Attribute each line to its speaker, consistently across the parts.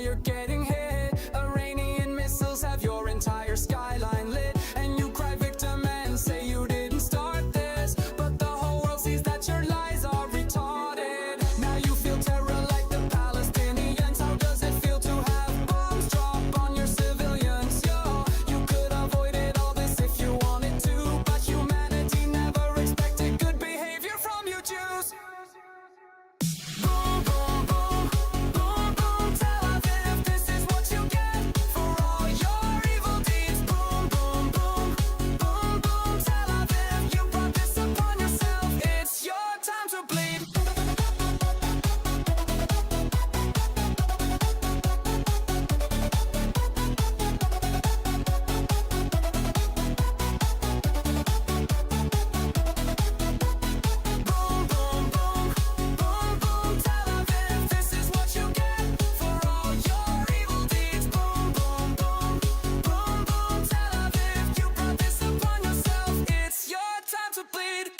Speaker 1: you're getting hit. Iranian missiles have your entire skyline lit, and you cry victim and say you didn't start this, but the whole world sees that your lies are retarded. Now you feel terror like the Palestinians. How does it feel to have bombs drop on your civilians? Yo, you could avoided all this if you wanted to, but humanity never expected good behavior from you Jews. Boom, boom, boom, boom, boom, Tel Aviv, this is what you get for all your evil deeds. Boom, boom, boom, boom, boom, Tel Aviv, you brought this upon yourself. It's your time to bleed. Boom, boom, boom, boom, boom, Tel Aviv, this is what you get for all your evil deeds. Boom, boom, boom, boom, boom, Tel Aviv, you brought this upon yourself. It's your time to bleed.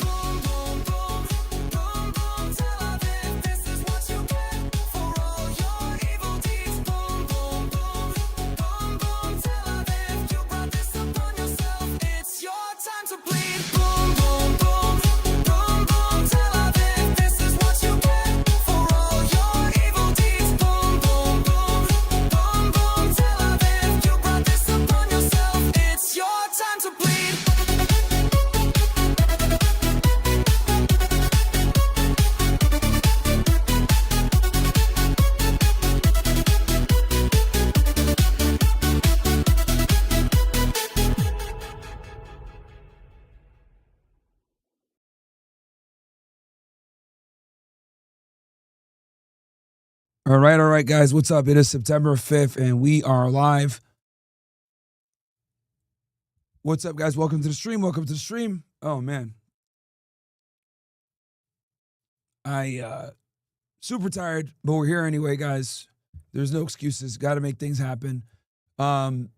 Speaker 1: Boom, boom, boom, boom, boom, Tel Aviv, this is what you get for all your evil deeds. Boom, boom, boom, boom, boom, Tel Aviv, you brought this upon yourself. It's your time to bleed. Boom, boom, boom, boom, boom, Tel Aviv, this is what you get for all your evil deeds. Boom, boom, boom, boom, boom, Tel Aviv, you brought this upon yourself. It's your time to bleed.
Speaker 2: All right, guys. What's up? It is September 5th, and we are live. What's up, guys? Welcome to the stream. Welcome to the stream. Oh, man. Super tired, but we're here anyway, guys. There's no excuses. Got to make things happen. As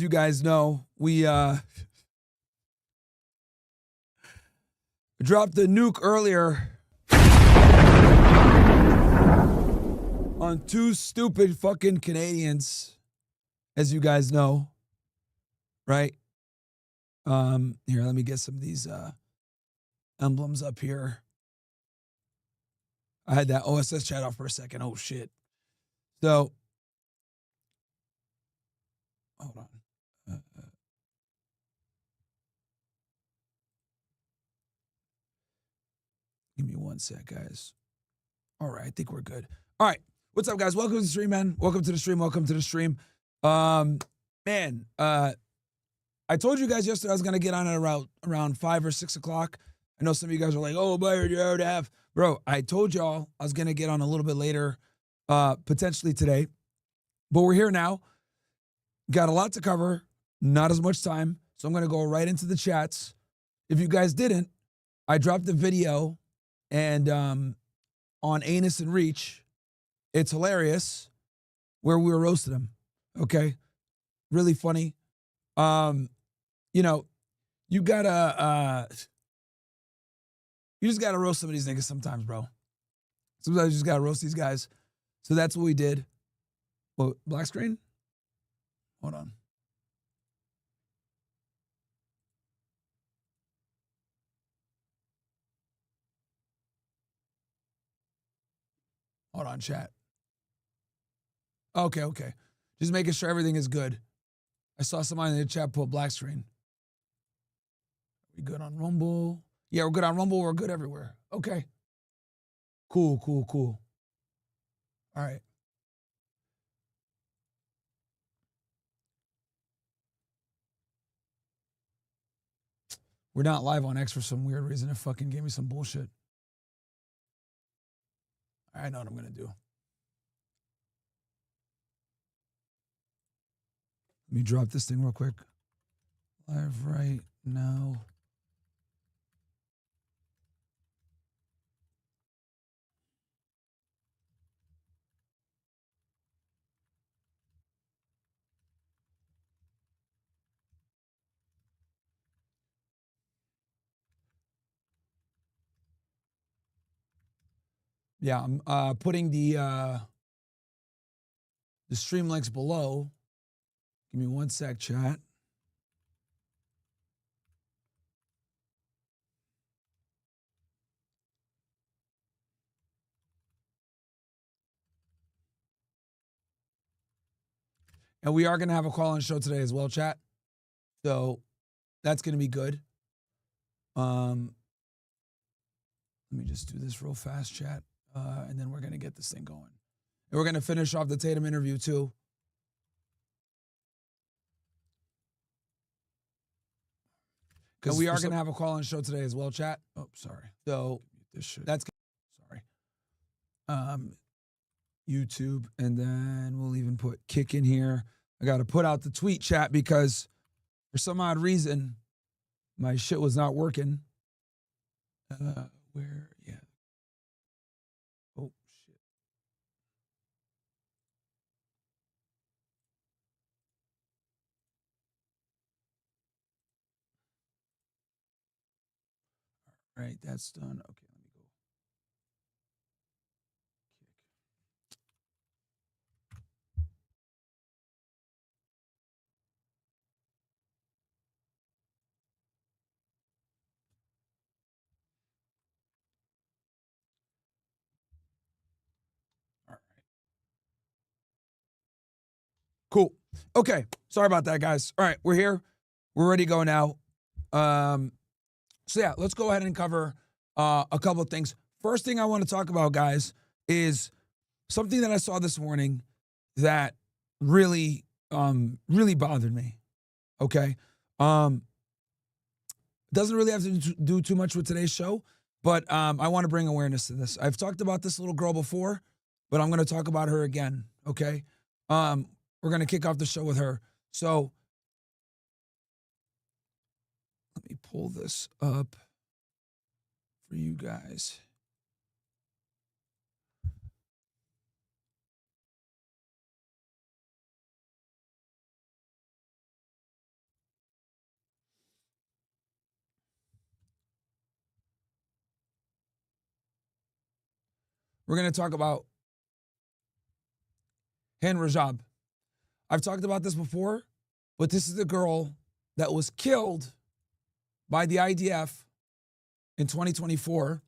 Speaker 2: you guys know, we dropped the nuke earlier on two stupid fucking Canadians, as you guys know, right? Here, let me get some of these emblems up here. I had that OSS chat off for a second. Oh, shit. So, hold on. Give me one sec, guys. All right, I think we're good. All right. What's up, guys? Welcome to the stream, man. Welcome to the stream. Welcome to the stream. Man, I told you guys yesterday I was going to get on at around 5 or 6 o'clock. I know some of you guys are like, oh, Myron, you already have. Bro, I told y'all I was going to get on a little bit later, potentially today. But we're here now. Got a lot to cover, not as much time. So I'm going to go right into the chats. If you guys didn't, I dropped the video and on Anus and Reach. It's hilarious where we were roasting him. Okay. Really funny. You know, you just gotta roast some of these niggas sometimes, bro. Sometimes you just gotta roast these guys. So that's what we did. What, black screen? Hold on. Hold on, chat. Okay. Just making sure everything is good. I saw somebody in the chat put black screen. We good on Rumble? Yeah, we're good on Rumble. We're good everywhere. Okay. Cool. All right. We're not live on X for some weird reason. It fucking gave me some bullshit. I know what I'm going to do. Let me drop this thing real quick. Live right now. Yeah, I'm putting the stream links below. Give me one sec, chat. And we are going to have a call-in show today as well, chat. So that's going to be good. Let me just do this real fast, chat. And then we're going to get this thing going. And we're going to finish off the Tatum interview too. Because we are going to have a call-in show today as well, chat. Oh, sorry. So that's sorry. YouTube, and then we'll even put kick in here. I got to put out the tweet, chat, because for some odd reason my shit was not working. Where? Yeah. Oh shit. All right, that's done. Okay, let me go. All right. Cool. Okay. Sorry about that, guys. All right, we're here. We're ready to go now. So yeah, let's go ahead and cover a couple of things. First thing I want to talk about, guys, is something that I saw this morning that really, really bothered me. Okay. Doesn't really have to do too much with today's show, but I want to bring awareness to this. I've talked about this little girl before, but I'm going to talk about her again. Okay. We're going to kick off the show with her. So let me pull this up for you guys. We're going to talk about Hind Rajab. I've talked about this before, but this is the girl that was killed by the IDF in 2024.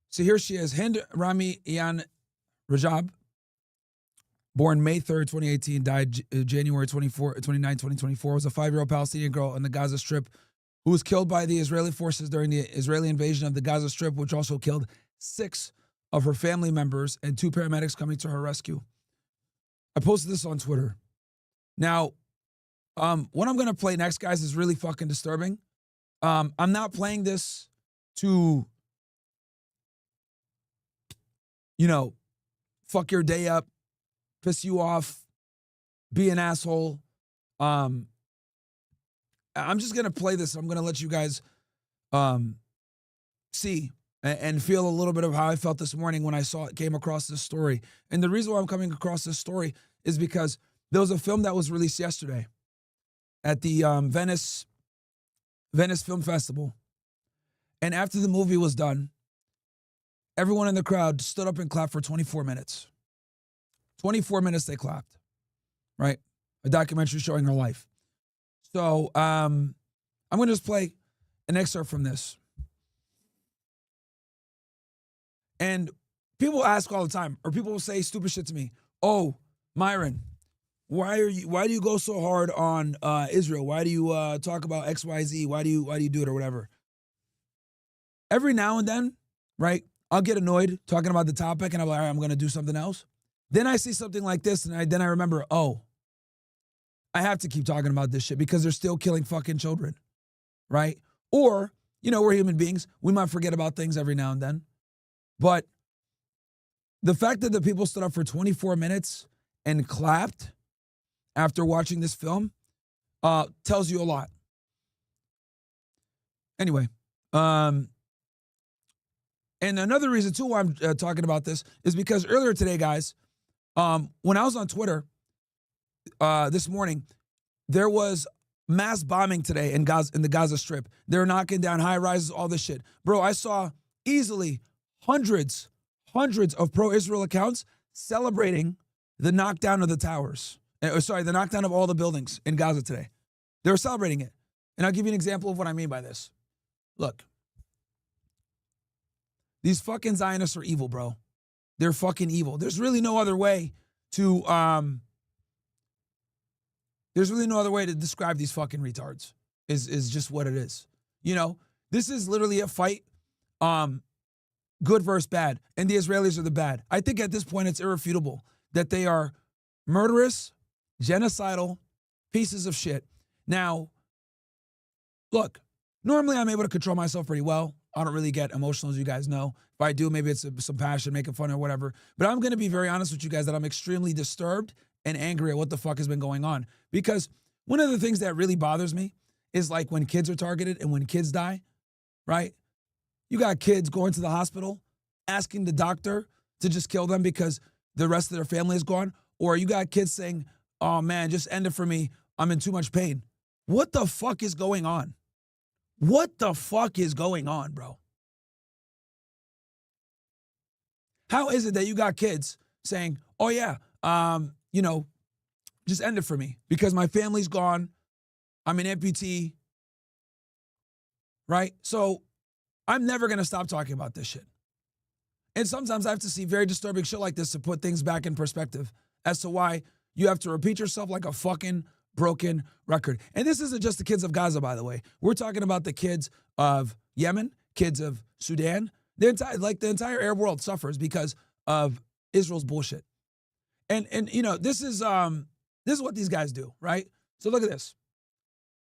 Speaker 2: So here she is, Hind Rajab, born May 3rd, 2018, died January 29, 2024, was a 5-year-old Palestinian girl in the Gaza Strip who was killed by the Israeli forces during the Israeli invasion of the Gaza Strip, which also killed 6 of her family members and 2 paramedics coming to her rescue. I posted this on Twitter. Now, what I'm going to play next, guys, is really fucking disturbing. I'm not playing this to, fuck your day up, piss you off, be an asshole. I'm just going to play this. I'm going to let you guys see and feel a little bit of how I felt this morning when I came across this story. And the reason why I'm coming across this story is because there was a film that was released yesterday at the Venice Film Festival. And after the movie was done, everyone in the crowd stood up and clapped for 24 minutes. 24 minutes they clapped, right? A documentary showing her life. So I'm going to just play an excerpt from this. And people ask all the time, or people will say stupid shit to me. Oh, Myron, why do you go so hard on Israel? Why do you talk about XYZ? Why do you do it or whatever? Every now and then, right, I'll get annoyed talking about the topic and I'm like, all right, I'm going to do something else. Then I see something like this and then I remember, oh, I have to keep talking about this shit because they're still killing fucking children, right? Or, we're human beings. We might forget about things every now and then. But The fact that the people stood up for 24 minutes and clapped after watching this film tells you a lot. Anyway, and another reason too why I'm talking about this is because earlier today, guys, when I was on Twitter this morning, there was mass bombing today in Gaza, in the Gaza Strip. They're knocking down high rises, all this shit. Bro, I saw easily hundreds of pro-Israel accounts celebrating the knockdown of the towers. The knockdown of all the buildings in Gaza today. They were celebrating it. And I'll give you an example of what I mean by this. Look, these fucking Zionists are evil, bro. They're fucking evil. There's really no other way to describe these fucking retards. Is just what it is. You know, this is literally a fight, good versus bad, and the Israelis are the bad. I think at this point it's irrefutable that they are murderous, genocidal pieces of shit. Now, look, normally I'm able to control myself pretty well. I don't really get emotional, as you guys know. If I do, maybe it's some passion, making fun or whatever. But I'm going to be very honest with you guys that I'm extremely disturbed and angry at what the fuck has been going on. Because one of the things that really bothers me is like when kids are targeted and when kids die, right? You got kids going to the hospital asking the doctor to just kill them because the rest of their family is gone. Or you got kids saying, oh man, just end it for me. I'm in too much pain. What the fuck is going on? What the fuck is going on, bro? How is it that you got kids saying, oh yeah, you know, just end it for me because my family's gone. I'm an amputee, right? So I'm never going to stop talking about this shit. And sometimes I have to see very disturbing shit like this to put things back in perspective as to why you have to repeat yourself like a fucking broken record. And this isn't just the kids of Gaza, by the way. We're talking about the kids of Yemen, kids of Sudan. The entire Arab world suffers because of Israel's bullshit. And you know, this is what these guys do, right? So look at this.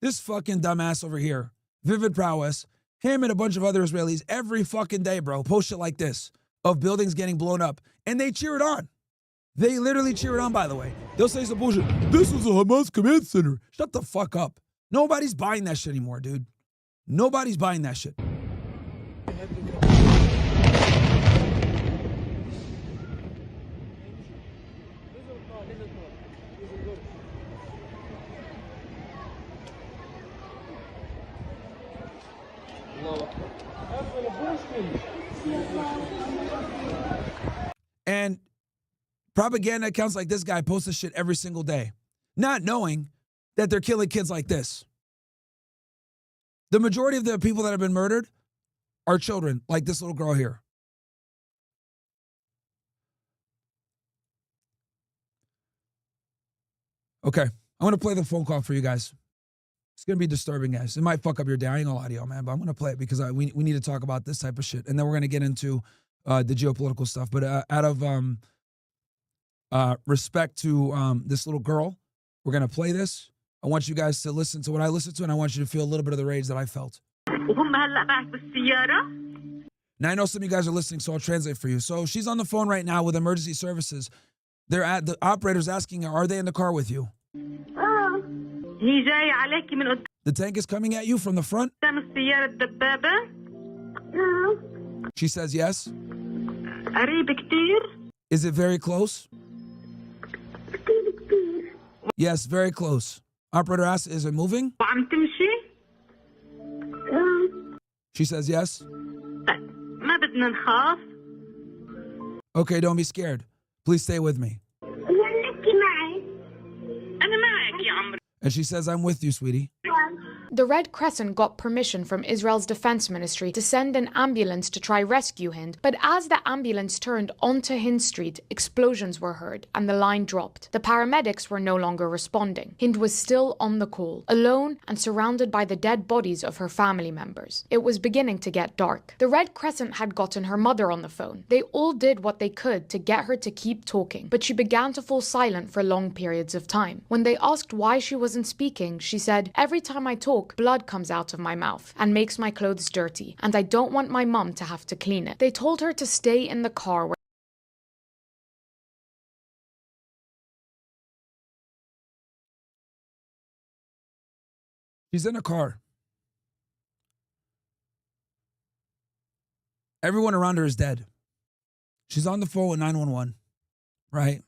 Speaker 2: This fucking dumbass over here, Vivid Prowess, him and a bunch of other Israelis every fucking day, bro, post shit like this of buildings getting blown up. And they cheer it on. They literally cheer it on, by the way. They'll say some bullshit. This is a Hamas command center. Shut the fuck up. Nobody's buying that shit anymore, dude. Nobody's buying that shit. And propaganda accounts like this guy post this shit every single day, not knowing that they're killing kids like this. The majority of the people that have been murdered are children, like this little girl here. Okay, I'm going to play the phone call for you guys. It's going to be disturbing, guys. It might fuck up your day. I ain't going to lie to y'all, man, but I'm going to play it because we need to talk about this type of shit. And then we're going to get into the geopolitical stuff. But out of respect to this little girl, we're going to play this. I want you guys to listen to what I listened to, and I want you to feel a little bit of the rage that I felt. Now, I know some of you guys are listening, so I'll translate for you. So she's on the phone right now with emergency services. They're at the operator's asking her, are they in the car with you? The tank is coming at you from the front? She says yes. Is it very close? Yes, very close. Operator asks, is it moving? She says yes. Okay, don't be scared. Please stay with me. And she says, I'm with you, sweetie.
Speaker 3: The Red Crescent got permission from Israel's Defence Ministry to send an ambulance to try rescue Hind, but as the ambulance turned onto Hind Street, explosions were heard and the line dropped. The paramedics were no longer responding. Hind was still on the call, alone and surrounded by the dead bodies of her family members. It was beginning to get dark. The Red Crescent had gotten her mother on the phone. They all did what they could to get her to keep talking, but she began to fall silent for long periods of time. When they asked why she wasn't speaking, she said, "Every time I talk, blood comes out of my mouth and makes my clothes dirty, and I don't want my mum to have to clean it." They told her to stay in the car
Speaker 2: She's in a car. Everyone around her is dead. She's on the phone with 911, right?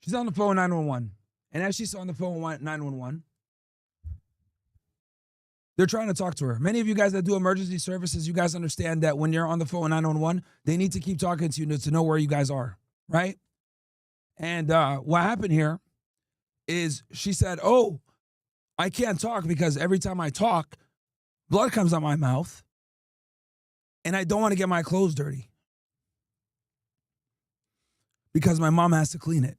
Speaker 2: She's on the phone with 911. And as she's on the phone with 911, they're trying to talk to her. Many of you guys that do emergency services, you guys understand that when you're on the phone with 911, they need to keep talking to you to know where you guys are, right? And what happened here is she said, oh, I can't talk because every time I talk, blood comes out my mouth, and I don't want to get my clothes dirty because my mom has to clean it.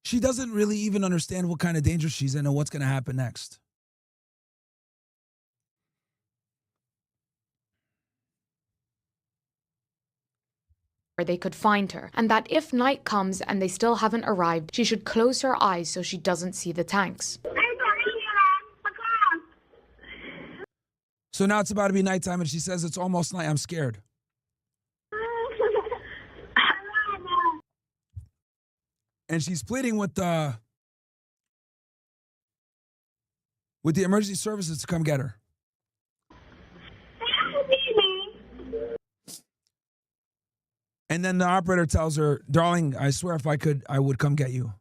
Speaker 2: She doesn't really even understand what kind of danger she's in and what's going to happen next.
Speaker 3: Where they could find her, and that if night comes and they still haven't arrived, she should close her eyes so she doesn't see the tanks.
Speaker 2: So now it's about to be nighttime, and she says it's almost night. I'm scared. And she's pleading with the emergency services to come get her. And then the operator tells her, darling, I swear if I could, I would come get you.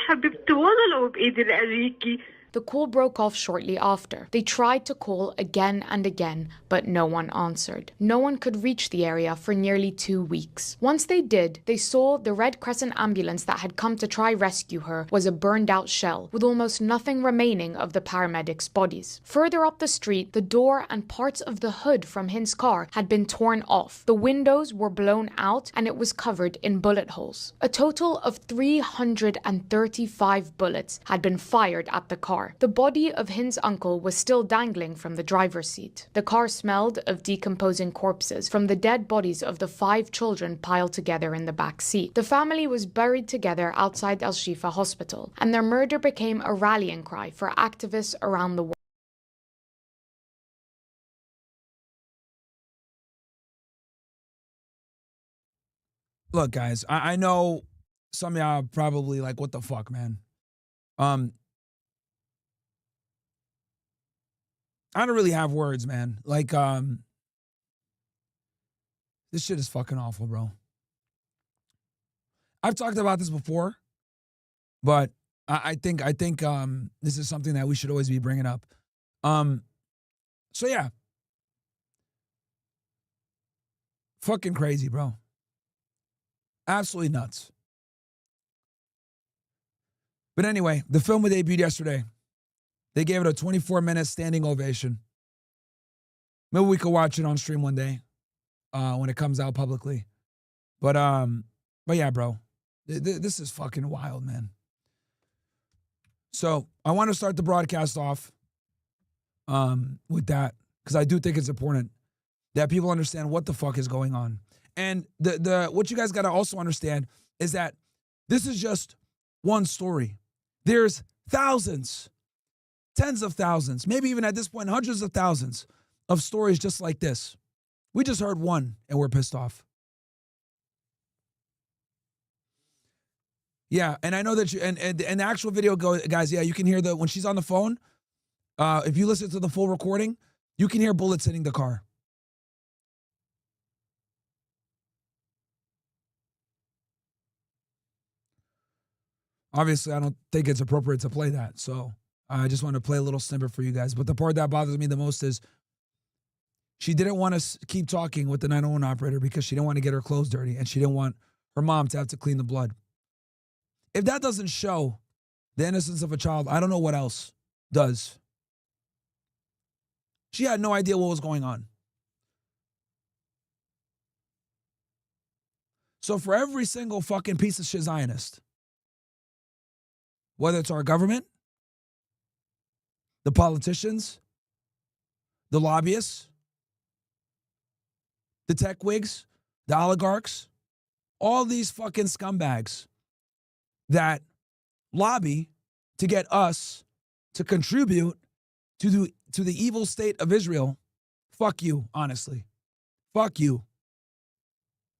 Speaker 4: حبيبتي والله لو بإيدي لأجيكي.
Speaker 3: The call broke off shortly after. They tried to call again and again, but no one answered. No one could reach the area for nearly 2 weeks. Once they did, they saw the Red Crescent ambulance that had come to try rescue her was a burned out shell, with almost nothing remaining of the paramedics' bodies. Further up the street, the door and parts of the hood from Hind's car had been torn off. The windows were blown out and it was covered in bullet holes. A total of 335 bullets had been fired at the car. The body of Hind's uncle was still dangling from the driver's seat. The car smelled of decomposing corpses from the dead bodies of the 5 children piled together in the back seat. The family was buried together outside Al-Shifa hospital, and their murder became a rallying cry for activists around the world.
Speaker 2: Look, guys, I know some of y'all are probably like, what the fuck, man? I don't really have words, man. Like, this shit is fucking awful, bro. I've talked about this before, but I think this is something that we should always be bringing up. So yeah, fucking crazy, bro. Absolutely nuts. But anyway, the film debuted yesterday. They gave it a 24-minute standing ovation. Maybe we could watch it on stream one day when it comes out publicly. But yeah, bro, this is fucking wild, man. So I want to start the broadcast off with that because I do think it's important that people understand what the fuck is going on. And the what you guys got to also understand is that this is just one story. There's thousands, tens of thousands, maybe even at this point, hundreds of thousands of stories just like this. We just heard one and we're pissed off. Yeah, and I know that you, and the actual video, guys, yeah, you can hear when she's on the phone, if you listen to the full recording, you can hear bullets hitting the car. Obviously, I don't think it's appropriate to play that, so I just want to play a little snippet for you guys. But the part that bothers me the most is She didn't want to keep talking with the 911 operator because she didn't want to get her clothes dirty and she didn't want her mom to have to clean the blood. If that doesn't show the innocence of a child, I don't know what else does. She had no idea what was going on. So for every single fucking piece of shit Zionist, whether it's our government, the politicians, the lobbyists, the tech wigs, the oligarchs, all these fucking scumbags that lobby to get us to contribute to the evil state of Israel, fuck you, honestly. Fuck you.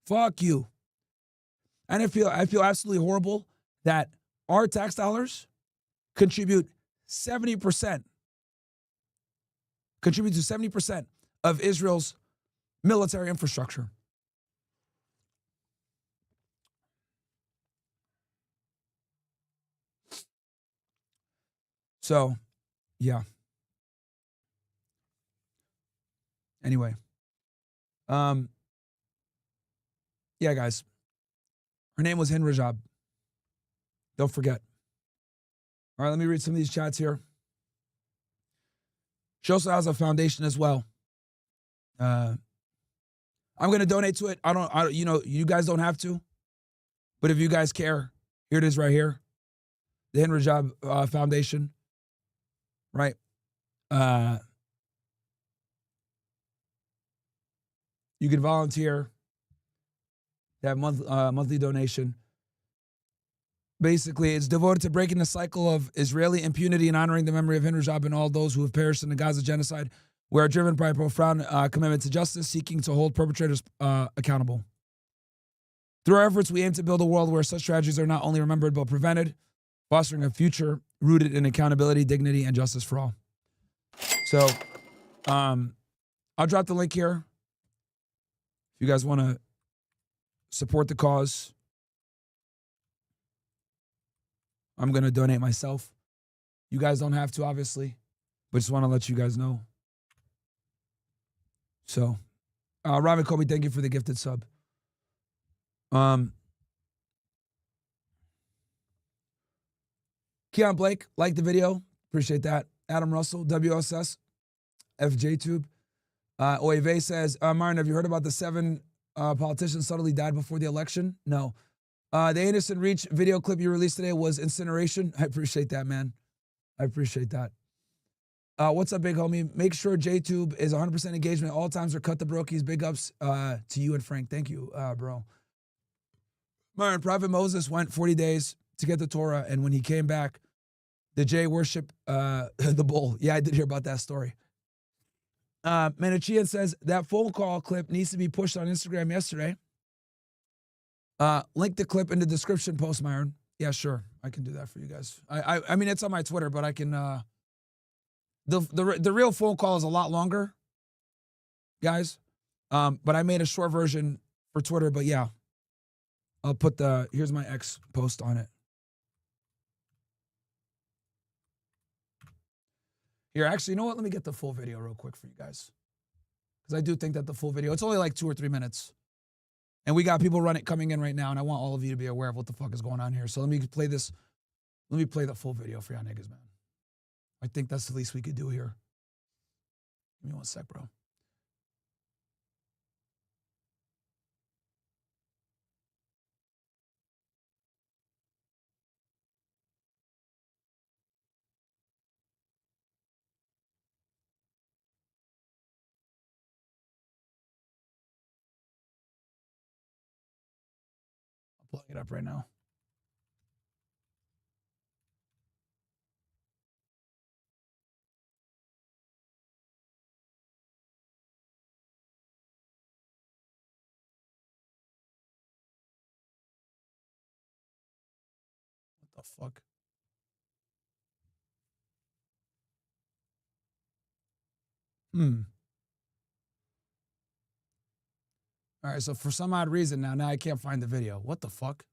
Speaker 2: Fuck you. And I feel absolutely horrible that our tax dollars contribute to 70% of Israel's military infrastructure. So, yeah. Anyway. Yeah, guys. Her name was Hind Rajab. Don't forget. All right, let me read some of these chats here. She also has a foundation as well. I'm going to donate to it. You guys don't have to. But if you guys care, here it is right here. The Hind Rajab Foundation. Right? You can volunteer. They have monthly donation. Basically, it's devoted to breaking the cycle of Israeli impunity and honoring the memory of Hind Rajab and all those who have perished in the Gaza genocide. We are driven by a profound commitment to justice, seeking to hold perpetrators accountable. Through our efforts, we aim to build a world where such tragedies are not only remembered but prevented, fostering a future rooted in accountability, dignity, and justice for all. So, I'll drop the link here. If you guys want to support the cause, I'm going to donate myself. You guys don't have to, obviously, but just want to let you guys know. So, Robin Kobe, thank you for the gifted sub. Keon Blake, like the video. Appreciate that. Adam Russell, WSS, FJTube. Oeve says, Myron, have you heard about the 7 politicians suddenly died before the election? No. The Anderson Reach video clip you released today was incineration. I appreciate that, man. I appreciate that. What's up, big homie? Make sure JTube is 100% engagement. All times are cut the brokies. Big ups to you and Frank. Thank you, bro. Myron, Prophet Moses went 40 days to get the Torah, and when he came back, the J worship the bull. Yeah, I did hear about that story. Manichean says that phone call clip needs to be pushed on Instagram yesterday. Link the clip in the description post, Myron. Yeah, sure. I can do that for you guys. I mean, it's on my Twitter, but I can, the real phone call is a lot longer, guys. But I made a short version for Twitter, but yeah, I'll put here's my X post on it. Here, actually, you know what? Let me get the full video real quick for you guys. Because I do think that the full video, it's only like 2 or 3 minutes. And we got people coming in right now, and I want all of you to be aware of what the fuck is going on here. So let me play this. Let me play the full video for y'all niggas, man. I think that's the least we could do here. Give me 1 sec, bro. I'm pulling it up right now. What the fuck? All right, so for some odd reason now I can't find the video. What the fuck?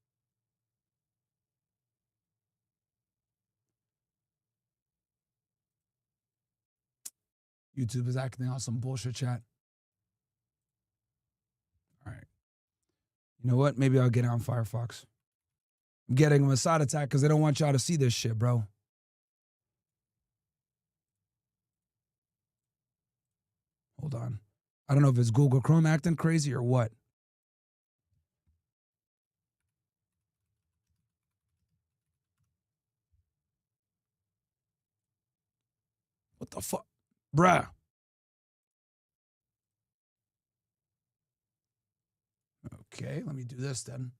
Speaker 2: YouTube is acting on some bullshit, chat. You know what? Maybe I'll get it on Firefox. I'm getting a Assad attack because they don't want y'all to see this shit, bro. Hold on. I don't know if it's Google Chrome acting crazy or what. What the fuck? Bruh. Okay, let me do this then.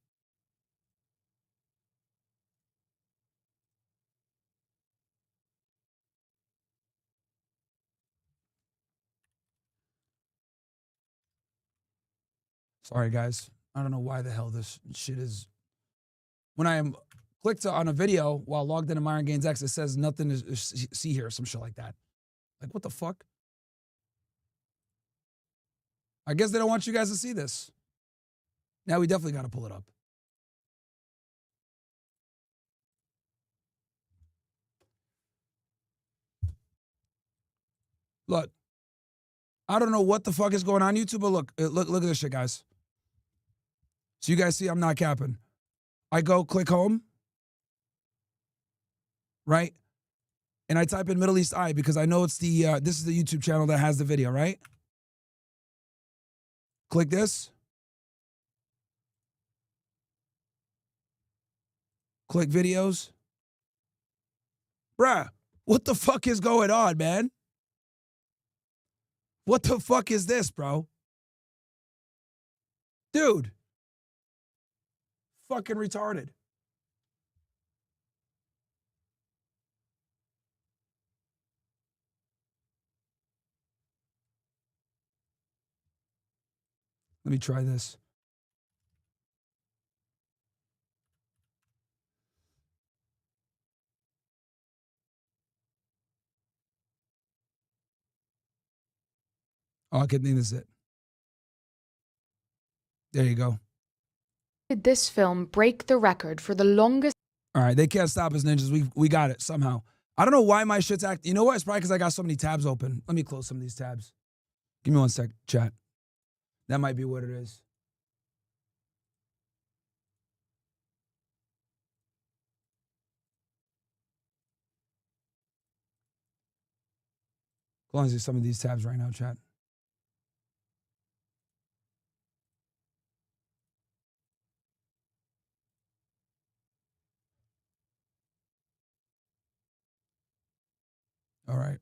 Speaker 2: Sorry, guys. I don't know why the hell this shit is. When I am clicked on a video while logged into Myron Gaines X, it says nothing to see here, some shit like that. Like, what the fuck? I guess they don't want you guys to see this. Now we definitely got to pull it up. Look, I don't know what the fuck is going on YouTube, but look at this shit, guys. So you guys see I'm not capping. I go click home, right? And I type in Middle East Eye because I know it's the, this is the YouTube channel that has the video, right? Click this. Click videos. Bruh, what the fuck is going on, man? What the fuck is this, bro? Dude. Fucking retarded. Let me try this. Oh, I think this is it. There you go.
Speaker 3: Did this film break the record for the longest?
Speaker 2: All right, they can't stop us, ninjas. We got it somehow. I don't know why my shit's acting. You know what? It's probably because I got so many tabs open. Let me close some of these tabs. Give me one sec, chat. That might be what it is. Closing some of these tabs right now, chat. All right.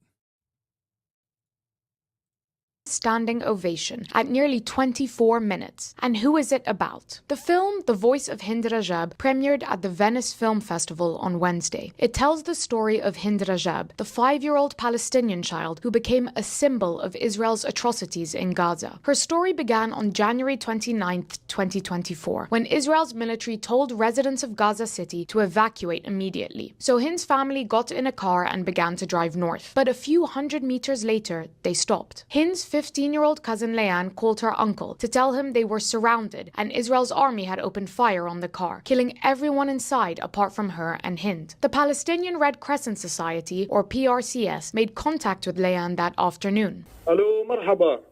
Speaker 3: Standing ovation at nearly 24 minutes. And who is it about? The film, The Voice of Hind Rajab, premiered at the Venice Film Festival on Wednesday. It tells the story of Hind Rajab, the 5-year-old Palestinian child who became a symbol of Israel's atrocities in Gaza. Her story began on January 29, 2024, when Israel's military told residents of Gaza City to evacuate immediately. So Hind's family got in a car and began to drive north. But a few hundred meters later, they stopped. Hind's 15-year-old cousin Leanne called her uncle to tell him they were surrounded and Israel's army had opened fire on the car, killing everyone inside apart from her and Hind. The Palestinian Red Crescent Society, or PRCS, made contact with Leanne that afternoon.
Speaker 5: الو مرحبا.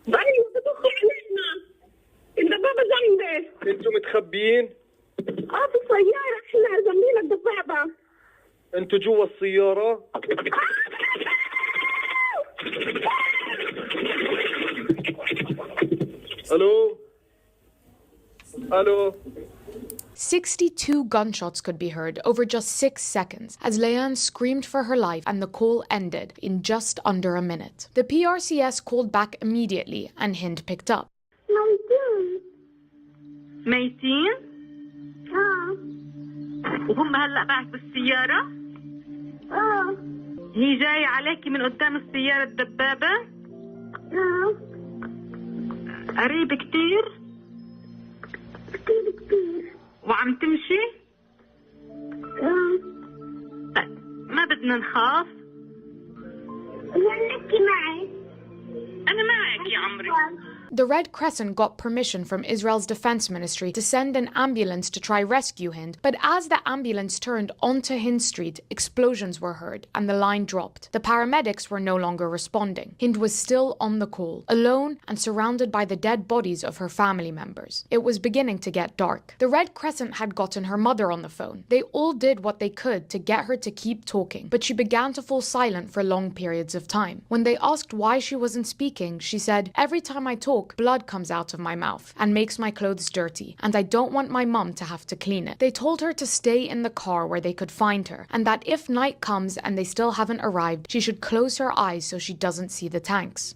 Speaker 4: ايوه بدخل علينا الدبابه جنبي.
Speaker 5: انتم متخبيين؟
Speaker 4: في السياره احنا جنبينا الدبابه.
Speaker 5: انتم جوا السيارة؟ الو الو
Speaker 3: 62 gunshots could be heard over just 6 seconds as Leanne screamed for her life and the call ended in just under a minute. The PRCS called back immediately and Hind picked up.
Speaker 4: ميتين؟ وهم هلا معك بالسيارة؟ هي جاية عليكي من قدام السيارة الدبابة؟ قريب كتير؟ كتير وعم تمشي؟ طيب ما بدنا نخاف.
Speaker 6: خليكي معي.
Speaker 4: أنا معك يا عمري.
Speaker 3: The Red Crescent got permission from Israel's Defence Ministry to send an ambulance to try rescue Hind, but as the ambulance turned onto Hind Street, explosions were heard and the line dropped. The paramedics were no longer responding. Hind was still on the call, alone and surrounded by the dead bodies of her family members. It was beginning to get dark. The Red Crescent had gotten her mother on the phone. They all did what they could to get her to keep talking, but she began to fall silent for long periods of time. When they asked why she wasn't speaking, she said, "Every time I talk, blood comes out of my mouth and makes my clothes dirty, and I don't want my mum to have to clean it." They told her to stay in the car where they could find her, and that if night comes and they still haven't arrived, she should close her eyes so she doesn't see the tanks.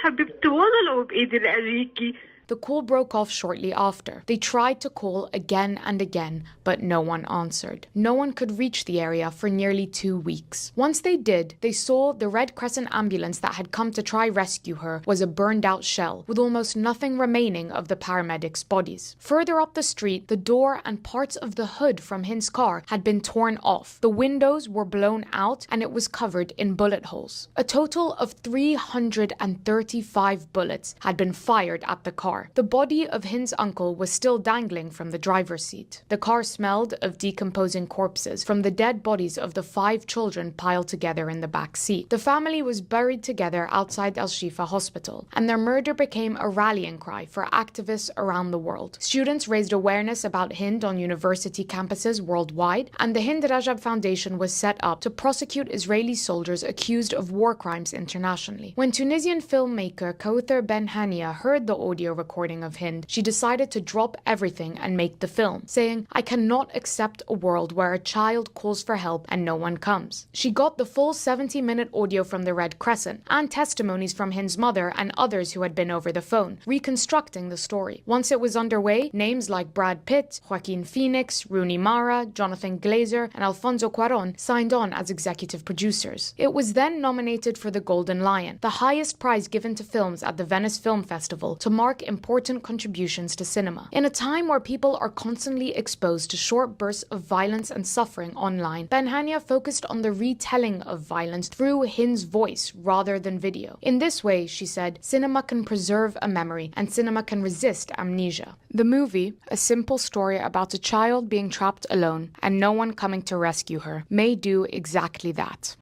Speaker 4: حبيبتي والله لو بإيدي لأجيكي.
Speaker 3: The call broke off shortly after. They tried to call again and again, but no one answered. No one could reach the area for nearly 2 weeks. Once they did, they saw the Red Crescent ambulance that had come to try rescue her was a burned out shell, with almost nothing remaining of the paramedics' bodies. Further up the street, the door and parts of the hood from Hind's car had been torn off. The windows were blown out and it was covered in bullet holes. A total of 335 bullets had been fired at the car. The body of Hind's uncle was still dangling from the driver's seat. The car smelled of decomposing corpses from the dead bodies of the 5 children piled together in the back seat. The family was buried together outside Al-Shifa Hospital, and their murder became a rallying cry for activists around the world. Students raised awareness about Hind on university campuses worldwide, and the Hind Rajab Foundation was set up to prosecute Israeli soldiers accused of war crimes internationally. When Tunisian filmmaker Kauthar Ben-Hania heard the audio recording of Hind, she decided to drop everything and make the film, saying, "I cannot accept a world where a child calls for help and no one comes." She got the full 70-minute audio from the Red Crescent and testimonies from Hind's mother and others who had been over the phone, reconstructing the story. Once it was underway, names like Brad Pitt, Joaquin Phoenix, Rooney Mara, Jonathan Glazer, and Alfonso Cuarón signed on as executive producers. It was then nominated for the Golden Lion, the highest prize given to films at the Venice Film Festival, to mark important contributions to cinema. In a time where people are constantly exposed to short bursts of violence and suffering online, Ben-Hania focused on the retelling of violence through Hind's voice rather than video. In this way, she said, cinema can preserve a memory and cinema can resist amnesia. The movie, a simple story about a child being trapped alone and no one coming to rescue her, may do exactly that.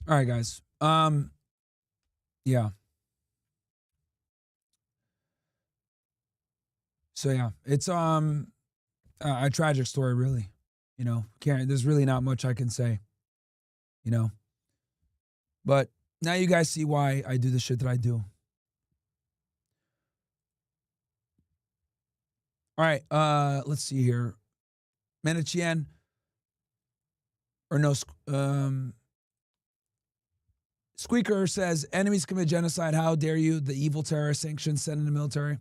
Speaker 2: All right, guys. Yeah. So yeah, it's a tragic story, really. You know, there's really not much I can say. You know, but now you guys see why I do the shit that I do. All right, let's see here. Menachien, or no, Squeaker says, enemies commit genocide. How dare you? The evil terrorist sanctions sent in the military.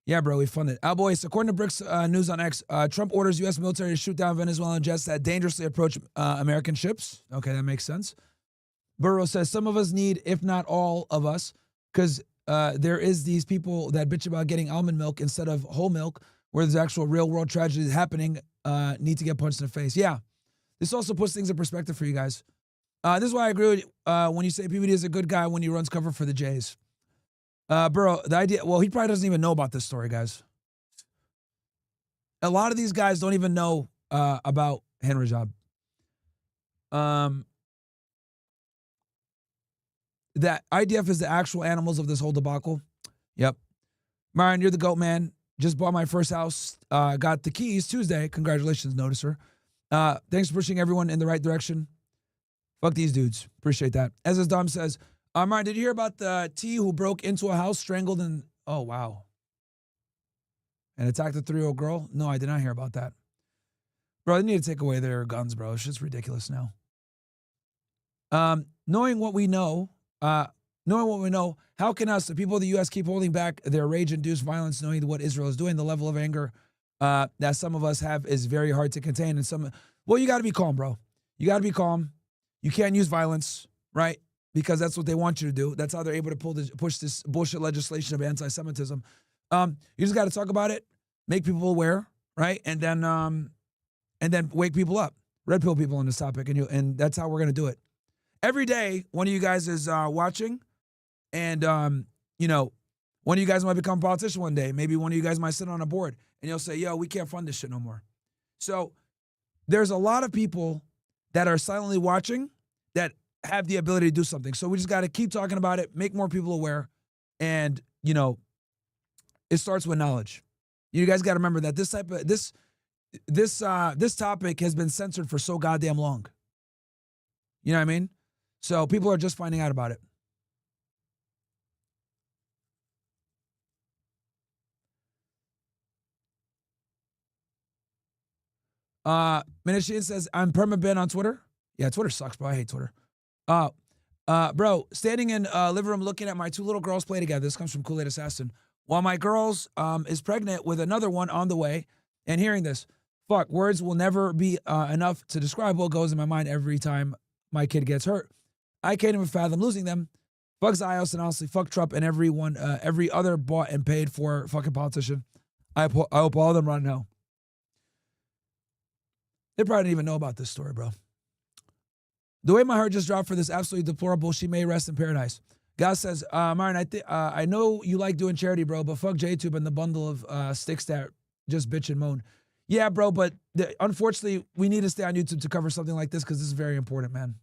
Speaker 2: Yeah, bro, we funded. Boys, according to Brick's news on X, Trump orders U.S. military to shoot down Venezuelan jets that dangerously approach American ships. Okay, that makes sense. Burrow says, some of us need, if not all of us, because there is these people that bitch about getting almond milk instead of whole milk, where there's actual real-world tragedy happening, need to get punched in the face. Yeah, this also puts things in perspective for you guys. This is why I agree with when you say PBD is a good guy when he runs cover for the Jays. Bro, the idea, well, he probably doesn't even know about this story, guys. A lot of these guys don't even know about Hind Rajab. That IDF is the actual animals of this whole debacle. Yep. Myron, you're the GOAT, man. Just bought my first house. Got the keys Tuesday. Congratulations, noticer. Thanks for pushing everyone in the right direction. Fuck these dudes. Appreciate that. As his Dom says, Myron, did you hear about the T who broke into a house, strangled, and oh, wow. And attacked a 3-year-old girl? No, I did not hear about that. Bro, they need to take away their guns, bro. It's just ridiculous now. Knowing what we know, how can us, the people of the U.S., keep holding back their rage-induced violence, knowing what Israel is doing? The level of anger that some of us have is very hard to contain. And well, you got to be calm, bro. You got to be calm. You can't use violence, right? Because that's what they want you to do. That's how they're able to push this bullshit legislation of anti-Semitism. You just got to talk about it, make people aware, right? And then wake people up, red pill people on this topic, and that's how we're gonna do it. Every day, one of you guys is watching, and one of you guys might become a politician one day. Maybe one of you guys might sit on a board, and you'll say, "Yo, we can't fund this shit no more." So there's a lot of people that are silently watching that have the ability to do something. So we just got to keep talking about it, make more people aware, and it starts with knowledge. You guys got to remember that this topic has been censored for so goddamn long. You know what I mean? So people are just finding out about it. Minishin says, I'm perma-banned on Twitter. Yeah, Twitter sucks, bro. I hate Twitter. Bro, standing in living room looking at my two little girls play together. This comes from Kool-Aid Assassin. While my girls is pregnant with another one on the way, and hearing this, fuck, words will never be enough to describe what goes in my mind every time my kid gets hurt. I can't even fathom losing them. Fuck Zios, and honestly, fuck Trump and every other bought and paid for fucking politician. I hope all of them run now. They probably didn't even know about this story, bro. The way my heart just dropped for this absolutely deplorable, she may rest in paradise. God says, Myron, I know you like doing charity, bro, but fuck JTube and the bundle of sticks that just bitch and moan. Yeah, bro, but unfortunately, we need to stay on YouTube to cover something like this because this is very important, man.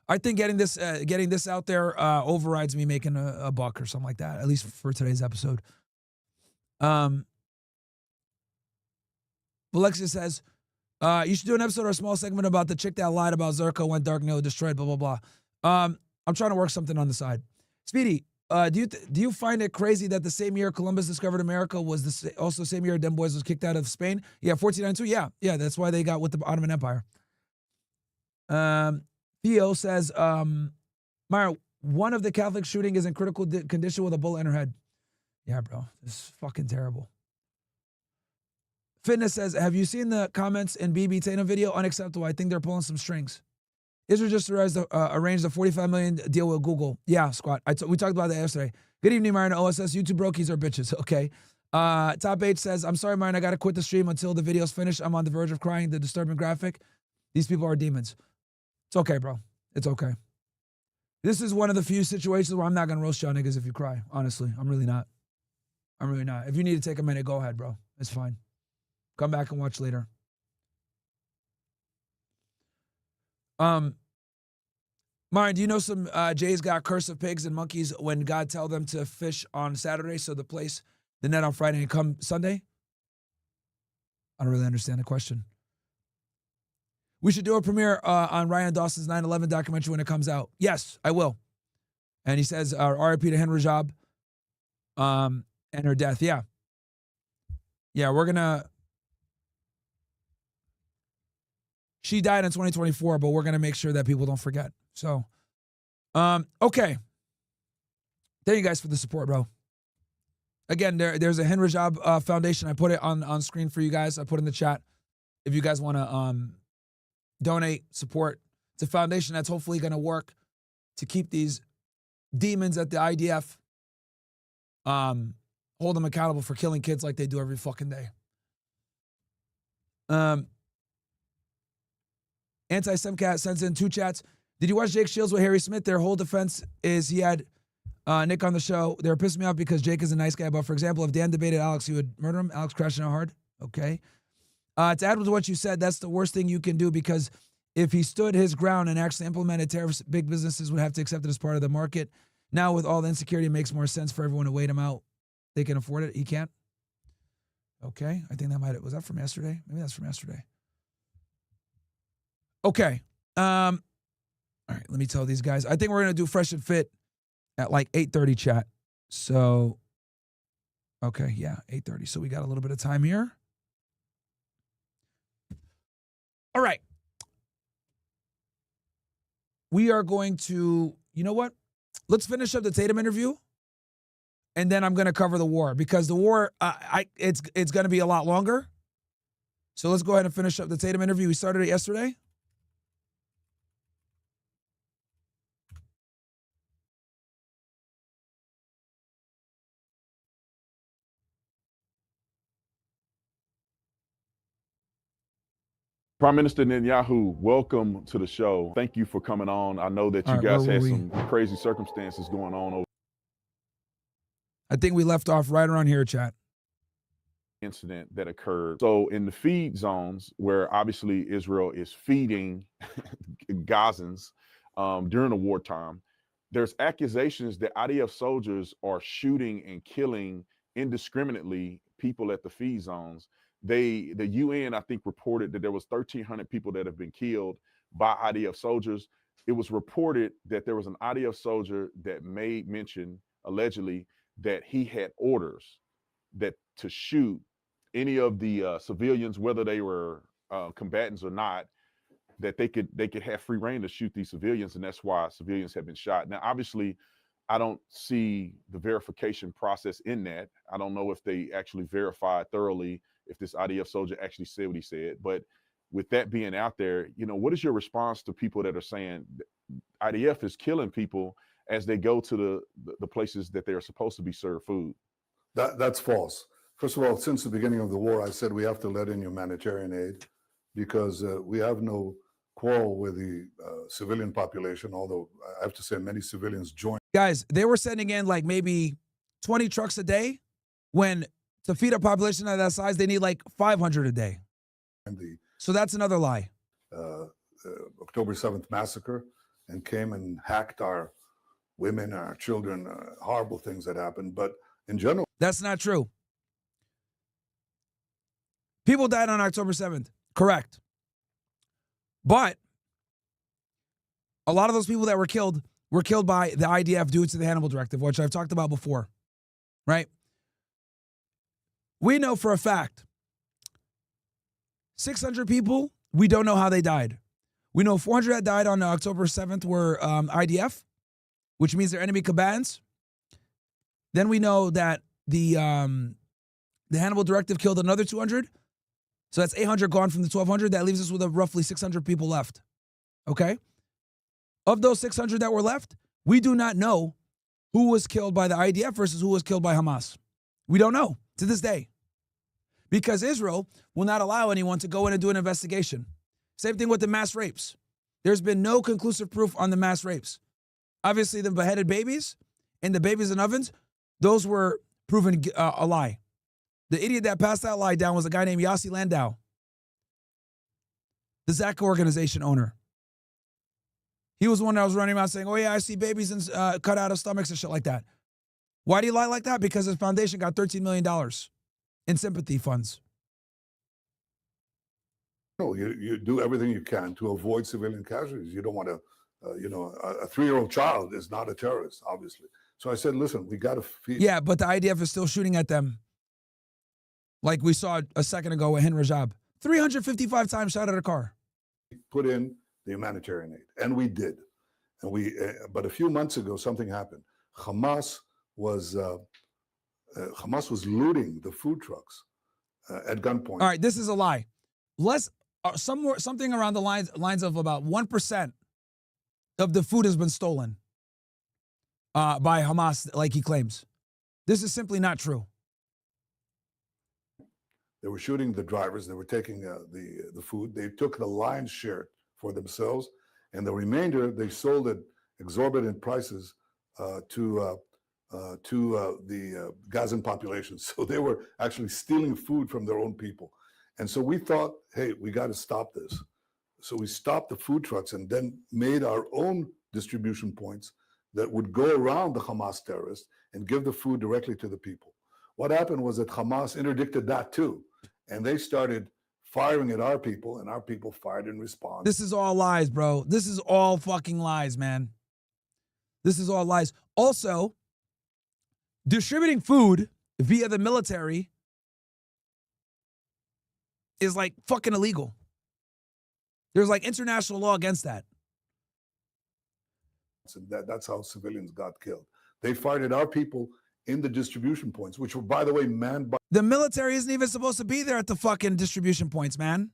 Speaker 2: I think getting this out there overrides me making a buck or something like that, at least for today's episode. Alexia says, you should do an episode or a small segment about the chick that lied about Zerko, went dark, no, destroyed, blah, blah, blah. I'm trying to work something on the side. Speedy, do you find it crazy that the same year Columbus discovered America was also the same year Dem Boys was kicked out of Spain? Yeah, 1492. Yeah, that's why they got with the Ottoman Empire. Theo says, Myra, one of the Catholic shooting is in critical condition with a bullet in her head. Yeah, bro, this is fucking terrible. Fitness says, have you seen the comments in BB Tatum video? Unacceptable. I think they're pulling some strings. Israel just arranged a $45 million deal with Google. Yeah, squad. We talked about that yesterday. Good evening, Myron. OSS. YouTube brokies are bitches. Okay. Top 8 says, I'm sorry, Myron. I got to quit the stream until the video's finished. I'm on the verge of crying. The disturbing graphic. These people are demons. It's okay, bro. It's okay. This is one of the few situations where I'm not going to roast y'all niggas if you cry. Honestly, I'm really not. If you need to take a minute, go ahead, bro. It's fine. Come back and watch later. Myron, do you know some Jays got curse of pigs and monkeys when God tell them to fish on Saturday, so the net on Friday and come Sunday? I don't really understand the question. We should do a premiere on Ryan Dawson's 9/11 documentary when it comes out. Yes, I will. And he says RIP to Hind Rajab and her death. Yeah, we're gonna. She died in 2024, but we're going to make sure that people don't forget. So, okay. Thank you guys for the support, bro. Again, there's a Hind Rajab Foundation. I put it on screen for you guys. I put in the chat. If you guys want to donate, support. It's a foundation that's hopefully going to work to keep these demons at the IDF, hold them accountable for killing kids like they do every fucking day. Anti-Semcat sends in 2 chats. Did you watch Jake Shields with Harry Smith? Their whole defense is he had Nick on the show. They were pissing me off because Jake is a nice guy. But for example, if Dan debated Alex, he would murder him. Alex crashing out hard. Okay. To add with what you said, that's the worst thing you can do because if he stood his ground and actually implemented tariffs, big businesses would have to accept it as part of the market. Now with all the insecurity, it makes more sense for everyone to wait him out. They can afford it. He can't. Okay. I think was that from yesterday? Maybe that's from yesterday. Okay. All right, let me tell these guys. I think we're going to do Fresh and Fit at like 8:30 chat. So, okay, yeah, 8:30. So we got a little bit of time here. All right. We are going to, you know what? Let's finish up the Tatum interview. And then I'm going to cover the war because the war, it's going to be a lot longer. So let's go ahead and finish up the Tatum interview. We started it yesterday.
Speaker 6: Prime Minister Netanyahu, welcome to the show. Thank you for coming on. I know that you
Speaker 2: All right,
Speaker 6: guys
Speaker 2: where
Speaker 6: had
Speaker 2: were we?
Speaker 6: some crazy circumstances going on over
Speaker 2: I think we left off right around here, chat.
Speaker 6: the incident that occurred. So in the feed zones, where obviously Israel is feeding Gazans during the wartime, there's accusations that IDF soldiers are shooting and killing indiscriminately people at the feed zones. The UN, I think, reported that there was 1,300 people that have been killed by IDF soldiers. It was reported that there was an IDF soldier that made mention, allegedly, that he had orders that to shoot any of the civilians, whether they were combatants or not, that they could have free reign to shoot these civilians, and that's why civilians have been shot. Now, obviously, I don't see the verification process in that. I don't know if they actually verified thoroughly if this IDF soldier actually said what he said. But with that being out there, you know, what is your response to people that are saying IDF is killing people as they go to the places that they are supposed to be served food?
Speaker 7: That's false. First of all, since the beginning of the war, I said we have to let in humanitarian aid because we have no quarrel with the civilian population, although I have to say many civilians joined.
Speaker 2: Guys, they were sending in like maybe 20 trucks a day when to feed a population of that size, they need like 500 a day.
Speaker 7: The
Speaker 2: So that's another lie.
Speaker 7: October 7th massacre and came and hacked our women, our children, horrible things that happened. But in general,
Speaker 2: That's not true. People died on October 7th. Correct. But a lot of those people that were killed by the IDF due to the Hannibal Directive, which I've talked about before, right? We know for a fact 600 people, we don't know how they died. We know 400 that died on October 7th were IDF, which means they're enemy combatants. Then we know that the Hannibal Directive killed another 200. So that's 800 gone from the 1,200. That leaves us with roughly 600 people left. Okay? Of those 600 that were left, we do not know who was killed by the IDF versus who was killed by Hamas. We don't know to this day. Because Israel will not allow anyone to go in and do an investigation. Same thing with the mass rapes. There's been no conclusive proof on the mass rapes. Obviously, the beheaded babies and the babies in ovens, those were proven a lie. The idiot that passed that lie down was a guy named Yossi Landau, the Zaka organization owner. He was the one that was running around saying, oh yeah, I see babies cut out of stomachs and shit like that. Why do you lie like that? Because his foundation got $13 million in sympathy funds.
Speaker 7: no, you do everything you can to avoid civilian casualties. You don't want to, a 3-year-old child is not a terrorist, obviously. So I said, listen, we got to feed.
Speaker 2: Yeah, but the IDF is still shooting at them. Like we saw a second ago with Hind Rajab. 355 times shot at a car.
Speaker 7: Put in the humanitarian aid, and we did. And but a few months ago, something happened. Hamas was looting the food trucks at gunpoint.
Speaker 2: All right, this is a lie. Something around the lines of about 1% of the food has been stolen by Hamas, like he claims. This is simply not true.
Speaker 7: They were shooting the drivers. They were taking the food. They took the lion's share for themselves, and the remainder they sold at exorbitant prices to the Gazan population. So they were actually stealing food from their own people. And so we thought, hey, we got to stop this. So we stopped the food trucks and then made our own distribution points that would go around the Hamas terrorists and give the food directly to the people. What happened was that Hamas interdicted that too. And they started firing at our people, and our people fired in response.
Speaker 2: This is all lies, bro. This is all fucking lies, man. This is all lies. Also, distributing food via the military is like fucking illegal. There's like international law against that.
Speaker 7: So that's how civilians got killed. They fired at our people in the distribution points, which were, by the way, manned by...
Speaker 2: The military isn't even supposed to be there at the fucking distribution points, man.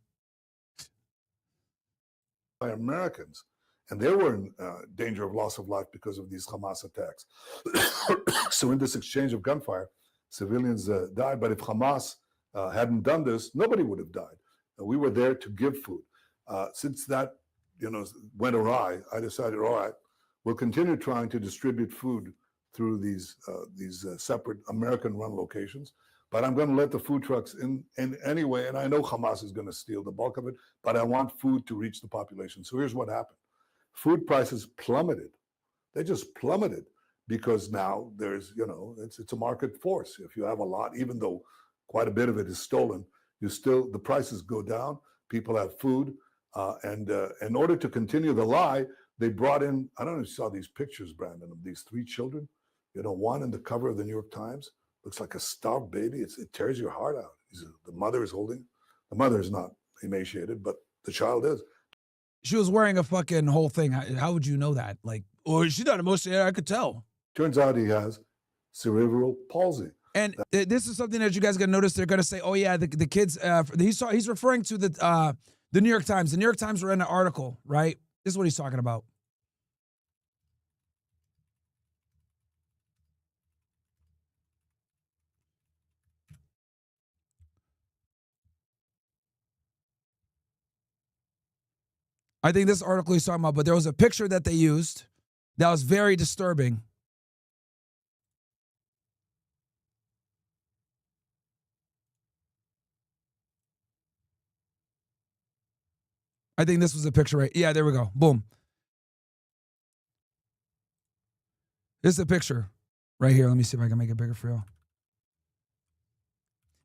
Speaker 7: by Americans. And they were in danger of loss of life because of these Hamas attacks. So in this exchange of gunfire, civilians died. But if Hamas hadn't done this, nobody would have died. We were there to give food. Since that, went awry, I decided, all right, we'll continue trying to distribute food through these separate American-run locations. But I'm going to let the food trucks in anyway, and I know Hamas is going to steal the bulk of it, but I want food to reach the population. So here's what happened. Food prices plummeted. They just plummeted because now there's, it's a market force. If you have a lot, even though quite a bit of it is stolen, the prices go down, people have food, and in order to continue the lie, they brought in, I don't know if you saw these pictures, Brandon, of these 3 children, one in the cover of the New York Times, looks like a starved baby. It tears your heart out. The mother is not emaciated, but the child is.
Speaker 2: She was wearing a fucking whole thing. How would you know that? Or she's not emotional. I could tell.
Speaker 7: Turns out he has cerebral palsy.
Speaker 2: And this is something that you guys are gonna notice. They're gonna say, "Oh yeah, the kids." He's referring to the New York Times. The New York Times ran an article, right? This is what he's talking about. I think this article he's talking about, but there was a picture that they used that was very disturbing. I think this was a picture, right? Yeah, there we go. Boom. This is a picture right here. Let me see if I can make it bigger for you.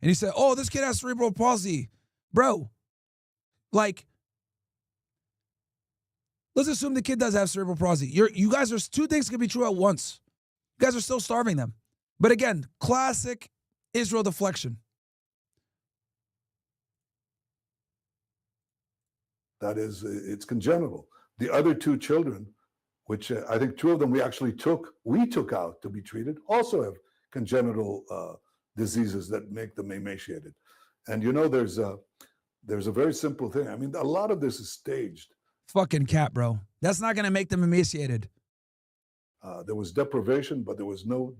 Speaker 2: And he said, "Oh, this kid has cerebral palsy." Bro, let's assume the kid does have cerebral palsy. You guys are, 2 things can be true at once. You guys are still starving them. But again, classic Israel deflection.
Speaker 7: That is, it's congenital. The other 2 children, which I think 2 of them we took out to be treated, also have congenital diseases that make them emaciated. And there's a very simple thing. I mean, a lot of this is staged.
Speaker 2: Fucking cat, bro. That's not going to make them emaciated.
Speaker 7: There was deprivation, but there was no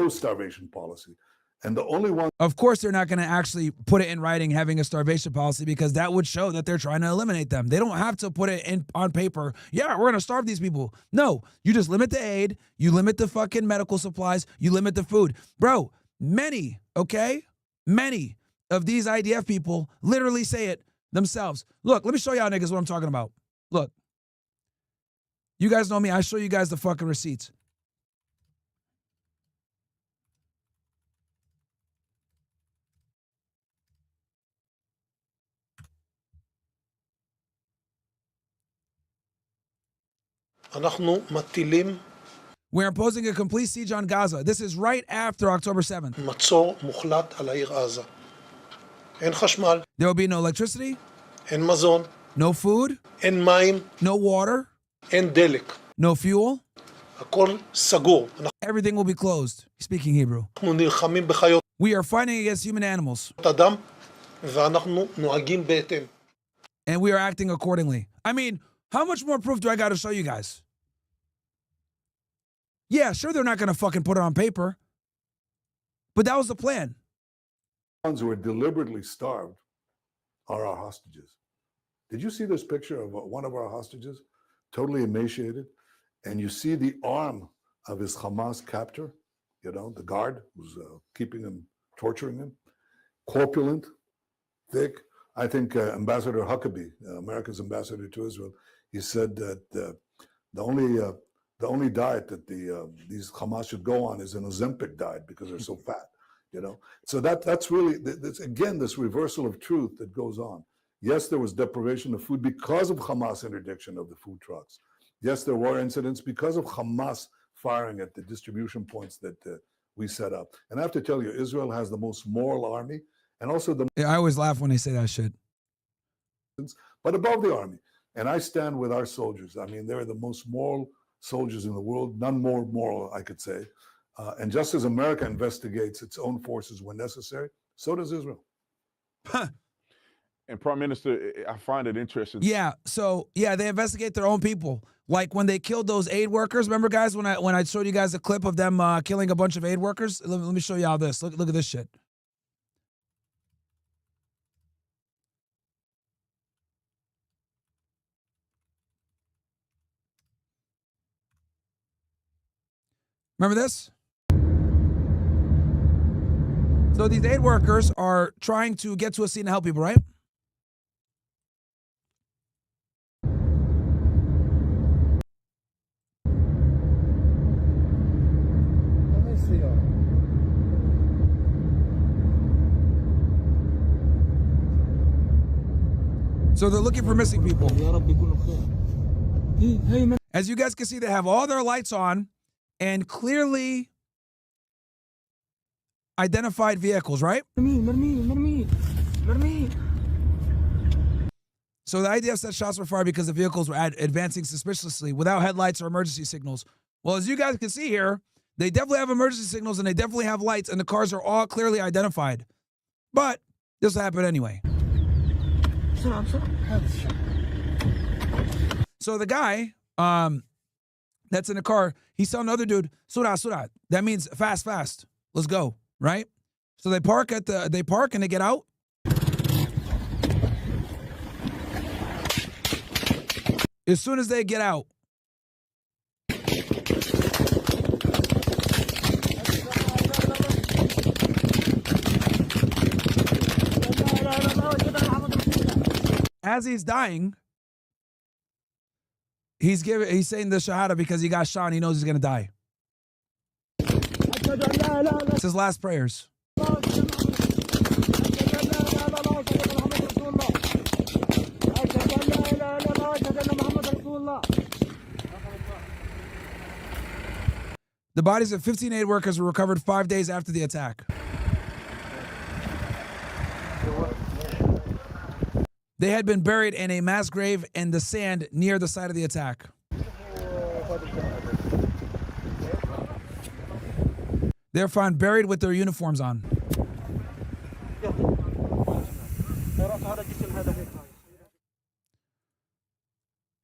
Speaker 7: starvation policy. And the only one...
Speaker 2: Of course, they're not going to actually put it in writing, having a starvation policy, because that would show that they're trying to eliminate them. They don't have to put it on paper. Yeah, we're going to starve these people. No, you just limit the aid. You limit the fucking medical supplies. You limit the food. Bro, many of these IDF people literally say it themselves. Look, let me show y'all niggas what I'm talking about. Look, you guys know me. I show you guys the fucking receipts. We're imposing a complete siege on Gaza. This is right after October 7th. There will be no electricity, no food, no water, no fuel. Everything will be closed. Speaking Hebrew. We are fighting against human animals. And we are acting accordingly. I mean, how much more proof do I got to show you guys? Yeah, sure, they're not going to fucking put it on paper. But that was the plan.
Speaker 7: The ones who were deliberately starved are our hostages. Did you see this picture of one of our hostages, totally emaciated? And you see the arm of his Hamas captor, the guard who's keeping him, torturing him, corpulent, thick. I think Ambassador Huckabee, America's ambassador to Israel, he said that the only diet that these Hamas should go on is an Ozempic diet because they're so fat, So that's really, again, this reversal of truth that goes on. Yes, there was deprivation of food because of Hamas interdiction of the food trucks. Yes, there were incidents because of Hamas firing at the distribution points that we set up. And I have to tell you, Israel has the most moral army and also
Speaker 2: I always laugh when they say that shit.
Speaker 7: But above the army. And I stand with our soldiers. I mean, they're the most moral soldiers in the world, none more moral, I could say. And just as America investigates its own forces when necessary, so does Israel.
Speaker 6: And Prime Minister, I find it interesting.
Speaker 2: Yeah, so yeah, they investigate their own people. Like when they killed those aid workers. Remember, guys, when I showed you guys a clip of them killing a bunch of aid workers? Let me show y'all this. Look at this shit. Remember this? So these aid workers are trying to get to a scene to help people, right? So they're looking for missing people. As you guys can see, they have all their lights on and clearly identified vehicles, right? So the IDF said shots were fired because the vehicles were advancing suspiciously without headlights or emergency signals. Well, as you guys can see here, they definitely have emergency signals and they definitely have lights and the cars are all clearly identified. But this will happen anyway. So the guy that's in the car, he's telling the other dude, "Surah, surah." That means fast, fast. Let's go, right? So they park and they get out. As soon as they get out, as he's dying, he's saying the shahada because he got shot and he knows he's gonna die. It's his last prayers. The bodies of 15 aid workers were recovered 5 days after the attack. They had been buried in a mass grave in the sand near the site of the attack. They're found buried with their uniforms on.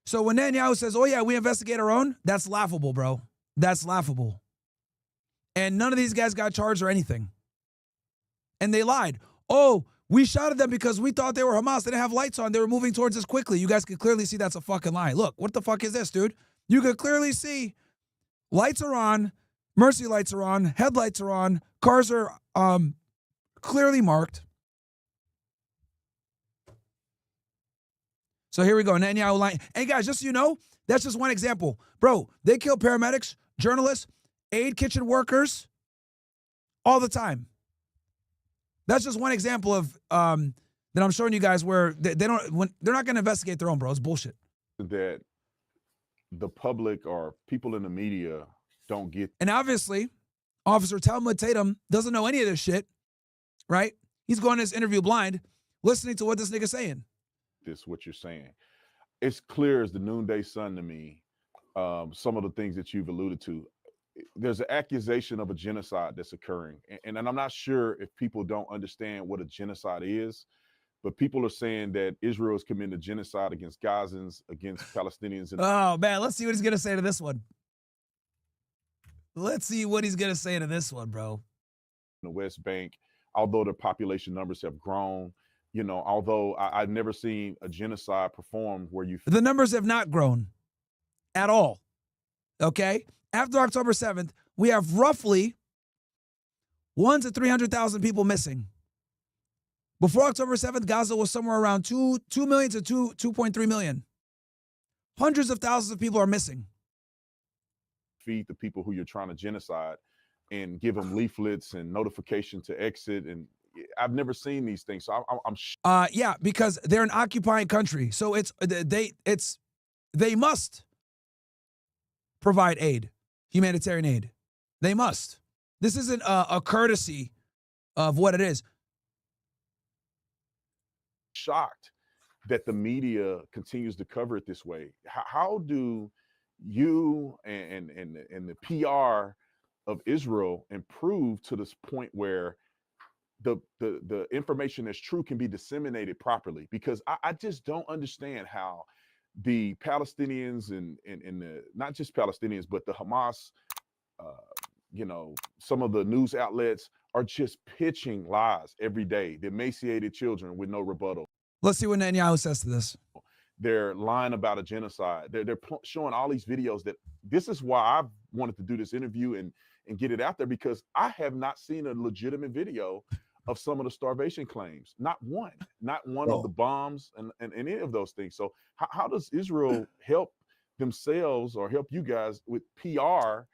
Speaker 2: So when Netanyahu says, "Oh yeah, we investigate our own," that's laughable, bro. That's laughable. And none of these guys got charged or anything. And they lied. "Oh, we shot at them because we thought they were Hamas. They didn't have lights on. They were moving towards us quickly." You guys can clearly see that's a fucking lie. Look, what the fuck is this, dude? You can clearly see lights are on, mercy lights are on, headlights are on, cars are clearly marked. So here we go, Netanyahu lying. Hey guys, just so you know, that's just one example. Bro, they kill paramedics, journalists, aid kitchen workers all the time. That's just one example of that I'm showing you guys where they're not going to investigate their own, bro. It's bullshit.
Speaker 6: That the public or people in the media don't get.
Speaker 2: And obviously, Officer Tatum doesn't know any of this shit, right? He's going to this interview blind, listening to what this nigga's saying.
Speaker 6: This, what you're saying. It's clear as the noonday sun to me, some of the things that you've alluded to. There's an accusation of a genocide that's occurring. And I'm not sure if people don't understand what a genocide is, but people are saying that Israel is committing a genocide against Gazans, against Palestinians.
Speaker 2: Oh, man, let's see what he's going to say to this one. Let's see what he's going to say to this one, bro.
Speaker 6: The West Bank, although the population numbers have grown, you know, although I've never seen a genocide performed where you...
Speaker 2: The numbers have not grown at all, okay? After October 7th, we have roughly 100,000 to 300,000 people missing. Before October 7th, Gaza was somewhere around 2 million to 2.3 million. Hundreds of thousands of people are missing.
Speaker 6: Feed the people who you're trying to genocide and give them leaflets and notification to exit. And I've never seen these things. So I'm
Speaker 2: yeah, because they're an occupying country. So they must provide aid, humanitarian aid. They must. This isn't a courtesy of what it is.
Speaker 6: Shocked that the media continues to cover it this way. How do you and the PR of Israel improve to this point where the information that's true can be disseminated properly? Because I just don't understand how the Palestinians and the, not just Palestinians, but the Hamas, you know, some of the news outlets are just pitching lies every day. The emaciated children with no rebuttal.
Speaker 2: Let's see what Netanyahu says to this.
Speaker 6: They're lying about a genocide. They're showing all these videos that this is why I wanted to do this interview and get it out there, because I have not seen a legitimate video of some of the starvation claims. Not one of the bombs and any of those things. So how does Israel help themselves or help you guys with PR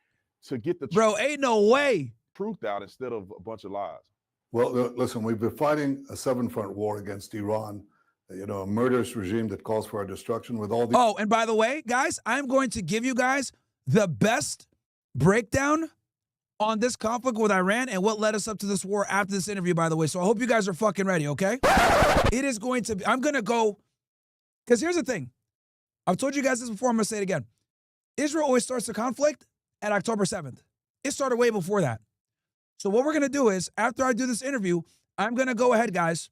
Speaker 6: to get the
Speaker 2: Bro, ain't no way.
Speaker 6: truth out instead of a bunch of lies?
Speaker 7: Well, listen, we've been fighting a seven-front war against Iran, a murderous regime that calls for our destruction with all the...
Speaker 2: Oh, and by the way, guys, I'm going to give you guys the best breakdown on this conflict with Iran and what led us up to this war after this interview, by the way. So I hope you guys are fucking ready, okay? It is going to be, I'm going to go, because here's the thing. I've told you guys this before, I'm going to say it again. Israel always starts the conflict at October 7th. It started way before that. So what we're going to do is, after I do this interview, I'm going to go ahead, guys,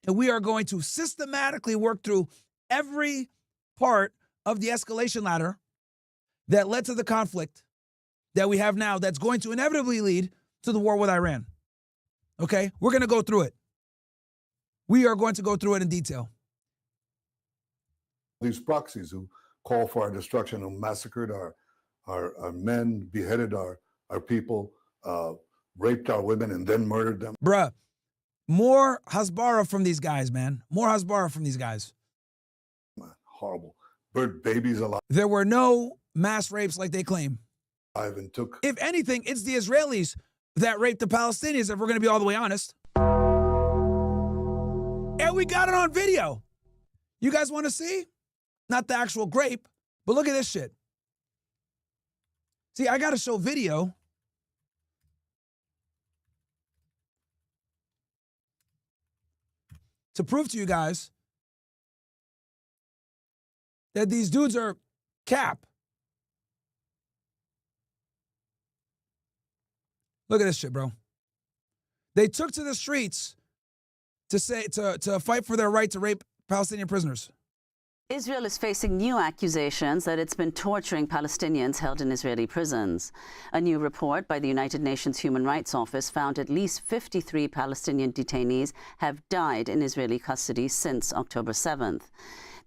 Speaker 2: and we are going to systematically work through every part of the escalation ladder that led to the conflict that we have now that's going to inevitably lead to the war with Iran. Okay? We're going to go through it. We are going to go through it in detail.
Speaker 7: These proxies who call for our destruction, who massacred our men, beheaded our people, raped our women, and then murdered them.
Speaker 2: Bruh, more hasbara from these guys, man. More hasbara from these guys.
Speaker 7: Horrible. Burnt babies alive
Speaker 2: There were no mass rapes like they claim.
Speaker 7: and took...
Speaker 2: If anything, it's the Israelis that raped the Palestinians, if we're going to be all the way honest. And we got it on video. You guys want to see? Not the actual grape, but look at this shit. See, I got to show video. To prove to you guys that these dudes are cap. Look at this shit, bro. They took to the streets to fight for their right to rape Palestinian prisoners.
Speaker 8: Israel is facing new accusations that it's been torturing Palestinians held in Israeli prisons. A new report by the United Nations Human Rights Office found at least 53 Palestinian detainees have died in Israeli custody since October 7th.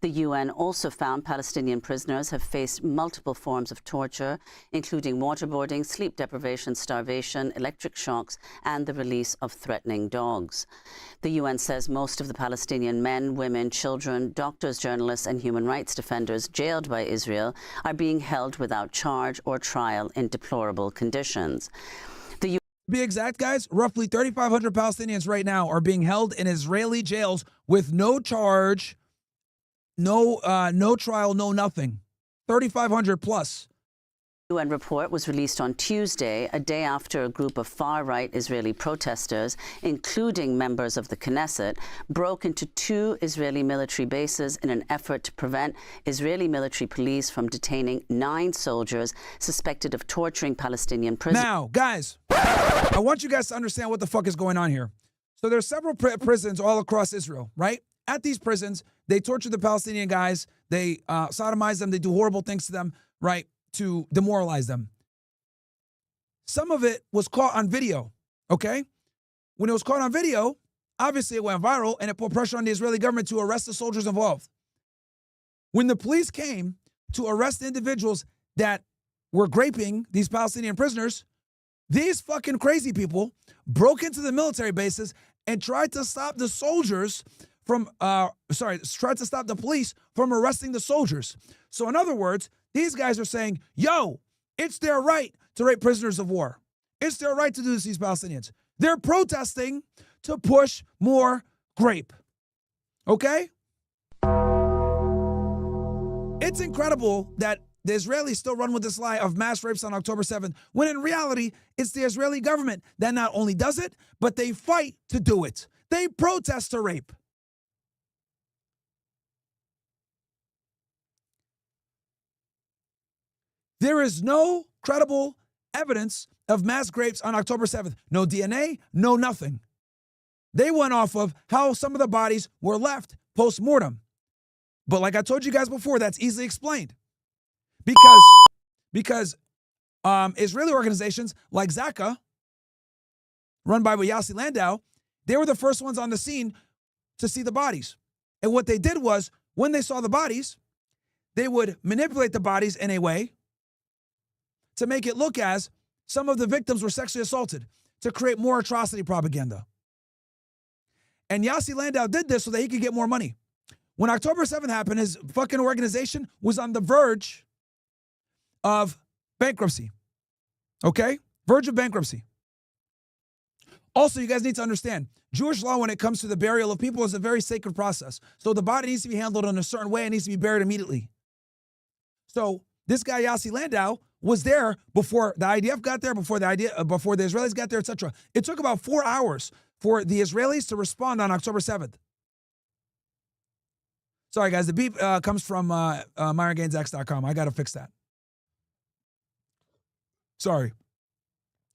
Speaker 8: The UN also found Palestinian prisoners have faced multiple forms of torture, including waterboarding, sleep deprivation, starvation, electric shocks, and the release of threatening dogs. The UN says most of the Palestinian men, women, children, doctors, journalists, and human rights defenders jailed by Israel are being held without charge or trial in deplorable conditions.
Speaker 2: To be exact, guys, roughly 3,500 Palestinians right now are being held in Israeli jails with no charge, no trial, no nothing. 3,500 plus.
Speaker 8: The UN report was released on Tuesday, a day after a group of far-right Israeli protesters, including members of the Knesset, broke into 2 Israeli military bases in an effort to prevent Israeli military police from detaining 9 soldiers suspected of torturing Palestinian prisoners.
Speaker 2: Now, guys, I want you guys to understand what the fuck is going on here. So there's several prisons all across Israel, right? At these prisons, they torture the Palestinian guys, they sodomize them, they do horrible things to them, right, to demoralize them. Some of it was caught on video, okay? When it was caught on video, obviously it went viral and it put pressure on the Israeli government to arrest the soldiers involved. When the police came to arrest individuals that were graping these Palestinian prisoners, these fucking crazy people broke into the military bases and tried to stop the soldiers from, tried to stop the police from arresting the soldiers. So in other words, these guys are saying, yo, it's their right to rape prisoners of war. It's their right to do this to these Palestinians. They're protesting to push more grape. Okay? It's incredible that the Israelis still run with this lie of mass rapes on October 7th, when in reality, it's the Israeli government that not only does it, but they fight to do it. They protest to rape. There is no credible evidence of mass grapes on October 7th. No DNA, no nothing. They went off of how some of the bodies were left post-mortem. But like I told you guys before, that's easily explained. Because Israeli organizations like Zaka, run by Yossi Landau, they were the first ones on the scene to see the bodies. And what they did was, when they saw the bodies, they would manipulate the bodies in a way to make it look as some of the victims were sexually assaulted, to create more atrocity propaganda. And Yossi Landau did this so that he could get more money. When October 7th happened, his fucking organization was on the verge of bankruptcy. Okay? Verge of bankruptcy. Also, you guys need to understand, Jewish law when it comes to the burial of people is a very sacred process. So the body needs to be handled in a certain way. It needs to be buried immediately. So this guy, Yossi Landau, was there before the IDF got there, before the Israelis got there, etc. It took about 4 hours for the Israelis to respond on October 7th. Sorry, guys. The beep comes from MyronGainsX.com. I got to fix that. Sorry.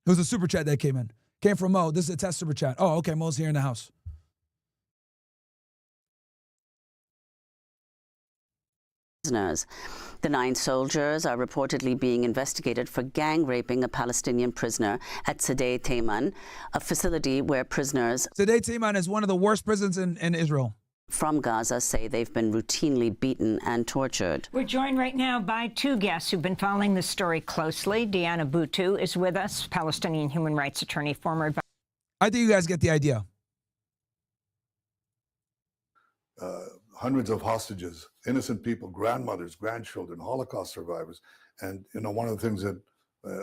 Speaker 2: It was a super chat that came in. Came from Mo. This is a test super chat. Oh, okay. Mo's here in the house.
Speaker 8: Prisoners. The 9 soldiers are reportedly being investigated for gang raping a Palestinian prisoner at Sdei Taman, a facility where prisoners
Speaker 2: Sdei Taman is one of the worst prisons in Israel.
Speaker 8: From Gaza say they've been routinely beaten and tortured.
Speaker 9: We're joined right now by 2 guests who've been following this story closely. Diana Boutou is with us, Palestinian human rights attorney, former advisor.
Speaker 2: I think you guys get the idea.
Speaker 7: Hundreds of hostages, innocent people, grandmothers, grandchildren, Holocaust survivors. And, one of the things that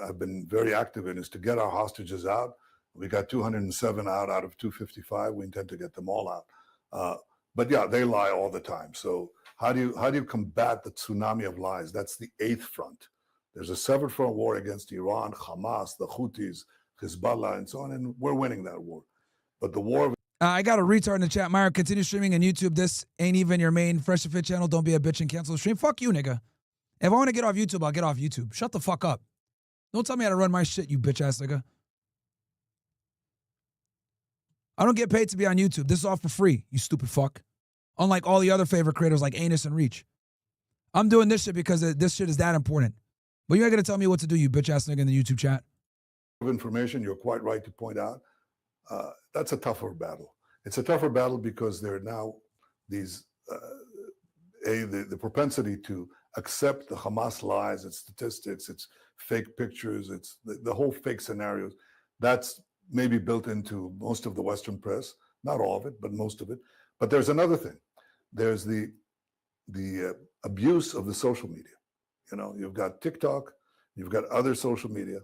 Speaker 7: I've been very active in is to get our hostages out. We got 207 out of 255. We intend to get them all out. But yeah, they lie all the time. So how do you combat the tsunami of lies? That's the 8th front. There's a severed front war against Iran, Hamas, the Houthis, Hezbollah, and so on, and we're winning that war. But the war of
Speaker 2: I got a retard in the chat. Myron, continue streaming on YouTube. This ain't even your main Fresh and Fit channel. Don't be a bitch and cancel the stream. Fuck you, nigga. If I want to get off YouTube, I'll get off YouTube. Shut the fuck up. Don't tell me how to run my shit, you bitch ass nigga. I don't get paid to be on YouTube. This is all for free, you stupid fuck. Unlike all the other favorite creators like Anus and Reach. I'm doing this shit because this shit is that important. But you ain't gonna tell me what to do, you bitch ass nigga in the YouTube chat.
Speaker 7: information, you're quite right to point out, that's a tougher battle. It's a tougher battle because there are now these, the propensity to accept the Hamas lies, its statistics, its fake pictures, its the whole fake scenarios. That's maybe built into most of the Western press, not all of it, but most of it. But there's another thing. There's the abuse of the social media. You know, you've got TikTok, you've got other social media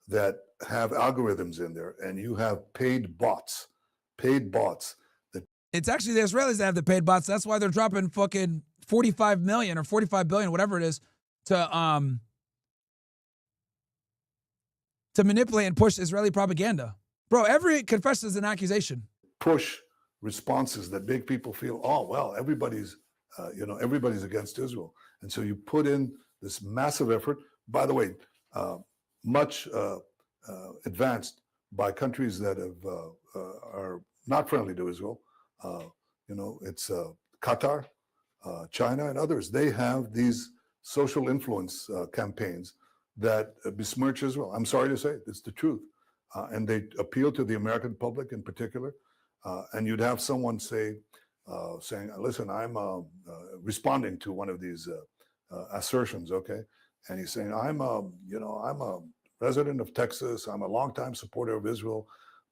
Speaker 7: that have algorithms in there, and you have paid bots that.
Speaker 2: It's actually the Israelis that have the paid bots. That's why they're dropping fucking 45 million or 45 billion, whatever it is, to manipulate and push Israeli propaganda. Bro, every confession is an accusation.
Speaker 7: Push responses that make people feel, oh, well, everybody's against Israel. And so you put in this massive effort, by the way, much advanced by countries that are not friendly to Israel. It's Qatar, China, and others. They have these social influence campaigns that besmirch Israel. I'm sorry to say it, it's the truth. And they appeal to the American public in particular. And you'd have someone saying, listen, I'm responding to one of these assertions, okay? And he's saying, I'm a resident of Texas. I'm a longtime supporter of Israel.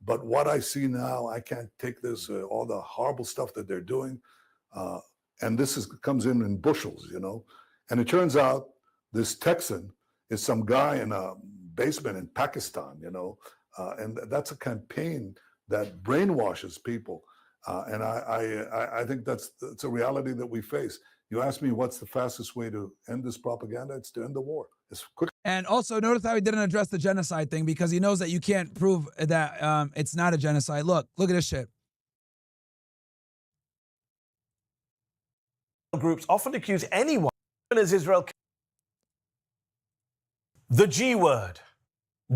Speaker 7: But what I see now, I can't take this, all the horrible stuff that they're doing. And this comes in bushels, you know? And it turns out this Texan is some guy in a basement in Pakistan, you know? And that's a campaign that brainwashes people. And I think that's a reality that we face. You ask me what's the fastest way to end this propaganda? It's to end the war. It's quick.
Speaker 2: And also notice how he didn't address the genocide thing, because he knows that you can't prove that it's not a genocide. Look at this shit.
Speaker 10: Groups often accuse anyone, even as Israel, the G word,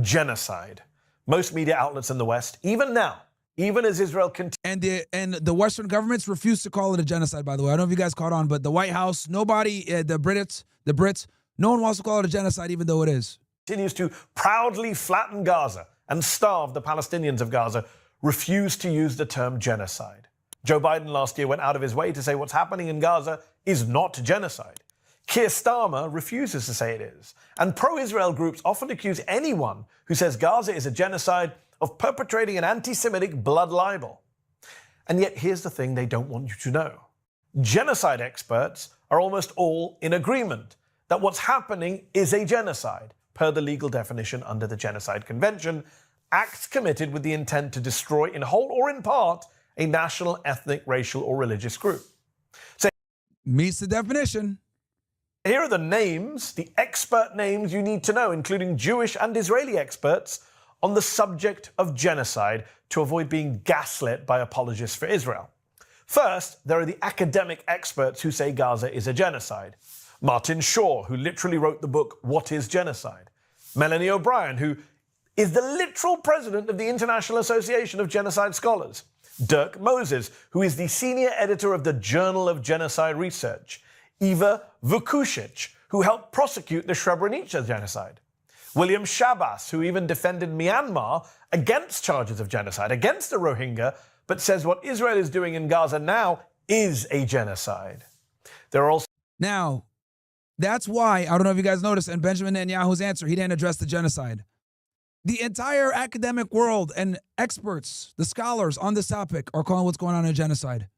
Speaker 10: genocide. Most media outlets in the West, even now, even as Israel continues.
Speaker 2: And the Western governments refuse to call it a genocide, by the way. I don't know if you guys caught on, but the White House, nobody, the Brits, no one wants to call it a genocide, even though it is.
Speaker 10: Continues to proudly flatten Gaza and starve the Palestinians of Gaza, refuse to use the term genocide. Joe Biden last year went out of his way to say what's happening in Gaza is not genocide. Keir Starmer refuses to say it is. And pro-Israel groups often accuse anyone who says Gaza is a genocide of perpetrating an anti-Semitic blood libel. And yet here's the thing they don't want you to know. Genocide experts are almost all in agreement that what's happening is a genocide, per the legal definition under the Genocide Convention, acts committed with the intent to destroy in whole or in part a national, ethnic, racial, or religious group. So
Speaker 2: Meets the definition.
Speaker 10: here are the names, the expert names you need to know, including Jewish and Israeli experts, on the subject of genocide to avoid being gaslit by apologists for Israel. First, there are the academic experts who say Gaza is a genocide. Martin Shaw, who literally wrote the book What is Genocide? Melanie O'Brien, who is the literal president of the International Association of Genocide Scholars. Dirk Moses, who is the senior editor of the Journal of Genocide Research. Eva Vukušić, who helped prosecute the Srebrenica genocide. William Shabas, who even defended Myanmar against charges of genocide, against the Rohingya, but says what Israel is doing in Gaza now is a genocide. There are also...
Speaker 2: Now, that's why, I don't know if you guys noticed, in Benjamin Netanyahu's answer, he didn't address the genocide. The entire academic world and experts, the scholars on this topic, are calling what's going on a genocide.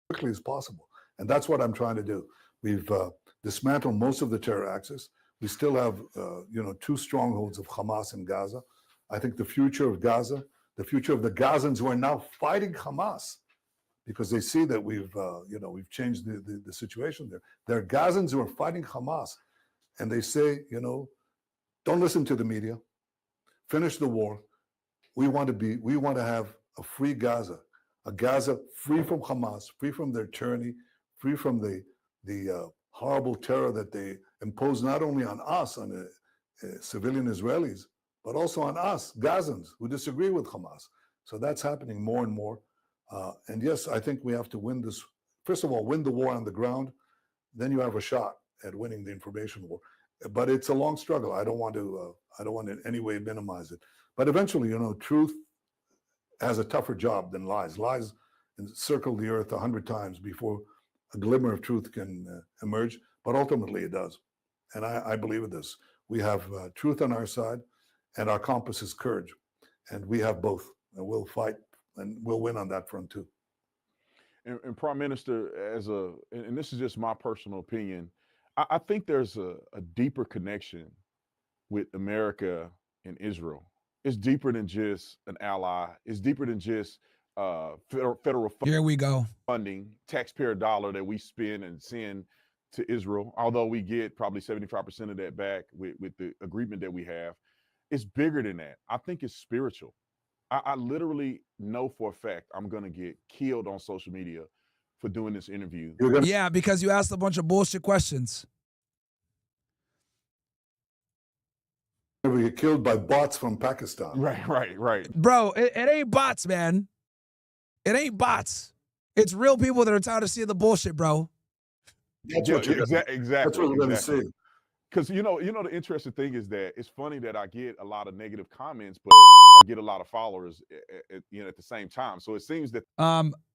Speaker 7: Quickly as possible. And that's what I'm trying to do. We've dismantled most of the terror axis. We still have, two strongholds of Hamas in Gaza. I think the future of Gaza, the future of the Gazans who are now fighting Hamas, because they see that we've changed the situation there. There are Gazans who are fighting Hamas, and they say, don't listen to the media. Finish the war. We want to have a free Gaza, a Gaza free from Hamas, free from their tyranny, free from the horrible terror that they impose not only on us, on the civilian Israelis, but also on us, Gazans, who disagree with Hamas. So that's happening more and more. And yes, I think we have to win this. First of all, win the war on the ground. Then you have a shot at winning the information war. But it's a long struggle. I don't want to in any way minimize it. But eventually, truth has a tougher job than lies. Lies circle the earth 100 times before a glimmer of truth can emerge. But ultimately, it does. And I believe in this. We have truth on our side, and our compass is courage. And we have both. And we'll fight, and we'll win on that front too.
Speaker 6: And Prime Minister, and this is just my personal opinion, I think there's a deeper connection with America and Israel. It's deeper than just an ally. It's deeper than just federal
Speaker 2: Here we go.
Speaker 6: funding, taxpayer dollar that we spend and send to Israel, although we get probably 75% of that back with the agreement that we have. It's bigger than that. I think it's spiritual. I literally know for a fact I'm going to get killed on social media for doing this interview.
Speaker 2: Yeah, because you asked a bunch of bullshit questions.
Speaker 7: We get killed by bots from Pakistan.
Speaker 6: Right.
Speaker 2: Bro, it ain't bots, man. It ain't bots. It's real people that are tired of seeing the bullshit, bro.
Speaker 7: That's what you're
Speaker 6: exactly.
Speaker 7: That's what we're going to see.
Speaker 6: Because the interesting thing is that it's funny that I get a lot of negative comments, but I get a lot of followers at the same time. So it seems that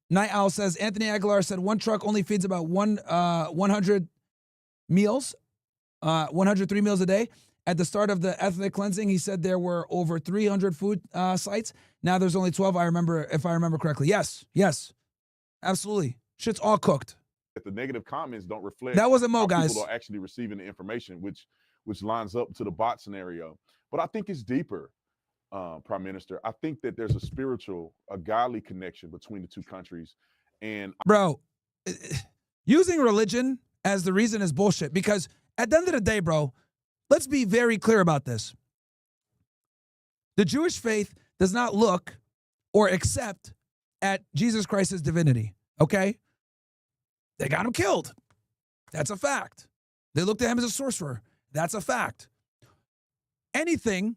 Speaker 2: Night Owl says Anthony Aguilar said one truck only feeds about 100 meals, 103 meals a day. At the start of the ethnic cleansing, he said there were over 300 food sites. Now there's only 12. If I remember correctly. Yes, absolutely. Shit's all cooked.
Speaker 6: the negative comments don't reflect
Speaker 2: that wasn't Mo,
Speaker 6: how
Speaker 2: guys.
Speaker 6: people are actually receiving the information, which lines up to the bot scenario. But I think it's deeper, Prime Minister. I think that there's a spiritual, a godly connection between the two countries. And
Speaker 2: bro, using religion as the reason is bullshit, because at the end of the day, bro, let's be very clear about this. The Jewish faith does not look or accept at Jesus Christ's divinity, okay? They got him killed. That's a fact. They looked at him as a sorcerer. That's a fact. Anything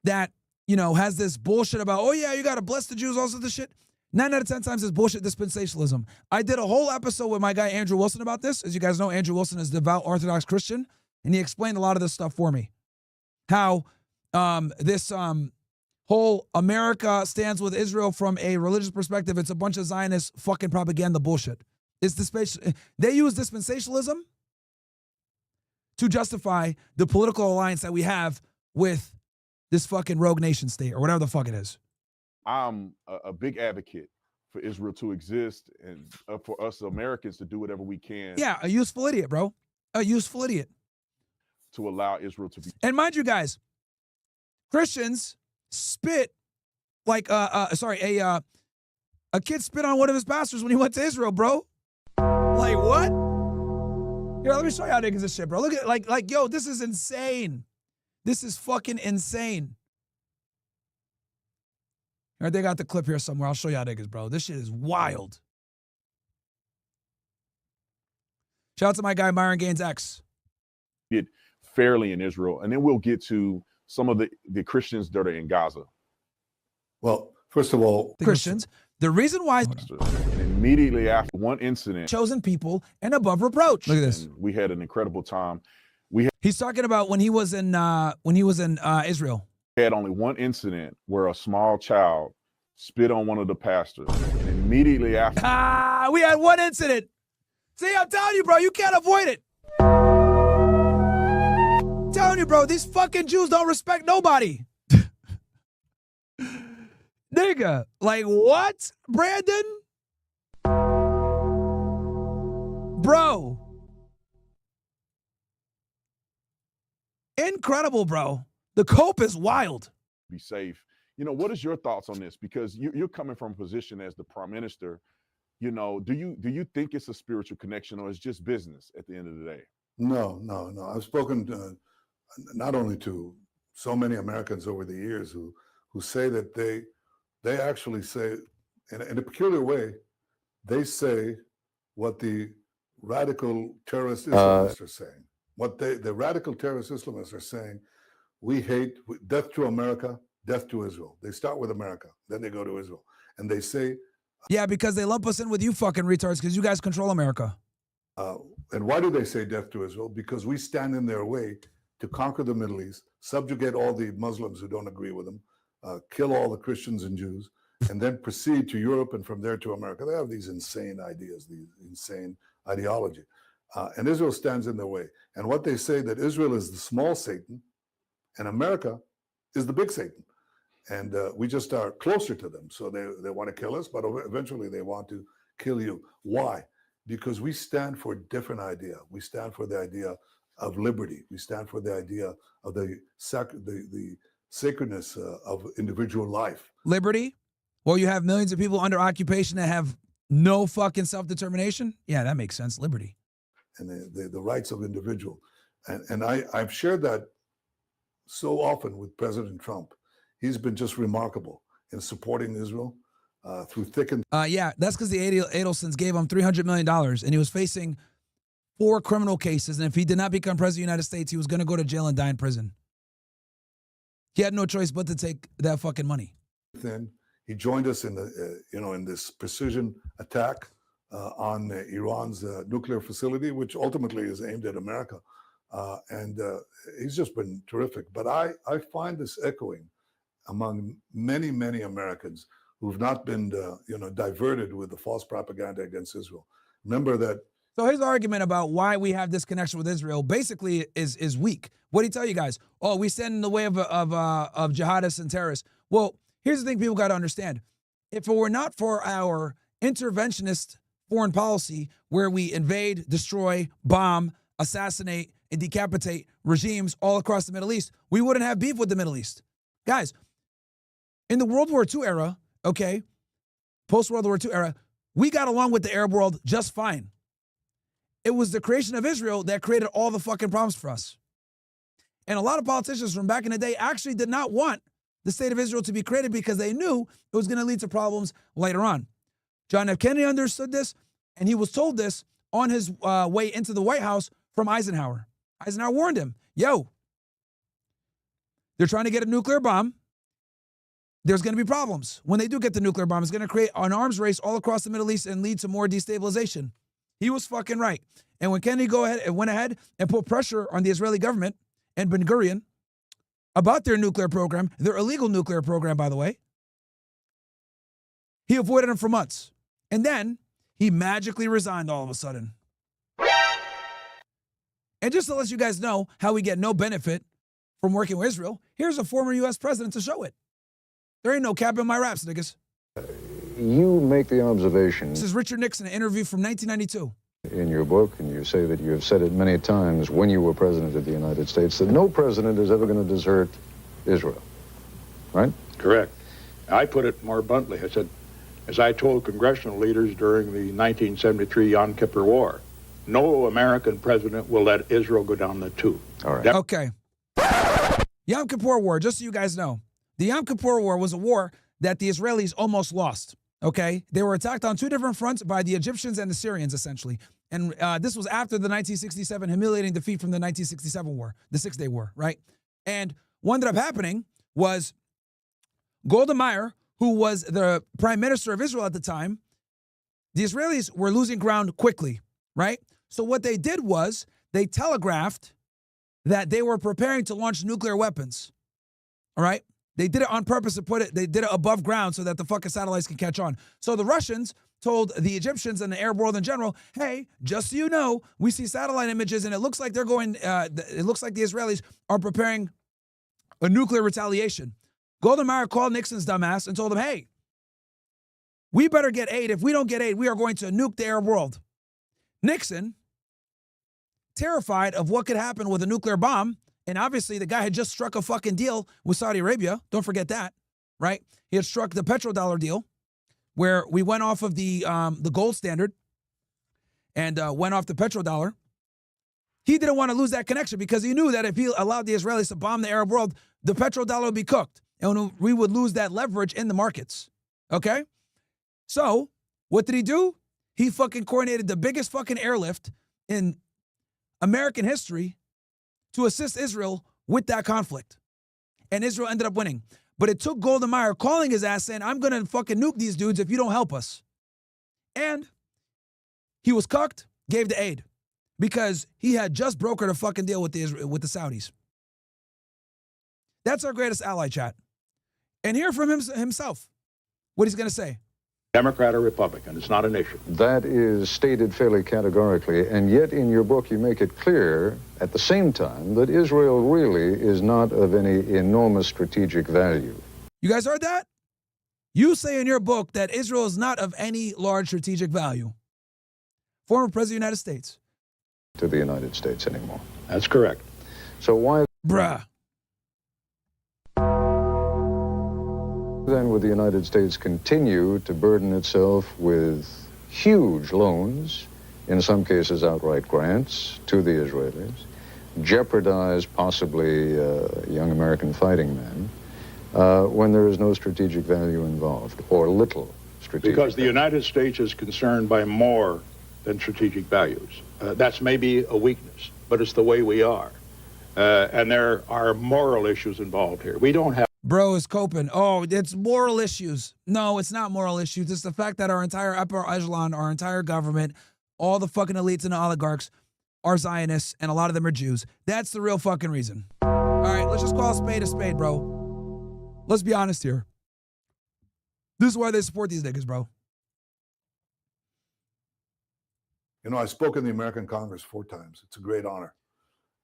Speaker 2: that, has this bullshit about, oh yeah, you got to bless the Jews, also this shit, 9 out of 10 times is bullshit dispensationalism. I did a whole episode with my guy Andrew Wilson about this. As you guys know, Andrew Wilson is a devout Orthodox Christian, and he explained a lot of this stuff for me. How this whole America stands with Israel from a religious perspective, it's a bunch of Zionist fucking propaganda bullshit. It's they use dispensationalism to justify the political alliance that we have with this fucking rogue nation state or whatever the fuck it is.
Speaker 6: I'm a big advocate for Israel to exist and for us Americans to do whatever we can.
Speaker 2: Yeah, a useful idiot, bro. A useful idiot.
Speaker 6: To allow Israel to be.
Speaker 2: And mind you guys, Christians spit like a kid spit on one of his pastors when he went to Israel, bro. Like what? Here, let me show you how niggas this shit, bro. Look at like yo, this is insane. This is fucking insane. All right, they got the clip here somewhere. I'll show you how niggas, bro. This shit is wild. Shout out to my guy Myron Gaines X.
Speaker 6: It fairly in Israel, and then we'll get to some of the Christians that are in Gaza.
Speaker 7: Well, first of all,
Speaker 2: The Christians. The reason why
Speaker 6: And immediately after one incident,
Speaker 2: chosen people and above reproach. Look at this.
Speaker 6: and we had an incredible time.
Speaker 2: He's talking about when he was in Israel.
Speaker 6: Had only one incident where a small child spit on one of the pastors. And immediately after,
Speaker 2: We had one incident. See, I'm telling you, bro, you can't avoid it. I'm telling you, bro, these fucking Jews don't respect nobody. Nigga, like what, Brandon? Bro. Incredible, bro. The cope is wild.
Speaker 6: be safe. You know, what is your thoughts on this? Because you're coming from a position as the prime minister. You know, do you think it's a spiritual connection or it's just business at the end of the day?
Speaker 7: no. I've spoken not only to so many Americans over the years who say that they actually say, in a peculiar way, they say what the radical terrorist Islamists are saying. What the radical terrorist Islamists are saying, we hate death to America, death to Israel. They start with America, then they go to Israel. And they say,
Speaker 2: Yeah, because they lump us in with you fucking retards because you guys control America.
Speaker 7: and why do they say death to Israel? Because we stand in their way to conquer the Middle East, subjugate all the Muslims who don't agree with them, kill all the Christians and Jews, and then proceed to Europe and from there to America. They have these insane ideas, these insane ideology. And Israel stands in their way. And what they say that Israel is the small Satan and America is the big Satan. And we just are closer to them. So they want to kill us, but eventually they want to kill you. Why? Because we stand for a different idea. We stand for the idea of liberty. We stand for the idea of the sacredness of individual life.
Speaker 2: Liberty? Well, you have millions of people under occupation that have no fucking self-determination? Yeah, that makes sense. Liberty.
Speaker 7: And the rights of individual. And I've shared that so often with President Trump. He's been just remarkable in supporting Israel through thick and
Speaker 2: Yeah, that's because the Adelsons gave him $300 million and he was facing 4 criminal cases. And if he did not become president of the United States, he was going to go to jail and die in prison. He had no choice but to take that fucking money.
Speaker 7: thin. He joined us in the in this precision attack on Iran's nuclear facility, which ultimately is aimed at America. And he's just been terrific. But I find this echoing among many, many Americans who've not been, diverted with the false propaganda against Israel. Remember that.
Speaker 2: So his argument about why we have this connection with Israel basically is weak. What did he tell you guys? Oh, we stand in the way of jihadists and terrorists. Well, here's the thing people got to understand. If it were not for our interventionist foreign policy where we invade, destroy, bomb, assassinate, and decapitate regimes all across the Middle East, we wouldn't have beef with the Middle East. Guys, in the World War II era, okay, post-World War II era, we got along with the Arab world just fine. It was the creation of Israel that created all the fucking problems for us. And a lot of politicians from back in the day actually did not want the state of Israel to be created because they knew it was going to lead to problems later on. John F. Kennedy understood this, and he was told this on his way into the White House from Eisenhower. Eisenhower warned him, yo, they're trying to get a nuclear bomb. There's going to be problems. When they do get the nuclear bomb, it's going to create an arms race all across the Middle East and lead to more destabilization. He was fucking right. And when Kennedy went ahead and put pressure on the Israeli government and Ben-Gurion about their nuclear program, their illegal nuclear program, by the way, he avoided them for months. And then he magically resigned all of a sudden. And just to let you guys know how we get no benefit from working with Israel, here's a former U.S. president to show it. There ain't no cap in my raps, niggas.
Speaker 11: You make the observation
Speaker 2: This is Richard Nixon, an interview from 1992.
Speaker 11: in your book, and you say that you have said it many times when you were president of the United States, that no president is ever going to desert Israel, right?
Speaker 12: Correct. I put it more bluntly. I said, as I told congressional leaders during the 1973 Yom Kippur War, no American president will let Israel go down the tube.
Speaker 11: All right.
Speaker 2: Okay. Yom Kippur War, just so you guys know. The Yom Kippur War was a war that the Israelis almost lost, okay? They were attacked on two different fronts by the Egyptians and the Syrians, essentially. And this was after the 1967 humiliating defeat from the 1967 war, the Six-Day War, right? And what ended up happening was Golda Meir, who was the prime minister of Israel at the time, the Israelis were losing ground quickly, right? So what they did was they telegraphed that they were preparing to launch nuclear weapons, all right? They did it on purpose to put it, they did it above ground so that the fucking satellites can catch on. So the Russians told the Egyptians and the Arab world in general, hey, just so you know, we see satellite images and it looks like they're going, it looks like the Israelis are preparing a nuclear retaliation. Golda Meir called Nixon's dumbass and told him, hey, we better get aid. If we don't get aid, we are going to nuke the Arab world. Nixon, terrified of what could happen with a nuclear bomb, and obviously the guy had just struck a fucking deal with Saudi Arabia. Don't forget that, right? He had struck the petrodollar deal where we went off of the gold standard and went off the petrodollar. He didn't want to lose that connection because he knew that if he allowed the Israelis to bomb the Arab world, the petrodollar would be cooked and we would lose that leverage in the markets, okay? So what did he do? He fucking coordinated the biggest fucking airlift in American history to assist Israel with that conflict. And Israel ended up winning. But it took Golda Meir calling his ass saying, I'm going to fucking nuke these dudes if you don't help us. And he was cucked, gave the aid because he had just brokered a fucking deal with the Saudis. That's our greatest ally, chat. And hear from himself what he's going to say.
Speaker 12: Democrat or Republican, it's not an issue.
Speaker 11: That is stated fairly categorically, and yet in your book you make it clear at the same time that Israel really is not of any enormous strategic value.
Speaker 2: You guys heard that? You say in your book that Israel is not of any large strategic value. Former President of the United States.
Speaker 11: To the United States anymore.
Speaker 12: That's correct.
Speaker 11: So why
Speaker 2: Bruh.
Speaker 11: then would the United States continue to burden itself with huge loans, in some cases outright grants, to the Israelis, jeopardize possibly young American fighting men, when there is no strategic value involved, or little strategic
Speaker 12: Because the
Speaker 11: value?
Speaker 12: United States is concerned by more than strategic values. That's maybe a weakness, but it's the way we are. And there are moral issues involved here. We don't have
Speaker 2: Bro is coping. Oh, it's moral issues. No, it's not moral issues. It's the fact that our entire upper echelon, our entire government, all the fucking elites and the oligarchs are Zionists, and a lot of them are Jews. That's the real fucking reason. All right, let's just call a spade, bro. Let's be honest here. This is why they support these niggas, bro.
Speaker 7: You know, I spoke in the American Congress 4 times. It's a great honor.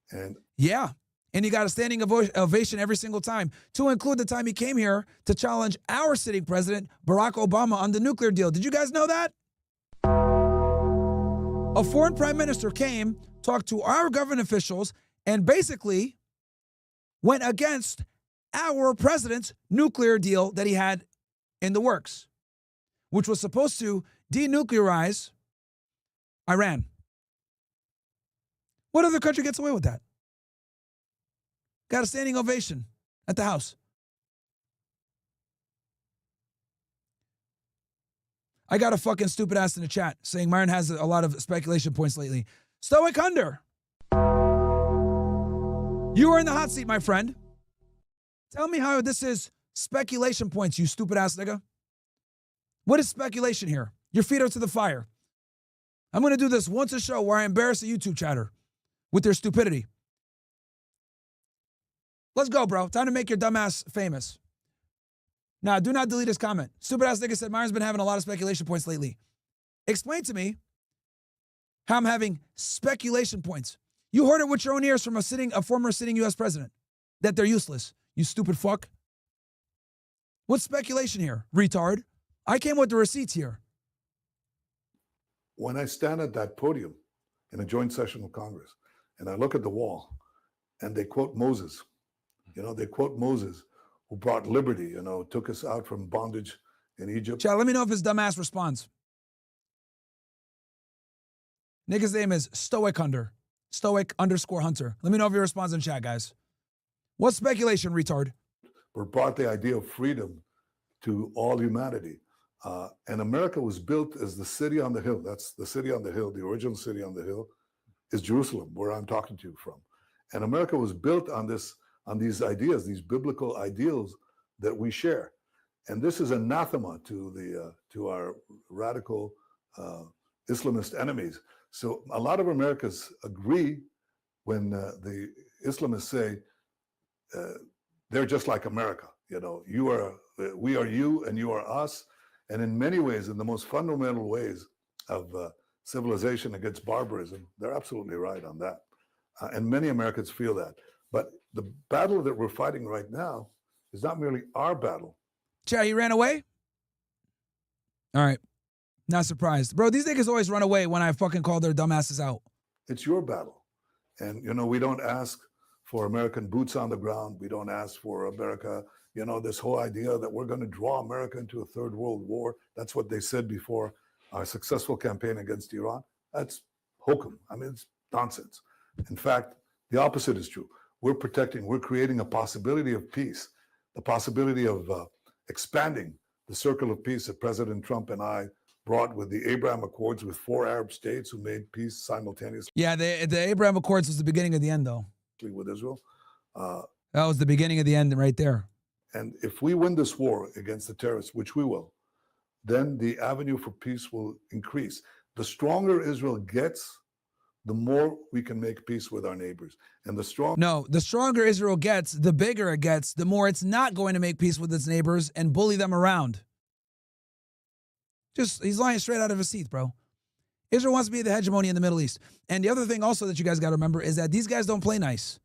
Speaker 7: And
Speaker 2: Yeah. And he got a standing ovation every single time, to include the time he came here to challenge our sitting president, Barack Obama, on the nuclear deal. Did you guys know that? A foreign prime minister came, talked to our government officials, and basically went against our president's nuclear deal that he had in the works, which was supposed to denuclearize Iran. What other country gets away with that? Got a standing ovation at the House. I got a fucking stupid ass in the chat saying Myron has a lot of speculation points lately. Stoic Hunter. You are in the hot seat, my friend. Tell me how this is speculation points, you stupid ass nigga. What is speculation here? Your feet are to the fire. I'm going to do this once a show where I embarrass a YouTube chatter with their stupidity. Let's go, bro. Time to make your dumbass famous. Now, do not delete his comment. Stupid ass nigga said Myron's been having a lot of speculation points lately. Explain to me how I'm having speculation points. You heard it with your own ears from a former sitting U.S. president that they're useless. You stupid fuck. What's speculation here, retard? I came with the receipts here.
Speaker 7: When I stand at that podium in a joint session of Congress and I look at the wall and they quote Moses, they quote Moses who brought liberty, took us out from bondage in Egypt.
Speaker 2: Chat, let me know if his dumbass responds. Nigga's name is Stoic Hunter. Stoic_Hunter. Let me know if he responds in chat, guys. What's speculation, retard?
Speaker 7: We brought the idea of freedom to all humanity. And America was built as the city on the hill. That's the city on the hill. The original city on the hill is Jerusalem, where I'm talking to you from. And America was built on these ideas, these biblical ideals that we share. And this is anathema to our radical Islamist enemies. So a lot of Americans agree when the Islamists say they're just like America. We are you and you are us. And in many ways, in the most fundamental ways of civilization against barbarism, they're absolutely right on that. And many Americans feel that. But the battle that we're fighting right now is not merely our battle.
Speaker 2: Chat, he ran away? All right. Not surprised. Bro, these niggas always run away when I fucking call their dumbasses out.
Speaker 7: It's your battle. And, we don't ask for American boots on the ground. We don't ask for America, this whole idea that we're going to draw America into a third world war. That's what they said before our successful campaign against Iran. That's hokum. I mean, it's nonsense. In fact, the opposite is true. We're creating a possibility of peace, the possibility of expanding the circle of peace that President Trump and I brought with the Abraham Accords with 4 Arab states who made peace simultaneously.
Speaker 2: Yeah, the Abraham Accords was the beginning of the end, though.
Speaker 7: With Israel.
Speaker 2: That was the beginning of the end right there.
Speaker 7: And if we win this war against the terrorists, which we will, then the avenue for peace will increase. The stronger Israel gets, the more we can make peace with our neighbors. And the stronger Israel gets, the bigger it gets, the more it's not going to make peace with its neighbors and bully them around. He's lying straight out of his teeth, bro. Israel wants to be the hegemony in the Middle East. And the other thing also that you guys got to remember is that these guys don't play nice.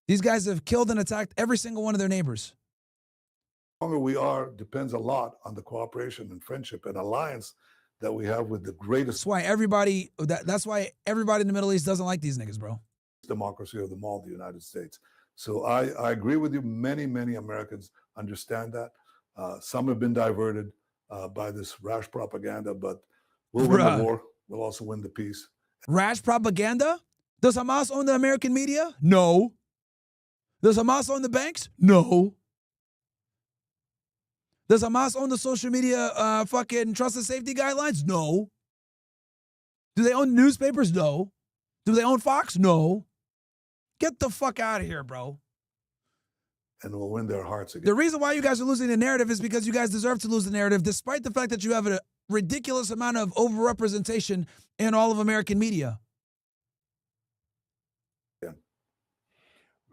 Speaker 7: These guys have killed and attacked every single one of their neighbors. The stronger we are depends a lot on the cooperation and friendship and alliance that we have with the greatest.
Speaker 2: That's why everybody in the Middle East doesn't like these niggas, bro.
Speaker 7: Democracy of them all, the United States. So I agree with you. Many, many Americans understand that. Some have been diverted by this rash propaganda, but we'll win the war. We'll also win the peace.
Speaker 2: Rash propaganda? Does Hamas own the American media? No. Does Hamas own the banks? No. Does Hamas own the social media fucking trust and safety guidelines? No. Do they own newspapers? No. Do they own Fox? No. Get the fuck out of here, bro.
Speaker 7: And we'll win their hearts again.
Speaker 2: The reason why you guys are losing the narrative is because you guys deserve to lose the narrative, despite the fact that you have a ridiculous amount of overrepresentation in all of American media.
Speaker 7: Yeah.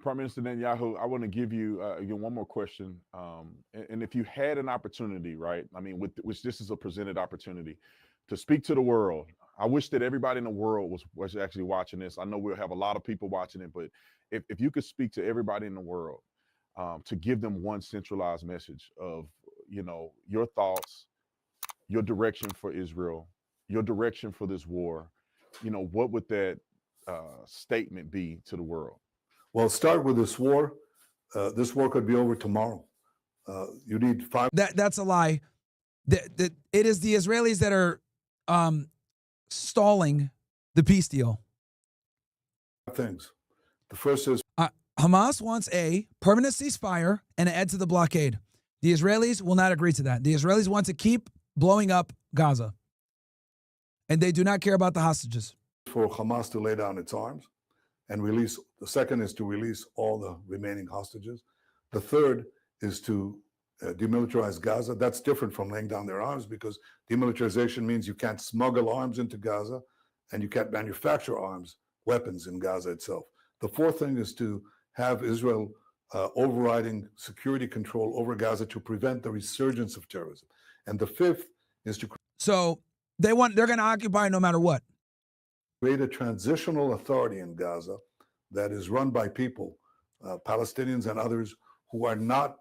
Speaker 6: Prime Minister Netanyahu, I want to give you again one more question. And if you had an opportunity, right? I mean, which this is a presented opportunity to speak to the world. I wish that everybody in the world was actually watching this. I know we'll have a lot of people watching it, but if you could speak to everybody in the world, to give them one centralized message of, your thoughts, your direction for Israel, your direction for this war, what would that statement be to the world?
Speaker 7: Well, start with this war. This war could be over tomorrow. You need 5.
Speaker 2: That's a lie. It is the Israelis that are stalling the peace deal.
Speaker 7: Things. The first is
Speaker 2: Hamas wants a permanent ceasefire and an end to the blockade. The Israelis will not agree to that. The Israelis want to keep blowing up Gaza. And they do not care about the hostages.
Speaker 7: For Hamas to lay down its arms and release. The second is to release all the remaining hostages. The third is to demilitarize Gaza. That's different from laying down their arms, because demilitarization means you can't smuggle arms into Gaza and you can't manufacture weapons in Gaza itself. The fourth thing is to have Israel overriding security control over Gaza to prevent the resurgence of terrorism. And the fifth is to...
Speaker 2: So they're going to occupy no matter what.
Speaker 7: create a transitional authority in Gaza that is run by people, Palestinians and others, who are not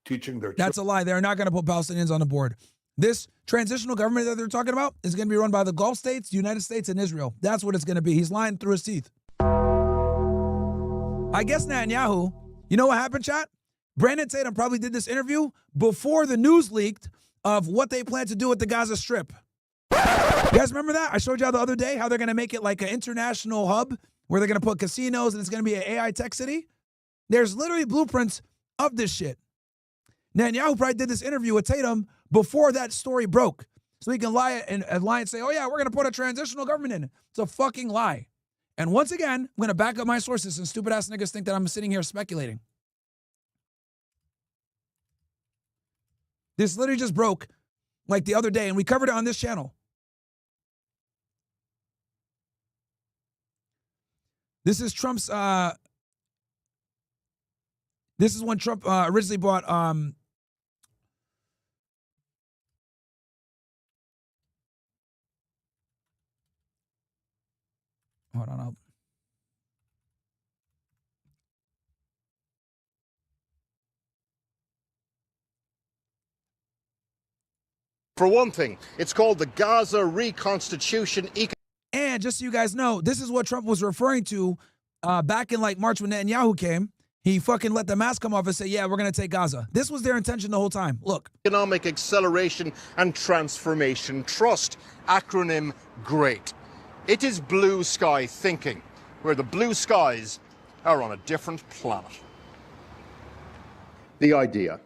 Speaker 7: teaching their children.
Speaker 2: That's a lie. They're not going to put Palestinians on the board. This transitional government that they're talking about is going to be run by the Gulf states, the United States, and Israel. That's what it's going to be. He's lying through his teeth. I guess Netanyahu, you know what happened, chat? Brandon Tatum probably did this interview before the news leaked of what they plan to do with the Gaza Strip. You guys remember that? I showed y'all the other day how they're going to make it like an international hub where they're going to put casinos and it's going to be an AI tech city. There's literally blueprints of this shit. Netanyahu probably did this interview with Tatum before that story broke. So he can lie and say, oh yeah, we're going to put a transitional government in. It's a fucking lie. And once again, I'm going to back up my sources and stupid ass niggas think that I'm sitting here speculating. This literally just broke like the other day and we covered it on this channel. This is Trump's, this is when Trump originally bought, hold on.
Speaker 13: For one thing, it's called the Gaza Reconstitution.
Speaker 2: And just so you guys know, this is what Trump was referring to back in like March when Netanyahu came. He fucking let the mask come off and say, yeah, we're going to take Gaza. This was their intention the whole time. Look.
Speaker 13: Economic Acceleration and Transformation Trust, acronym GREAT. It is blue sky thinking, where the blue skies are on a different planet.
Speaker 14: The idea: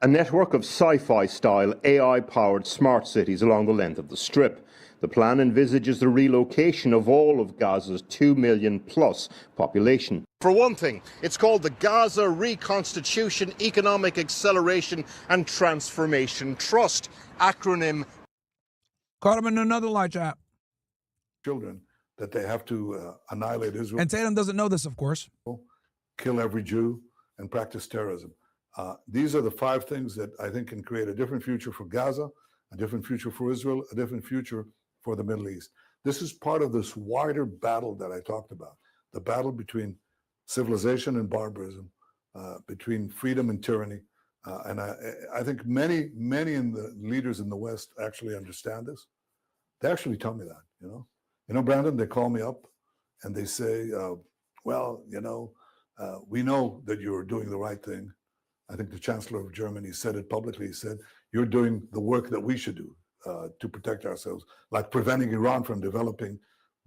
Speaker 14: a network of sci-fi style AI-powered smart cities along the length of the Strip. The plan envisages the relocation of all of Gaza's 2 million plus population.
Speaker 13: For one thing, it's called the Gaza Reconstitution, Economic Acceleration and Transformation Trust, acronym.
Speaker 2: Caught him in another lie, chat.
Speaker 7: Children, that they have to annihilate Israel.
Speaker 2: And Tatum doesn't know this, of course.
Speaker 7: Kill every Jew and practice terrorism. These are the 5 things that I think can create a different future for Gaza, a different future for Israel, a different future for the Middle East. This is part of this wider battle that I talked about, the battle between civilization and barbarism, between freedom and tyranny. And I think many in the leaders in the West actually understand this. They actually tell me that, you know, Brandon, they call me up and they say, well, you know, we know that you're doing the right thing. I think the Chancellor of Germany said it publicly. He said, you're doing the work that we should do to protect ourselves, like preventing Iran from developing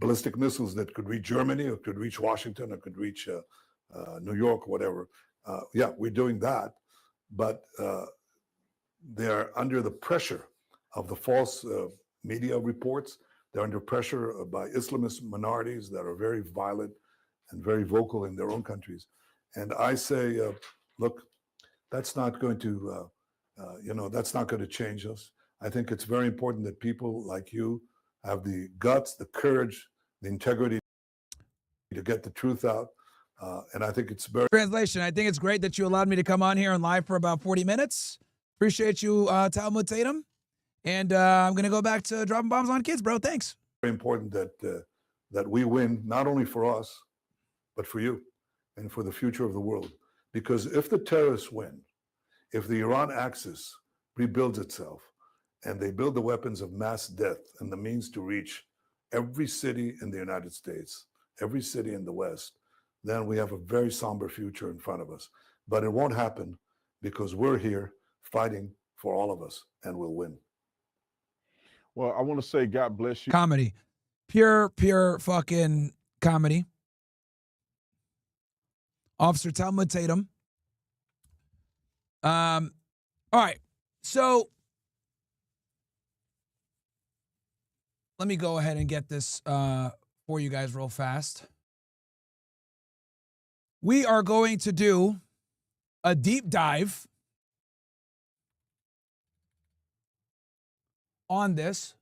Speaker 7: ballistic missiles that could reach Germany or could reach Washington or could reach New York or whatever. Yeah, we're doing that. But they're under the pressure of the false media reports. They're under pressure by Islamist minorities that are very violent and very vocal in their own countries. And I say, look, that's not going to, that's not going to change us. I think it's very important that people like you have the guts, the courage, the integrity to get the truth out. And I think it's very...
Speaker 2: Translation, I think it's great that you allowed me to come on here and live for about 40 minutes. Appreciate you, Talmud Tatum. And I'm going to go back to dropping bombs on kids, bro. Thanks.
Speaker 7: Very important that we win, not only for us, but for you and for the future of the world. Because if the terrorists win, if the Iran axis rebuilds itself, and they build the weapons of mass death and the means to reach every city in the United States, every city in the West, then we have a very somber future in front of us. But it won't happen because we're here fighting for all of us, and we'll win.
Speaker 6: Well, I want to say God bless you.
Speaker 2: Comedy. Pure fucking comedy. Officer Talmud Tatum. All right. So let me go ahead and get this for you guys real fast. We are going to do a deep dive on this.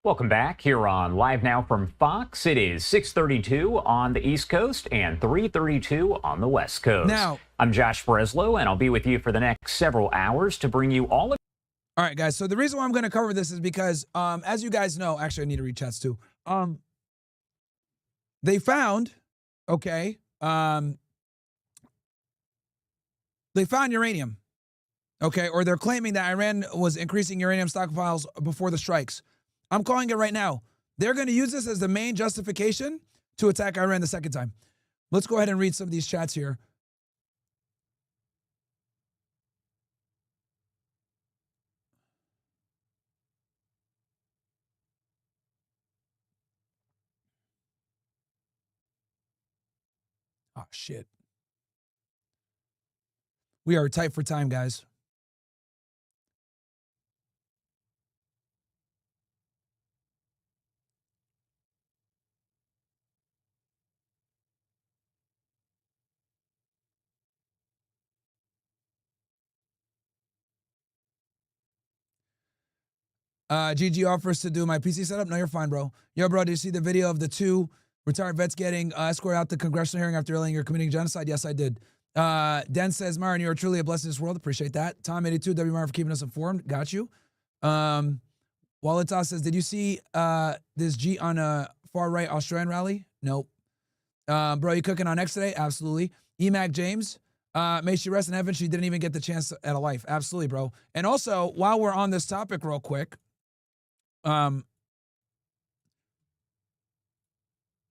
Speaker 15: Welcome back here on Live Now from Fox. It is 6:32 on the East Coast and 3:32 on the West Coast.
Speaker 2: Now,
Speaker 15: I'm Josh Breslow, and I'll be with you for the next several hours to bring you all of.
Speaker 2: All right, guys. So the reason why I'm going to cover this is because, as you guys know, actually, I need to read chats too. They found, okay, they found uranium, okay, or they're claiming that Iran was increasing uranium stockpiles before the strikes. I'm calling it right now. They're going to use this as the main justification to attack Iran the second time. Let's go ahead and read some of these chats here. Oh, shit. We are tight for time, guys. GG offers to do my PC setup. No, you're fine, bro. Yo, bro, did you see the video of the 2 retired vets getting escorted out the congressional hearing after yelling you're committing genocide? Yes, I did. Den says, Myron, you are truly a blessing in this world. Appreciate that. Tom82, W. Myron for keeping us informed. Got you. Walletas says, did you see this G on a far-right Australian rally? Nope. Bro, you cooking on X today? Absolutely. Emac James, may she rest in heaven. She didn't even get the chance at a life. Absolutely, bro. And also, while we're on this topic real quick,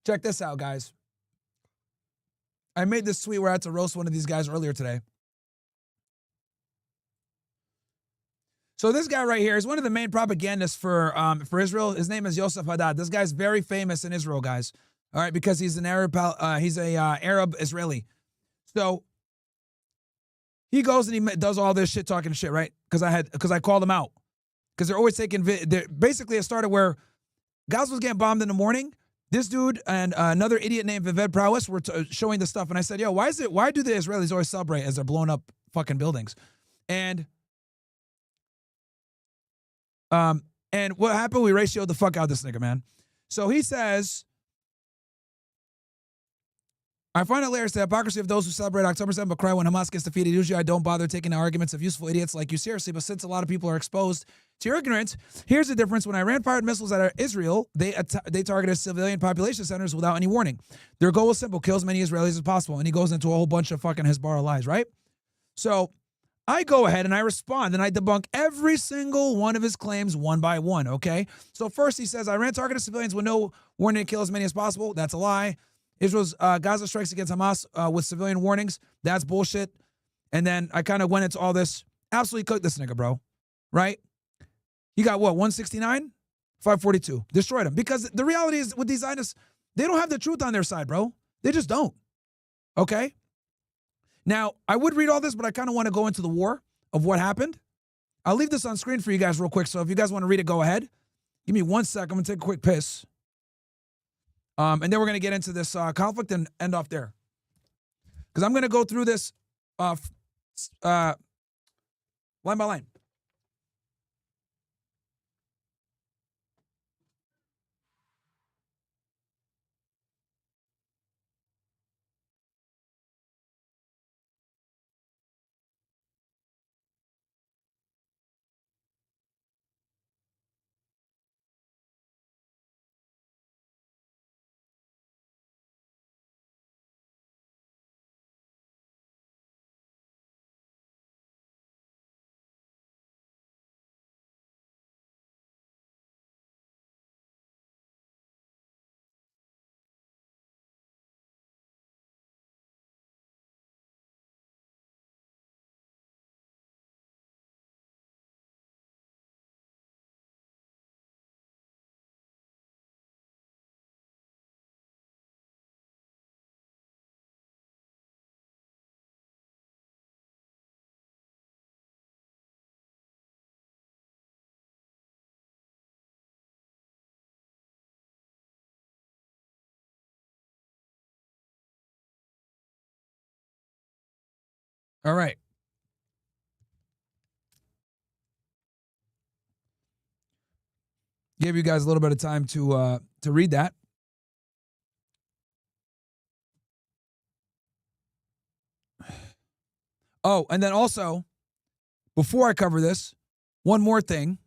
Speaker 2: check this out, guys. I made this tweet where I had to roast one of these guys earlier today. So this guy right here is one of the main propagandists for Israel. His name is Yosef Haddad. This guy's very famous in Israel, guys. All right, because he's an Arab. He's a Arab Israeli. So he goes and he does all this shit talking shit, right? Because I called him out. Because they're always taking basically it started where Gaza was getting bombed in the morning. This dude and another idiot named Vived Prowess were showing the stuff, and I said, "Yo, why do the Israelis always celebrate as they're blowing up fucking buildings?" And what happened? We ratioed the fuck out of this nigga, man. So he says, I find it hilarious the hypocrisy of those who celebrate October 7th but cry when Hamas gets defeated. Usually I don't bother taking the arguments of useful idiots like you seriously, but since a lot of people are exposed to your ignorance, here's the difference. When Iran fired missiles at Israel, they targeted civilian population centers without any warning. Their goal was simple, kill as many Israelis as possible. And he goes into a whole bunch of fucking Hezbollah lies, right? So I go ahead and I respond and I debunk every single one of his claims one by one, okay? So first he says, Iran targeted civilians with no warning to kill as many as possible. That's a lie. Israel's Gaza strikes against Hamas with civilian warnings. That's bullshit. And then I kind of went into all this. Absolutely cooked this nigga, bro. Right? He got what, 169? 542. Destroyed him. Because the reality is with these Zionists, they don't have the truth on their side, bro. They just don't. Okay? Now, I would read all this, but I kind of want to go into the war of what happened. I'll leave this on screen for you guys real quick. So if you guys want to read it, go ahead. Give me 1 sec. I'm going to take a quick piss. And then we're going to get into this conflict and end off there. Because I'm going to go through this line by line. All right. Gave you guys a little bit of time to read that. Oh, and then also, before I cover this, one more thing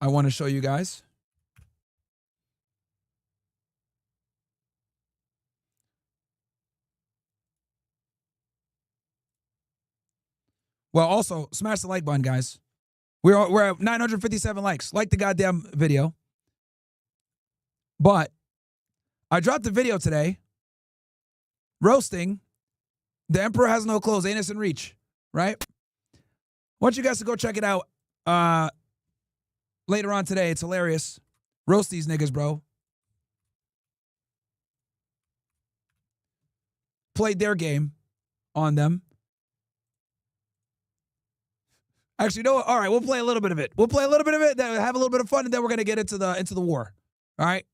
Speaker 2: I want to show you guys. Well, also, smash the like button, guys. We're at 957 likes. Like the goddamn video. But I dropped a video today roasting The Emperor Has No Clothes, Anus in Reach, right? I want you guys to go check it out later on today. It's hilarious. Roast these niggas, bro. Played their game on them. Actually, no. All right, we'll play a little bit of it. We'll play a little bit of it, then have a little bit of fun, and then we're gonna get into the war. All right.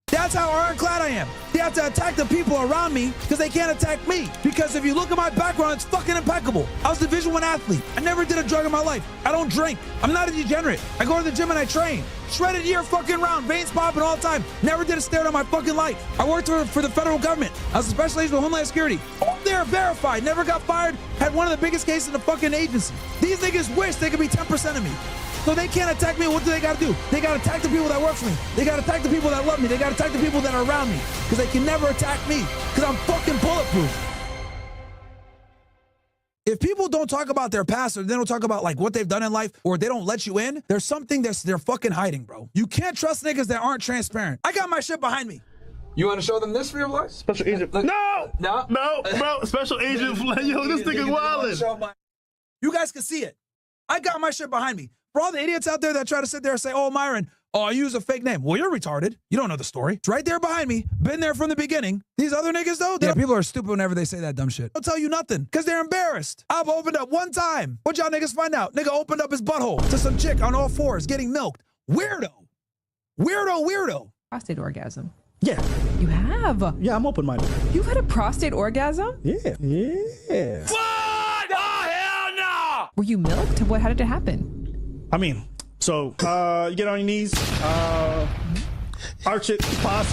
Speaker 2: That's how ironclad I am. They have to attack the people around me because they can't attack me. Because if you look at my background, it's fucking impeccable. I was a Division I athlete. I never did a drug in my life. I don't drink. I'm not a degenerate. I go to the gym and I train. Shredded year fucking round, veins popping all the time. Never did a stare in my fucking life. I worked for the federal government. I was a special agent with Homeland Security. All there, verified. Never got fired. Had one of the biggest cases in the fucking agency. These niggas wish they could be 10% of me. So they can't attack me. What do they got to do? They got to attack the people that work for me. They got to attack the people that love me. They got to attack the people that are around me. Because they can never attack me. Because I'm fucking bulletproof. If people don't talk about their past or they don't talk about like what they've done in life or they don't let you in, there's something they're fucking hiding, bro. You can't trust niggas that aren't transparent. I got my shit behind me. You want to show them this for your life?
Speaker 16: Special agent. No! No, bro. Special agent. Yo, this nigga's wildin'.
Speaker 2: You guys can see it. I got my shit behind me. For all the idiots out there that try to sit there and say, oh, Myron, oh, I use a fake name. Well, you're retarded. You don't know the story. It's right there behind me. Been there from the beginning. These other niggas, though, people are stupid whenever they say that dumb shit. They'll tell you nothing because they're embarrassed. I've opened up one time. What y'all niggas find out? Nigga opened up his butthole to some chick on all fours getting milked. Weirdo. Weirdo.
Speaker 17: Prostate orgasm.
Speaker 16: Yeah.
Speaker 17: You have?
Speaker 16: Yeah, I'm open-minded.
Speaker 17: You've had a prostate orgasm?
Speaker 16: Yeah.
Speaker 1: What? Oh, hell no!
Speaker 17: Were you milked? How did it happen?
Speaker 16: I mean, so you get on your knees, arch it, pause,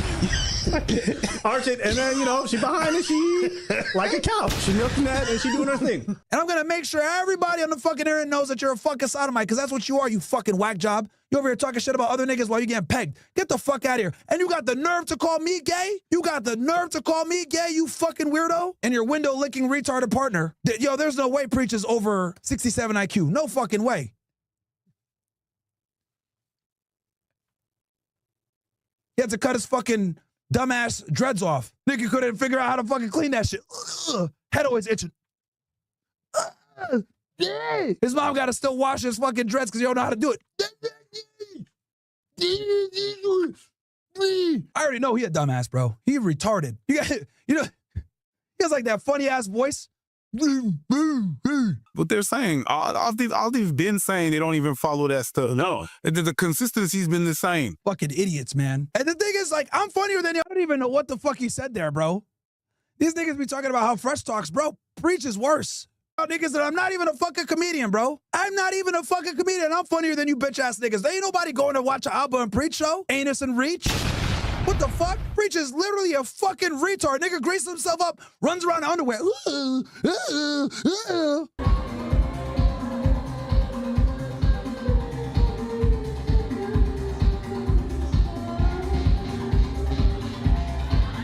Speaker 16: arch it, and then, you know, she behind it, she like a cow. She milking that and she doing her thing.
Speaker 2: And I'm going to make sure everybody on the fucking internet knows that you're a fucking sodomite because that's what you are, you fucking whack job. You over here talking shit about other niggas while you getting pegged. Get the fuck out of here. And you got the nerve to call me gay? You got the nerve to call me gay, you fucking weirdo? And your window-licking retarded partner. Yo, there's no way Preach is over 67 IQ. No fucking way. He had to cut his fucking dumbass dreads off. Nigga couldn't figure out how to fucking clean that shit. Head always itching. His mom got to still wash his fucking dreads because he don't know how to do it. I already know he a dumbass, bro. He retarded. He has like that funny ass voice.
Speaker 18: But they're saying, all they've been saying, they don't even follow that stuff. No. The consistency's been the same.
Speaker 2: Fucking idiots, man. And the thing is, like, I'm funnier than you. I don't even know what the fuck he said there, bro. These niggas be talking about how Fresh talks, bro. Preach is worse. Niggas that I'm not even a fucking comedian, bro. I'm not even a fucking comedian. I'm funnier than you bitch ass niggas. There ain't nobody going to watch an Alba and Preach show. Anus and Reach. What the fuck? Preach is literally a fucking retard. Nigga greases himself up, runs around in underwear.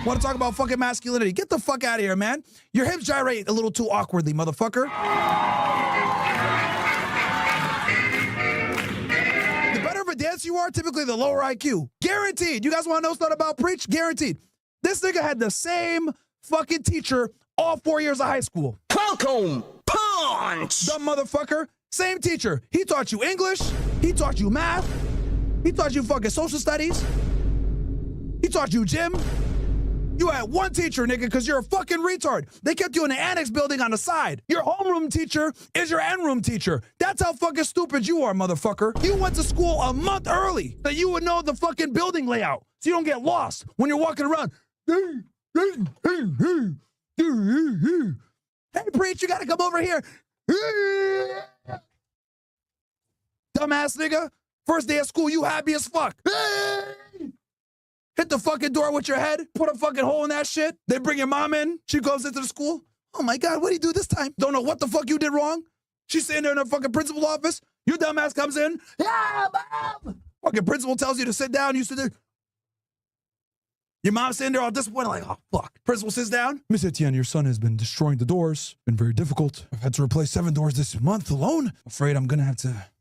Speaker 2: Want to talk about fucking masculinity? Get the fuck out of here, man. Your hips gyrate a little too awkwardly, motherfucker. The better of a dancer you are, typically the lower IQ. Guaranteed. You guys want to know something about Preach? Guaranteed. This nigga had the same fucking teacher all 4 years of high school. Welcome, punch! Dumb motherfucker. Same teacher. He taught you English. He taught you math. He taught you fucking social studies. He taught you gym. You had one teacher, nigga, because you're a fucking retard. They kept you in the annex building on the side. Your homeroom teacher is your end-room teacher. That's how fucking stupid you are, motherfucker. You went to school a month early that you would know the fucking building layout so you don't get lost when you're walking around. Hey, Preach, you gotta come over here. Dumbass nigga. First day of school, you happy as fuck. Hey! Hit the fucking door with your head. Put a fucking hole in that shit. They bring your mom in. She goes into the school. Oh my God, what did you do this time? Don't know what the fuck you did wrong. She's sitting there in the fucking principal's office. Your dumbass comes in. Yeah, mom. Fucking principal tells you to sit down. You sit there. Your mom's sitting there all disappointed, like, oh, fuck. Principal sits down. Miss Etienne, your son has been destroying the doors. Been very difficult. I've had to replace 7 doors this month alone. Afraid I'm going to have to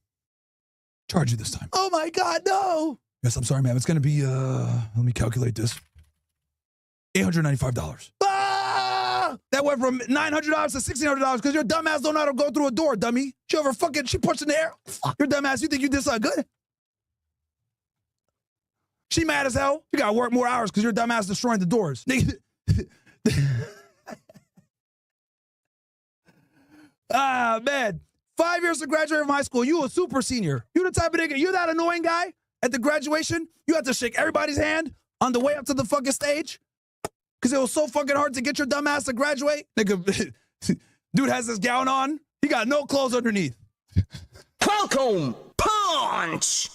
Speaker 2: charge you this time. Oh my God, no. Yes, I'm sorry, ma'am. It's going to be, let me calculate this. $895. Ah! That went from $900 to $1,600 because your dumbass don't know how to go through a door, dummy. She punched in the air. Fuck. Your dumbass, you think you did something good? She mad as hell. You got to work more hours because your dumbass destroying the doors. Ah, man. 5 years to graduate from high school. You a super senior. You the type of nigga, you that annoying guy at the graduation. You have to shake everybody's hand on the way up to the fucking stage because it was so fucking hard to get your dumb ass to graduate. Nigga, dude has this gown on. He got no clothes underneath. Welcome, punch.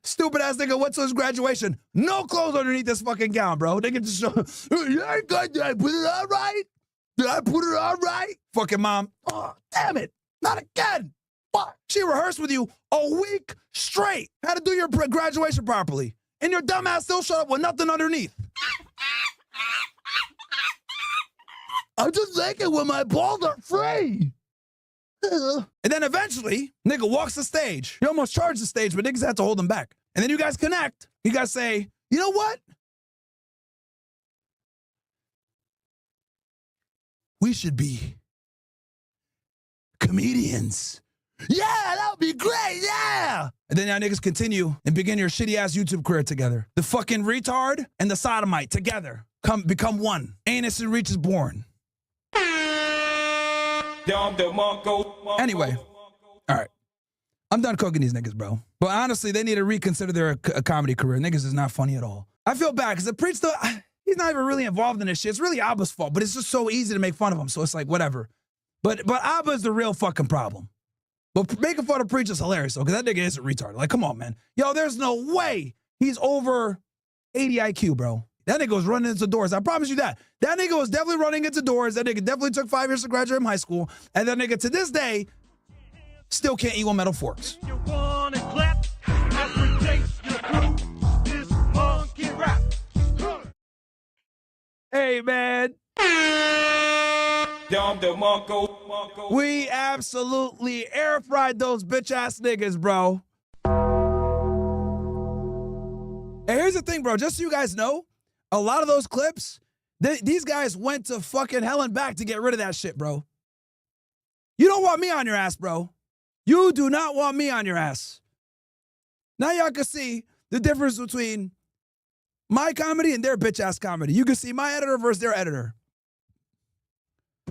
Speaker 2: Stupid ass nigga went to his graduation. No clothes underneath this fucking gown, bro. Nigga just show, did I put it on right? Did I put it on right? Fucking mom. Oh, damn it. Not again. Fuck. She rehearsed with you a week straight. Had to do your graduation properly. And your dumb ass still showed up with nothing underneath. I'm just thinking when my balls are free. And then eventually, nigga walks the stage. You almost charged the stage, but niggas had to hold him back. And then you guys connect. You guys say, you know what? We should be comedians. Yeah, that would be great, yeah! And then y'all niggas continue and begin your shitty-ass YouTube career together. The fucking retard and the sodomite together become one. Anus and Reach is born. Anyway, all right. I'm done cooking these niggas, bro. But honestly, they need to reconsider their comedy career. Niggas is not funny at all. I feel bad because the preach, he's not even really involved in this shit. It's really Abba's fault, but it's just so easy to make fun of him. So it's like, whatever. But Abba's the real fucking problem. But making fun of preach is hilarious, though, because that nigga is a retard. Like, come on, man. Yo, there's no way he's over 80 IQ, bro. That nigga was running into doors. I promise you that. That nigga was definitely running into doors. That nigga definitely took 5 years to graduate from high school. And that nigga, to this day, still can't eat on metal forks. Hey, man. We absolutely air fried those bitch ass niggas, bro. And here's the thing, bro. Just so you guys know, a lot of those clips, these guys went to fucking hell and back to get rid of that shit, bro. You don't want me on your ass, bro. You do not want me on your ass. Now y'all can see the difference between my comedy and their bitch ass comedy. You can see my editor versus their editor.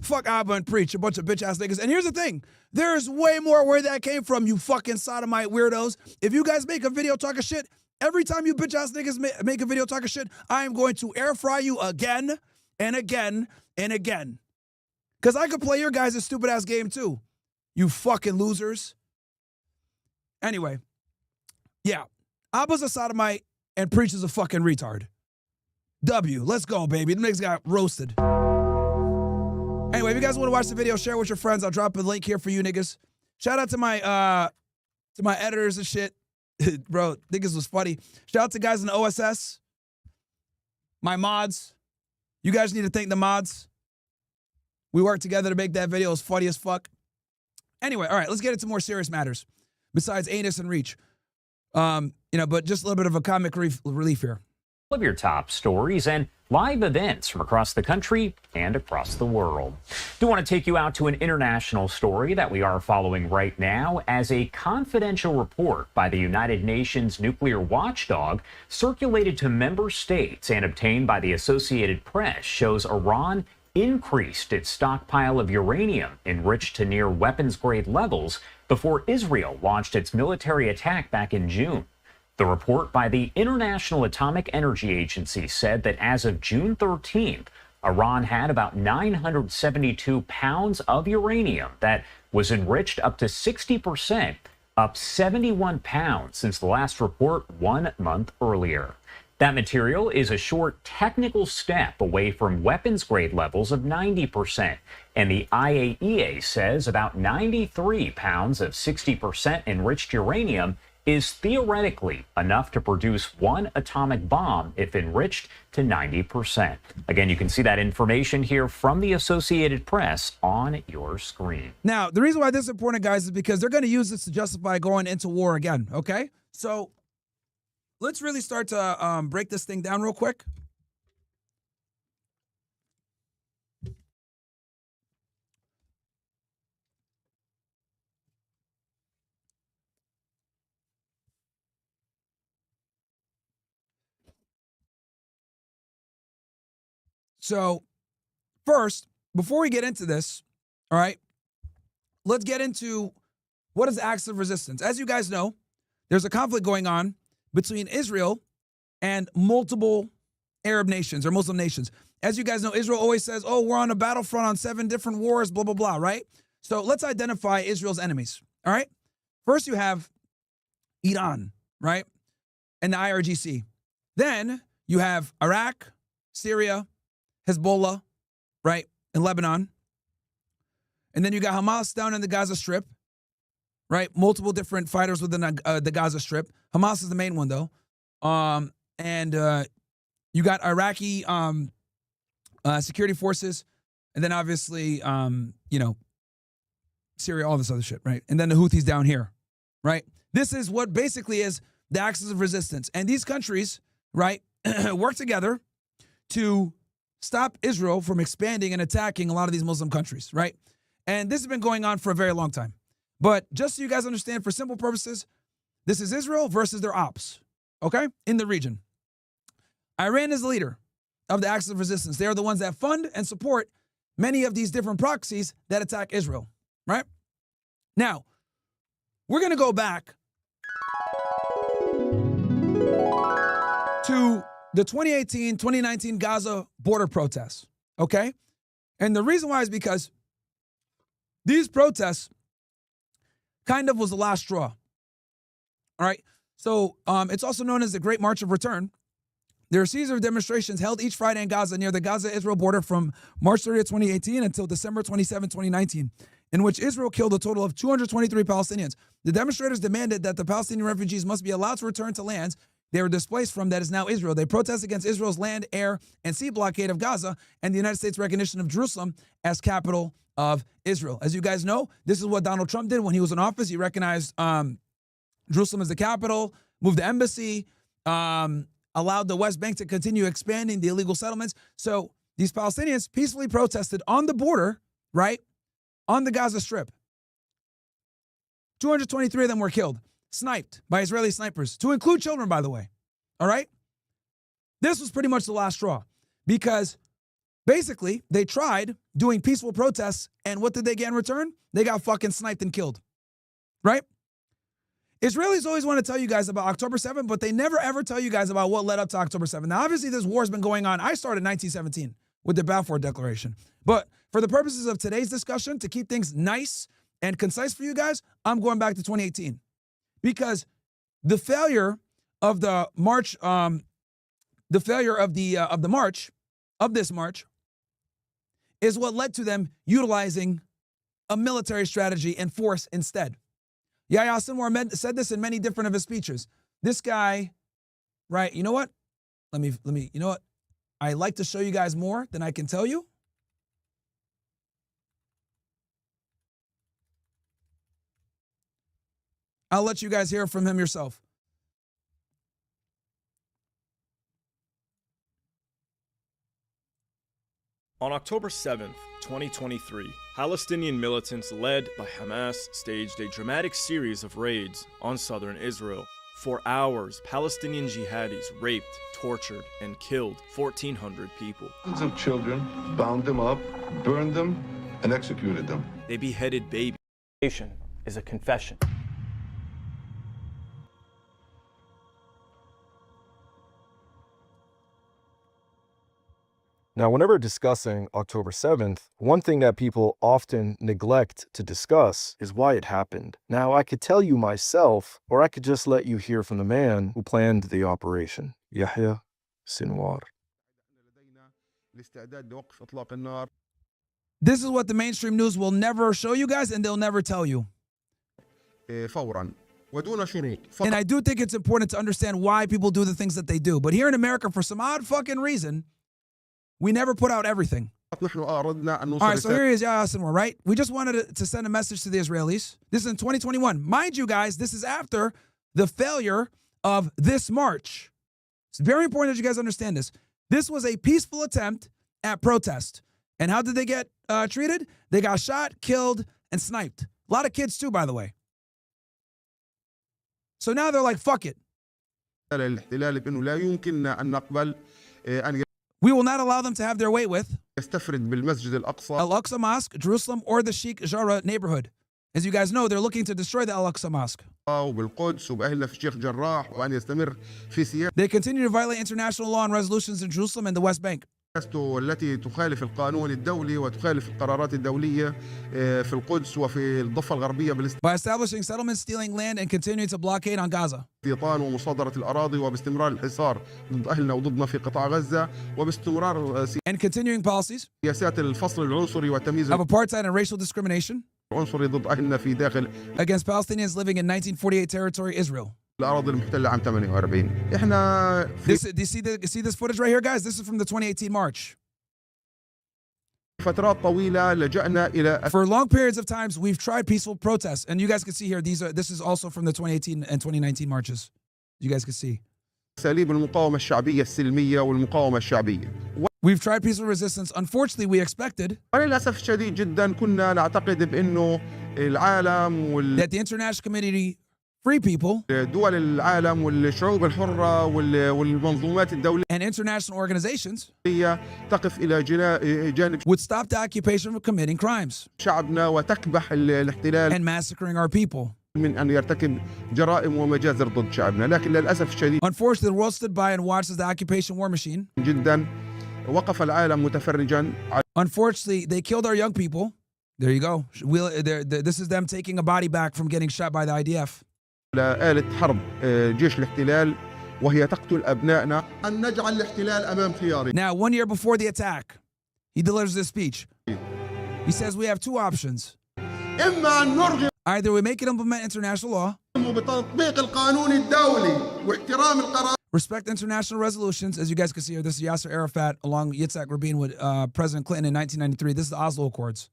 Speaker 2: Fuck Abba and Preach, a bunch of bitch ass niggas. And here's the thing. There's way more where that came from, you fucking sodomite weirdos. If you guys make a video talking shit, every time you bitch ass niggas make a video talking shit, I am going to air fry you again and again and again. Because I could play your guys' stupid ass game too. You fucking losers. Anyway. Yeah. Abba's a sodomite and Preach is a fucking retard. W. Let's go, baby. The niggas got roasted. Anyway, if you guys want to watch the video, share with your friends. I'll drop a link here for you niggas. Shout out to my editors and shit. Bro, niggas was funny. Shout out to guys in the OSS. My mods. You guys need to thank the mods. We worked together to make that video. It was funny as fuck. Anyway, all right, let's get into more serious matters. Besides anus and reach. But just a little bit of a comic relief here.
Speaker 15: Of your top stories and live events from across the country and across the world. Do want to take you out to an international story that we are following right now, as a confidential report by the United Nations nuclear watchdog circulated to member states and obtained by the Associated Press shows Iran increased its stockpile of uranium enriched to near weapons-grade levels before Israel launched its military attack back in June. The report by the International Atomic Energy Agency said that as of June 13th, Iran had about 972 pounds of uranium that was enriched up to 60% up 71 pounds since the last report 1 month earlier. That material is a short technical step away from weapons-grade levels of 90%, and the IAEA says about 93 pounds of 60% enriched uranium is theoretically enough to produce 1 atomic bomb if enriched to 90%. Again, you can see that information here from the Associated Press on your screen.
Speaker 2: Now, the reason why this is important, guys, is because they're going to use this to justify going into war again, okay? So let's really start to break this thing down real quick. So first, before we get into this, all right, let's get into what is acts of resistance. As you guys know, there's a conflict going on between Israel and multiple Arab nations or Muslim nations. As you guys know, Israel always says, oh, we're on a battlefront on 7 different wars, blah, blah, blah, right? So let's identify Israel's enemies, all right? First, you have Iran, right? And the IRGC. Then you have Iraq, Syria, Hezbollah, right, in Lebanon. And then you got Hamas down in the Gaza Strip, right? Multiple different fighters within the Gaza Strip. Hamas is the main one, though. And you got Iraqi security forces. And then obviously, you know, Syria, all this other shit, right? And then the Houthis down here, right? This is what basically is the axis of resistance. And these countries, right, work together to stop Israel from expanding and attacking a lot of these Muslim countries, right? And this has been going on for a very long time. But just so you guys understand, for simple purposes, this is Israel versus their ops, okay, in the region. Iran is the leader of the axis of resistance. They are the ones that fund and support many of these different proxies that attack Israel, right? Now, we're going to go back to the 2018-2019 Gaza border protests, okay? And the reason why is because these protests kind of was the last straw, all right? So it's also known as the Great March of Return. There are a series of demonstrations held each Friday in Gaza near the Gaza-Israel border from March 30th, 2018 until December 27, 2019, in which Israel killed a total of 223 Palestinians. The demonstrators demanded that the Palestinian refugees must be allowed to return to lands they were displaced from that is now Israel. They protest against Israel's land, air, and sea blockade of Gaza and the United States' recognition of Jerusalem as capital of Israel. As you guys know, this is what Donald Trump did when he was in office. He recognized Jerusalem as the capital, moved the embassy, allowed the West Bank to continue expanding the illegal settlements. So these Palestinians peacefully protested on the border, right, on the Gaza Strip. 223 of them were killed, sniped by Israeli snipers, to include children, by the way. All right? This was pretty much the last straw because basically they tried doing peaceful protests, and what did they get in return? They got fucking sniped and killed. Right? Israelis always want to tell you guys about October 7th, but they never ever tell you guys about what led up to October 7th. Now, obviously, this war has been going on. I started in 1917 with the Balfour Declaration. But for the purposes of today's discussion, to keep things nice and concise for you guys, I'm going back to 2018. Because the failure of the march, the failure of this march, is what led to them utilizing a military strategy and force instead. Yahya Sinwar said this in many different of his speeches. This guy, right? You know what? Let me. You know what? I like to show you guys more than I can tell you. I'll let you guys hear from him yourself.
Speaker 19: On October 7th, 2023, Palestinian militants led by Hamas staged a dramatic series of raids on southern Israel. For hours, Palestinian jihadis raped, tortured, and killed 1,400 people.
Speaker 20: Thousands of children, bound them up, burned them, and executed them.
Speaker 19: They beheaded babies.
Speaker 21: Is a confession.
Speaker 5: Now, whenever discussing October 7th, one thing that people often neglect to discuss is why it happened. Now, I could tell you myself, or I could just let you hear from the man who planned the operation, Yahya Sinwar.
Speaker 2: This is what the mainstream news will never show you guys, and they'll never tell you. And I do think it's important to understand why people do the things that they do. But here in America, for some odd fucking reason, we never put out everything. All right, so here is Yahya Sinwar, right? We just wanted to send a message to the Israelis. This is in 2021. Mind you, guys, this is after the failure of this march. It's very important that you guys understand this. This was a peaceful attempt at protest. And how did they get treated? They got shot, killed, and sniped. A lot of kids too, by the way. So now they're like, fuck it. We will not allow them to have their way with Al-Aqsa Mosque, Jerusalem, or the Sheikh Jarrah neighborhood. As you guys know, they're looking to destroy the Al-Aqsa Mosque. They continue to violate international law and resolutions in Jerusalem and the West Bank.
Speaker 22: التي تخالف القانون الدولي وتخالف القرارات الدولية في القدس وفي الضفة الغربية
Speaker 2: By establishing settlements, stealing land, and continuing to blockade on Gaza.
Speaker 22: باستيطان ومصادرة الأراضي وباستمرار الحصار ضد أهلنا وضدنا في قطاع غزة وباستمرار
Speaker 2: and continuing policies
Speaker 22: سياسات الفصل العنصري والتمييز
Speaker 2: of apartheid and racial discrimination
Speaker 22: العنصري ضد أهلنا في داخل
Speaker 2: against Palestinians living in 1948 territory Israel.
Speaker 22: الأراضي المحتلة عام 48. إحنا
Speaker 2: Do you see this footage right here, guys? This is from the 2018 march.
Speaker 22: فترات طويلة لجأنا إلى
Speaker 2: For long periods of times, we've tried peaceful protests, and you guys can see here. This is also from the 2018 and 2019 marches. You guys can see.
Speaker 22: أساليب المقاومة الشعبية السلمية والمقاومة الشعبية.
Speaker 2: We've tried peaceful resistance. Unfortunately, we expected
Speaker 22: وللأسف الشديد جدا كنا نعتقد بأنه العالم
Speaker 2: that the international community, free people,
Speaker 22: دول العالم والشعوب الحرة والمنظومات الدولية
Speaker 2: and international organizations
Speaker 22: تقف إلى جانب
Speaker 2: would stop the occupation from committing crimes
Speaker 22: شعبنا وتكبح الاحتلال
Speaker 2: and massacring our people.
Speaker 22: من أن يرتكب جرائم ومجازر ضد شعبنا لكن للأسف الشديد
Speaker 2: Unfortunately, the world stood by and watched as the occupation war machine
Speaker 22: جدا وقف العالم متفرجا.
Speaker 2: Unfortunately, they killed our young people. There you go. This is them taking a body back from getting shot by the IDF.
Speaker 22: آلة حرب جيش الاحتلال وهي تقتل أبنائنا أن نجعل الاحتلال أمام خيارنا.
Speaker 2: Now, 1 year before the attack, he delivers this speech. He says we have two options.
Speaker 22: إما أن نرغم
Speaker 2: Either we make it implement international law,
Speaker 22: بتطبيق القانون الدولي واحترام القرار.
Speaker 2: Respect international resolutions. As you guys can see here, this is Yasser Arafat along Yitzhak Rabin with President Clinton in 1993. This is the Oslo Accords.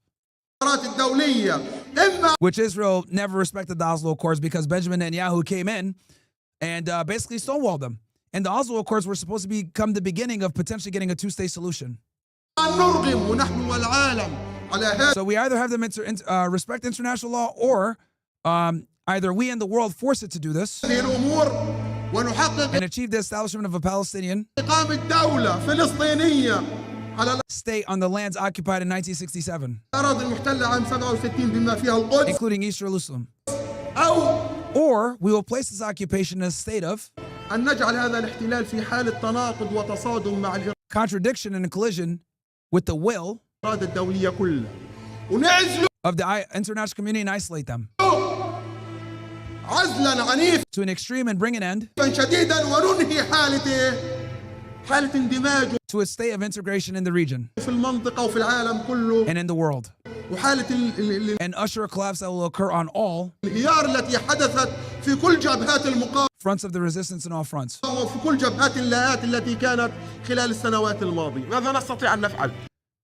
Speaker 2: Which Israel never respected the Oslo Accords because Benjamin Netanyahu came in and basically stonewalled them. And the Oslo Accords were supposed to become the beginning of potentially getting a two-state solution. So we either have them respect international law or either we and the world force it to do this and achieve the establishment of a Palestinian state on the lands occupied in 1967, including East Jerusalem. Or we will place this occupation in a state of contradiction and a collision with the will of the international community and isolate them to an extreme and bring an end to a state of integration in the region and in the world, and usher a collapse that will occur on all fronts of the resistance in all fronts.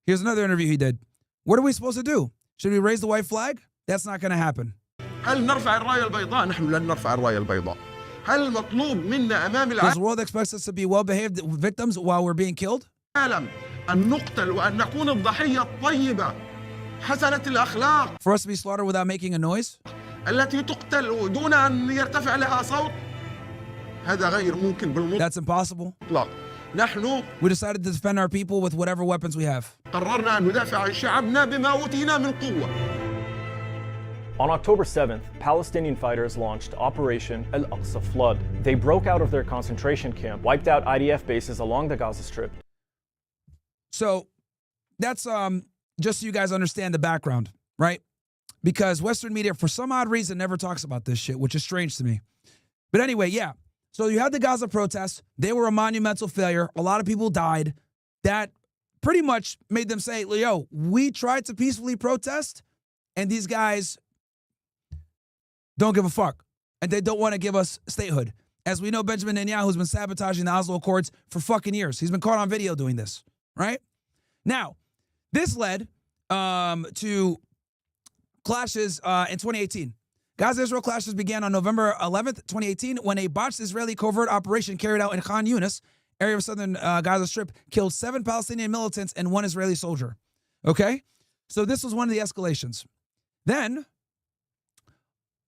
Speaker 2: Here's another interview he did. What are we supposed to do? Should we raise the white flag? That's not going to happen.
Speaker 22: هل نرفع الراية البيضاء؟ نحن لن نرفع الراية البيضاء. هل مطلوب منا أمام
Speaker 2: Does the world expect us to be well-behaved victims while we're being killed?
Speaker 22: العالم أن نقتل وأن نكون الضحية الطيبة حسنة الأخلاق.
Speaker 2: For us to be slaughtered without making a noise?
Speaker 22: التي تقتل دون أن يرتفع لها صوت. هذا غير ممكن بالمطلق.
Speaker 2: That's impossible.
Speaker 22: نحن
Speaker 2: We decided to defend our people with whatever weapons we have.
Speaker 22: قررنا أن ندافع عن شعبنا بما أوتينا من قوة.
Speaker 19: On October 7th, Palestinian fighters launched Operation Al-Aqsa Flood. They broke out of their concentration camp, wiped out IDF bases along the Gaza Strip.
Speaker 2: So that's just so you guys understand the background, right? Because Western media, for some odd reason, never talks about this shit, which is strange to me. But anyway, yeah. So you had the Gaza protests. They were a monumental failure. A lot of people died. That pretty much made them say, yo, we tried to peacefully protest, and these guys don't give a fuck. And they don't want to give us statehood. As we know, Benjamin Netanyahu has been sabotaging the Oslo Accords for fucking years. He's been caught on video doing this, right? Now, this led to clashes in 2018. Gaza-Israel clashes began on November 11th, 2018, when a botched Israeli covert operation carried out in Khan Yunis, area of southern Gaza Strip, killed 7 Palestinian militants and 1 Israeli soldier. Okay? So this was one of the escalations. Then,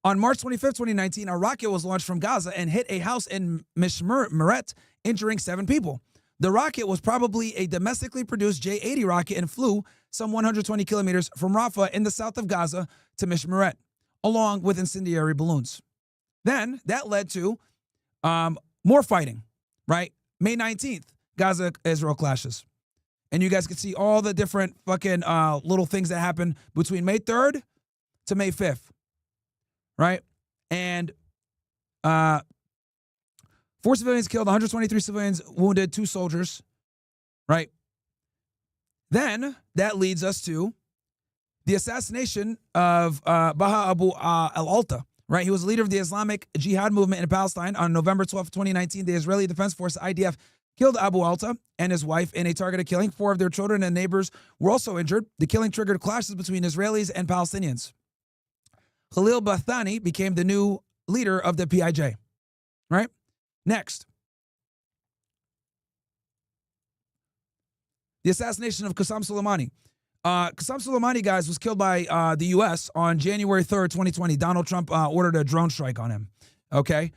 Speaker 2: on March 25th, 2019, a rocket was launched from Gaza and hit a house in Mishmeret, injuring 7 people. The rocket was probably a domestically produced J-80 rocket and flew some 120 kilometers from Rafah in the south of Gaza to Mishmeret, along with incendiary balloons. Then that led to more fighting, right? May 19th, Gaza-Israel clashes. And you guys can see all the different fucking little things that happened between May 3rd to May 5th, right? And 4 civilians killed, 123 civilians wounded, 2 soldiers, right? Then that leads us to the assassination of Baha Abu al-Alta, right? He was the leader of the Islamic Jihad movement in Palestine. On November 12, 2019, the Israeli Defense Force, IDF, killed Abu Alta and his wife in a targeted killing. 4 of their children and neighbors were also injured. The killing triggered clashes between Israelis and Palestinians. Khalil Bathani became the new leader of the PIJ, right? Next, the assassination of Qasem Soleimani. Qasem Soleimani, guys, was killed by the U.S. on January 3rd, 2020. Donald Trump ordered a drone strike on him, okay?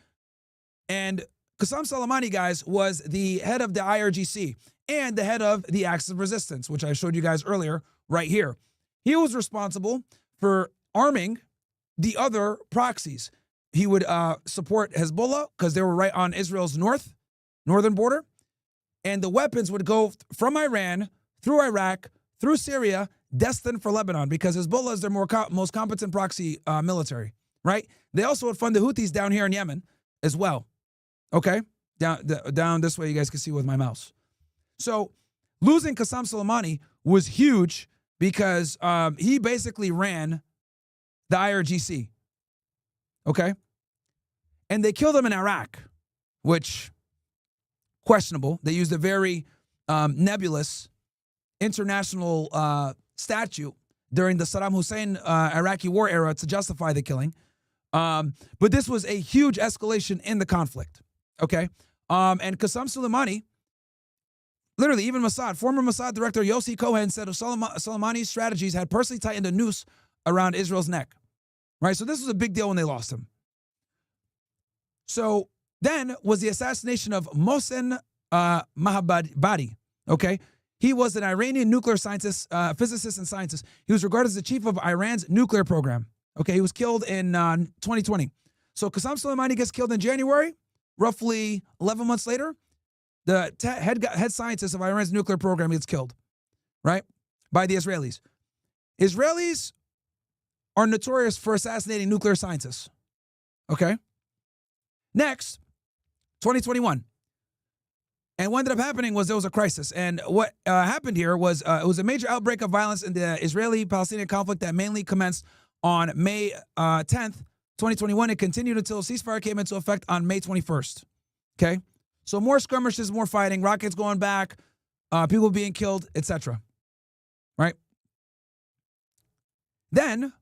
Speaker 2: And Qasem Soleimani, guys, was the head of the IRGC and the head of the Axis of Resistance, which I showed you guys earlier right here. He was responsible for arming the other proxies. He would support Hezbollah because they were right on Israel's northern border. And the weapons would go from Iran, through Iraq, through Syria, destined for Lebanon, because Hezbollah is their most competent proxy military, right? They also would fund the Houthis down here in Yemen as well, okay? Down this way, you guys can see with my mouse. So losing Qasem Soleimani was huge because he basically ran the IRGC, okay? And they killed him in Iraq, which, questionable. They used a very nebulous international statute during the Saddam Hussein Iraqi war era to justify the killing. But this was a huge escalation in the conflict, okay? And Qasem Soleimani, literally even Mossad, former Mossad director Yossi Cohen said of Soleimani's strategies had personally tightened a noose around Israel's neck, right? So this was a big deal when they lost him. So then was the assassination of Mohsen Mahabadi, okay? He was an Iranian nuclear scientist, physicist and scientist. He was regarded as the chief of Iran's nuclear program, okay? He was killed in 2020. So Qasem Soleimani gets killed in January. Roughly 11 months later, the head scientist of Iran's nuclear program gets killed, right, by the Israelis. Israelis are notorious for assassinating nuclear scientists, okay? Next, 2021. And what ended up happening was there was a crisis. And what happened here was it was a major outbreak of violence in the Israeli-Palestinian conflict that mainly commenced on May 10th, 2021. It continued until a ceasefire came into effect on May 21st. Okay? So more skirmishes, more fighting, rockets going back, people being killed, etc. Right? Then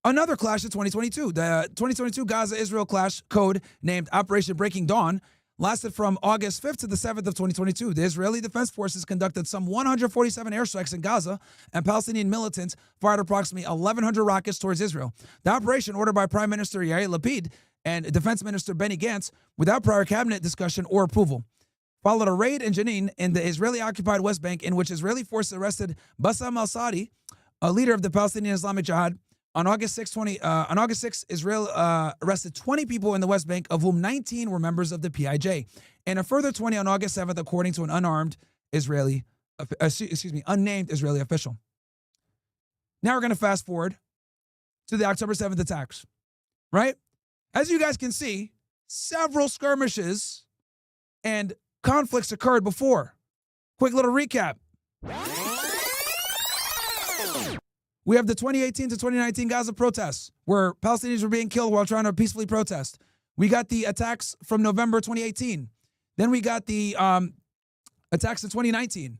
Speaker 2: another clash in 2022. The 2022 Gaza-Israel clash code named Operation Breaking Dawn lasted from August 5th to the 7th of 2022. The Israeli Defense Forces conducted some 147 airstrikes in Gaza, and Palestinian militants fired approximately 1,100 rockets towards Israel. The operation, ordered by Prime Minister Yair Lapid and Defense Minister Benny Gantz, without prior cabinet discussion or approval, followed a raid in Jenin in the Israeli-occupied West Bank, in which Israeli forces arrested Bassam al-Sadi, a leader of the Palestinian Islamic Jihad. On August 6, Israel arrested 20 people in the West Bank, of whom 19 were members of the PIJ, and a further 20 on August 7th, according to an unarmed Israeli unnamed Israeli official. Now we're going to fast forward to the October 7th attacks, right? As you guys can see, several skirmishes and conflicts occurred before. Quick little recap. We have the 2018 to 2019 Gaza protests where Palestinians were being killed while trying to peacefully protest. We got the attacks from November 2018. Then we got the attacks in 2019.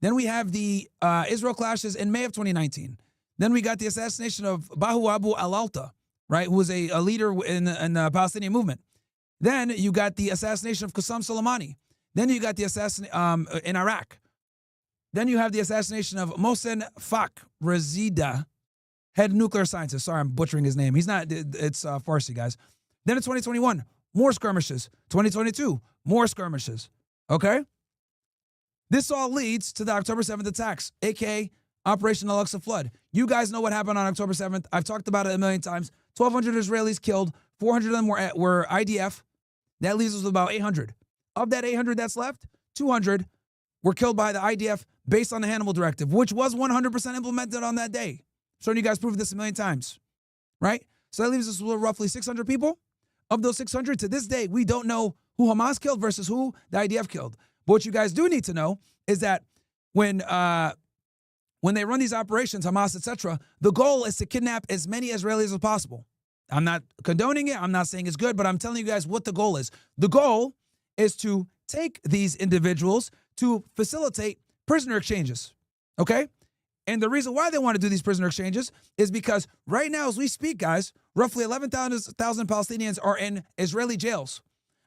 Speaker 2: Then we have the Israel clashes in May of 2019. Then we got the assassination of Bahu Abu al-Alta, right, who was a leader in the Palestinian movement. Then you got the assassination of Qassam Soleimani. Then you got the assassination in Iraq. Then you have the assassination of Mohsen Fakhrizadeh, head nuclear scientist. Sorry, I'm butchering his name. He's not, it's Farsi, guys. Then in 2021, more skirmishes. 2022, more skirmishes. Okay? This all leads to the October 7th attacks, aka Operation Al-Aqsa Flood. You guys know what happened on October 7th. I've talked about it a million times. 1,200 Israelis killed. 400 of them were IDF. That leaves us with about 800. Of that 800 that's left, 200 were killed by the IDF based on the Hannibal Directive, which was 100% implemented on that day. Showing you guys proof of this a million times, right? So that leaves us with roughly 600 people. Of those 600, to this day, we don't know who Hamas killed versus who the IDF killed. But what you guys do need to know is that when they run these operations, Hamas, etc., the goal is to kidnap as many Israelis as possible. I'm not condoning it. I'm not saying it's good, but I'm telling you guys what the goal is. The goal is to take these individuals to facilitate prisoner exchanges, okay? And the reason why they want to do these prisoner exchanges is because right now, as we speak, guys, roughly 11,000 Palestinians are in Israeli jails.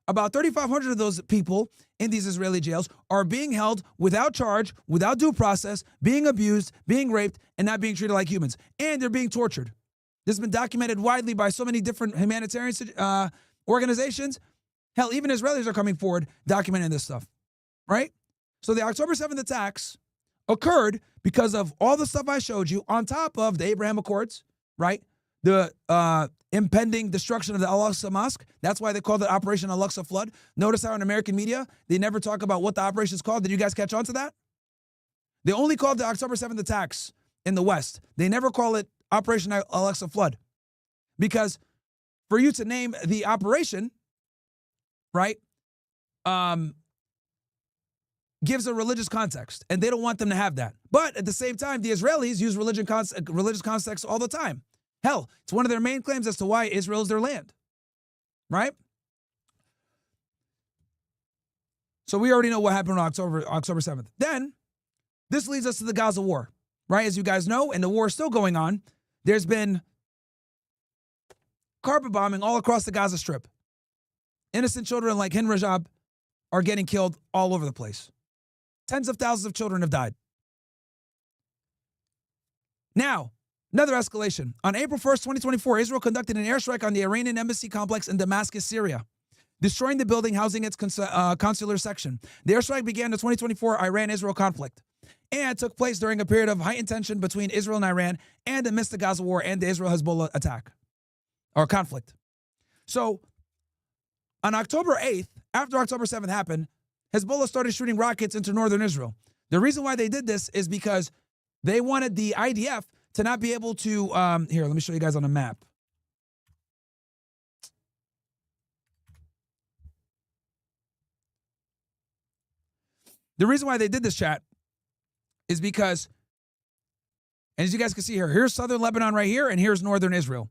Speaker 2: About 3,500 of those people in these Israeli jails are being held without charge, without due process, being abused, being raped, and not being treated like humans. And they're being tortured. This has been documented widely by so many different humanitarian organizations. Hell, even Israelis are coming forward documenting this stuff, right? So the October 7th attacks occurred because of all the stuff I showed you on top of the Abraham Accords, right? The impending destruction of the Al-Aqsa Mosque. That's why they called it Operation Al-Aqsa Flood. Notice how in American media, they never talk about what the operation is called. Did you guys catch on to that? They only called the October 7th attacks in the West. They never call it Operation Al-Aqsa Flood. Because for you to name the operation, right, gives a religious context, and they don't want them to have that. But at the same time, the Israelis use religious context all the time. Hell, it's one of their main claims as to why Israel is their land, right? So we already know what happened on October 7th. Then, this leads us to the Gaza war, right? As you guys know, and the war is still going on, there's been carpet bombing all across the Gaza Strip. Innocent children like Hind Rajab are getting killed all over the place. Tens of thousands of children have died. Now, another escalation. On April 1st, 2024, Israel conducted an airstrike on the Iranian embassy complex in Damascus, Syria, destroying the building housing its consular section. The airstrike began the 2024 Iran-Israel conflict and took place during a period of heightened tension between Israel and Iran and amidst the Gaza war and the Israel-Hezbollah attack or conflict. So, on October 8th, after October 7th happened, Hezbollah started shooting rockets into northern Israel. The reason why they did this is because they wanted the IDF to not be able to, here, let me show you guys on a map. The reason why they did this, chat, is because, and as you guys can see here, here's southern Lebanon right here, and here's northern Israel.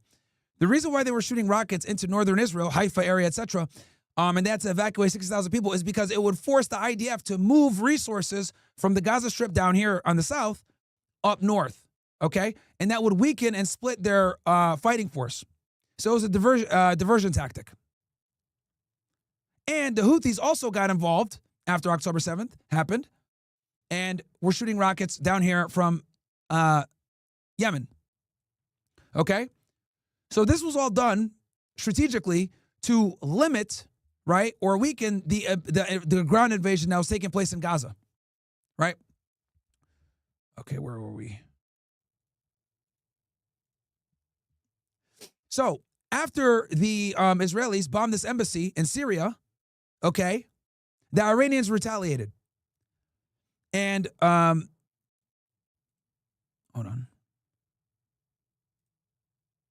Speaker 2: The reason why they were shooting rockets into northern Israel, Haifa area, etc., and that's to evacuate 60,000 people, is because it would force the IDF to move resources from the Gaza Strip down here on the south up north, okay? And that would weaken and split their fighting force. So it was a diversion tactic. And the Houthis also got involved after October 7th happened, and were shooting rockets down here from Yemen, okay? So this was all done strategically to limit, right, or weaken the ground invasion that was taking place in Gaza, right? Okay, where were we? So after the Israelis bombed this embassy in Syria, okay, the Iranians retaliated. And hold on.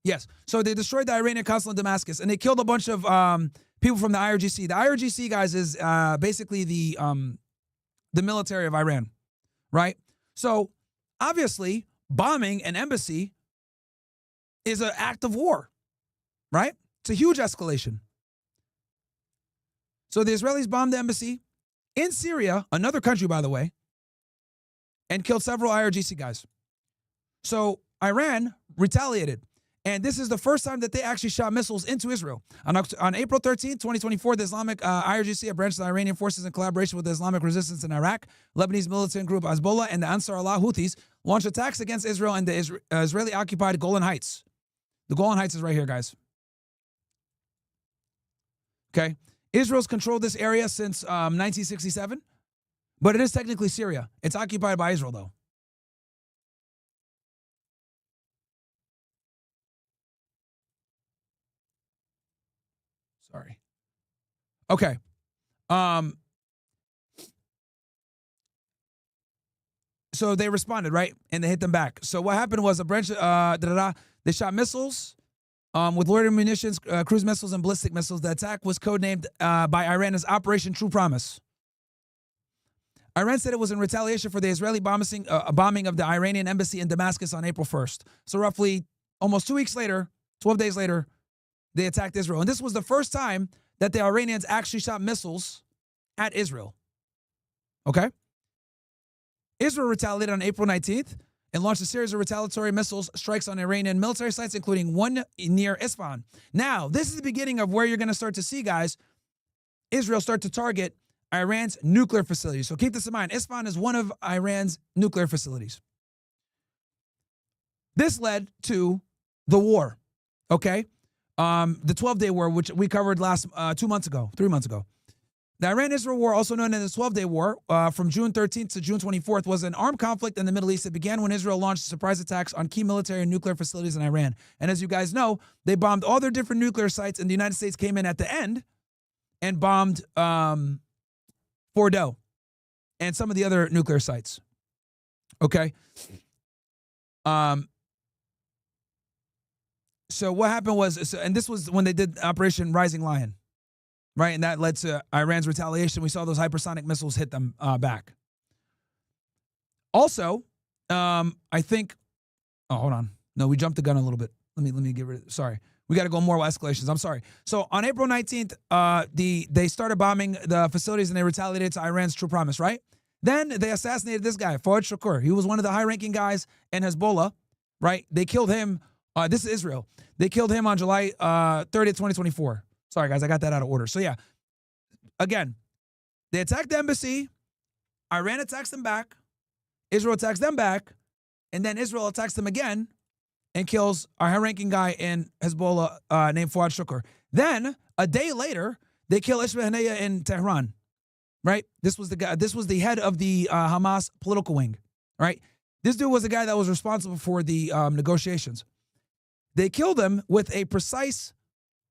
Speaker 2: Yes. So they destroyed the Iranian consulate in Damascus, and they killed a bunch of people from the IRGC. The IRGC, guys, is basically the military of Iran, right? So obviously, bombing an embassy is an act of war, right? It's a huge escalation. So the Israelis bombed the embassy in Syria, another country, by the way, and killed several IRGC guys. So Iran retaliated. And this is the first time that they actually shot missiles into Israel. On April 13, 2024, the Islamic IRGC, a branch of the Iranian forces in collaboration with the Islamic resistance in Iraq, Lebanese militant group Hezbollah, and the Ansar Allah Houthis, launched attacks against Israel and the Israeli-occupied Golan Heights. The Golan Heights is right here, guys. Okay? Israel's controlled this area since 1967, but it is technically Syria. It's occupied by Israel, though. Sorry. Okay. So they responded, right? And they hit them back. So what happened was a branch, they shot missiles with loitering munitions, cruise missiles, and ballistic missiles. The attack was codenamed by Iran as Operation True Promise. Iran said it was in retaliation for the Israeli bombing of the Iranian embassy in Damascus on April 1st. So roughly almost 2 weeks later, 12 days later, they attacked Israel. And this was the first time that the Iranians actually shot missiles at Israel. Okay? Israel retaliated on April 19th and launched a series of retaliatory missiles strikes on Iranian military sites, including one near Isfahan. Now, this is the beginning of where you're going to start to see, guys, Israel start to target Iran's nuclear facilities. So keep this in mind. Isfahan is one of Iran's nuclear facilities. This led to the war, okay? The 12-day war, which we covered 3 months ago. The Iran-Israel war, also known as the 12-day war, from June 13th to June 24th, was an armed conflict in the Middle East that began when Israel launched surprise attacks on key military and nuclear facilities in Iran. And as you guys know, they bombed all their different nuclear sites, and the United States came in at the end and bombed Fordow and some of the other nuclear sites. Okay? So what happened was, and this was when they did Operation Rising Lion, right? And that led to Iran's retaliation. We saw those hypersonic missiles hit them back. Also, I think, oh, hold on. No, we jumped the gun a little bit. Let me get rid of, sorry. We got to go more with escalations. I'm sorry. So on April 19th, they started bombing the facilities and they retaliated to Iran's True Promise, right? Then they assassinated this guy, Fouad Shukr. He was one of the high-ranking guys in Hezbollah, right? They killed him. This is Israel. They killed him on July 30th, 2024. Sorry, guys, I got that out of order. So, yeah, again, they attacked the embassy. Iran attacks them back. Israel attacks them back. And then Israel attacks them again and kills our high-ranking guy in Hezbollah named Fouad Shukr. Then, a day later, they kill Ismail Haniyeh in Tehran, right? This was the guy. This was the head of the Hamas political wing, right? This dude was the guy that was responsible for the negotiations. They killed him with a precise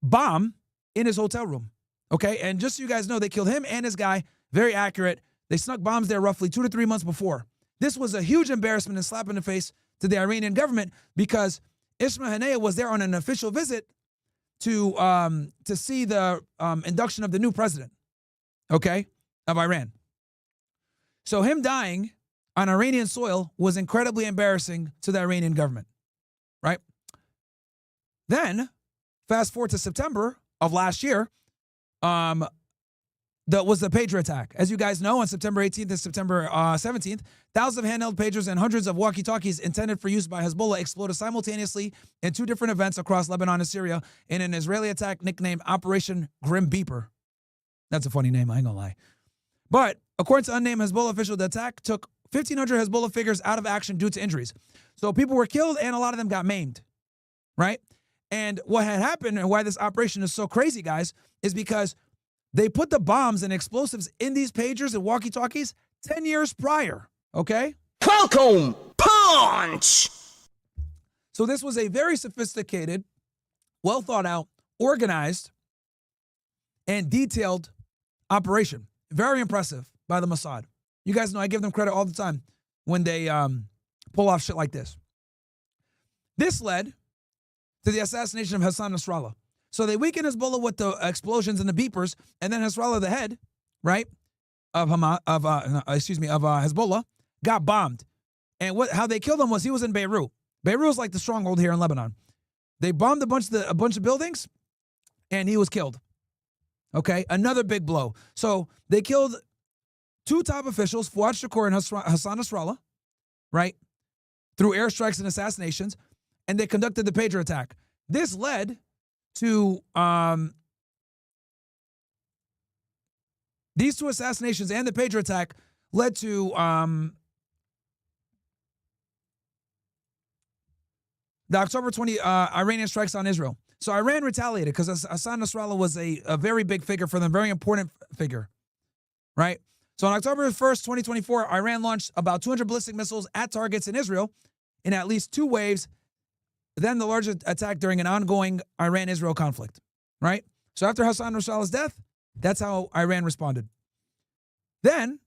Speaker 2: bomb in his hotel room, okay? And just so you guys know, they killed him and his guy, very accurate. They snuck bombs there roughly 2 to 3 months before. This was a huge embarrassment and slap in the face to the Iranian government because Ismail Haniyeh was there on an official visit to see the induction of the new president, okay, of Iran. So him dying on Iranian soil was incredibly embarrassing to the Iranian government, right? Then, fast forward to September of last year, that was the pager attack. As you guys know, on September 18th and September 17th, thousands of handheld pagers and hundreds of walkie-talkies intended for use by Hezbollah exploded simultaneously in 2 different events across Lebanon and Syria in an Israeli attack nicknamed Operation Grim Beeper. That's a funny name, I ain't gonna lie. But according to unnamed Hezbollah official, the attack took 1,500 Hezbollah figures out of action due to injuries. So people were killed and a lot of them got maimed, right? And what had happened and why this operation is so crazy, guys, is because they put the bombs and explosives in these pagers and walkie-talkies 10 years prior, okay?
Speaker 1: Welcome, punch!
Speaker 2: So this was a very sophisticated, well thought out, organized, and detailed operation. Very impressive by the Mossad, You guys know I give them credit all the time when they pull off shit like this. This led to the assassination of Hassan Nasrallah. So they weakened Hezbollah with the explosions and the beepers, and then Nasrallah, the head, right, of Hezbollah, got bombed. And how they killed him was he was in Beirut. Beirut is like the stronghold here in Lebanon. They bombed a bunch of buildings, and he was killed. Okay, another big blow. So they killed 2 top officials, Fuad Shakur and Hassan Nasrallah, right, through airstrikes and assassinations, and they conducted the pager attack. This led to these 2 assassinations and the pager attack led to the October 20 Iranian strikes on Israel. So Iran retaliated because Hassan Nasrallah was a very big figure for them, very important figure, right? So on October 1st, 2024, Iran launched about 200 ballistic missiles at targets in Israel in at least 2 waves, then the largest attack during an ongoing Iran-Israel conflict, right? So after Hassan Nasrallah's death, that's how Iran responded. Then,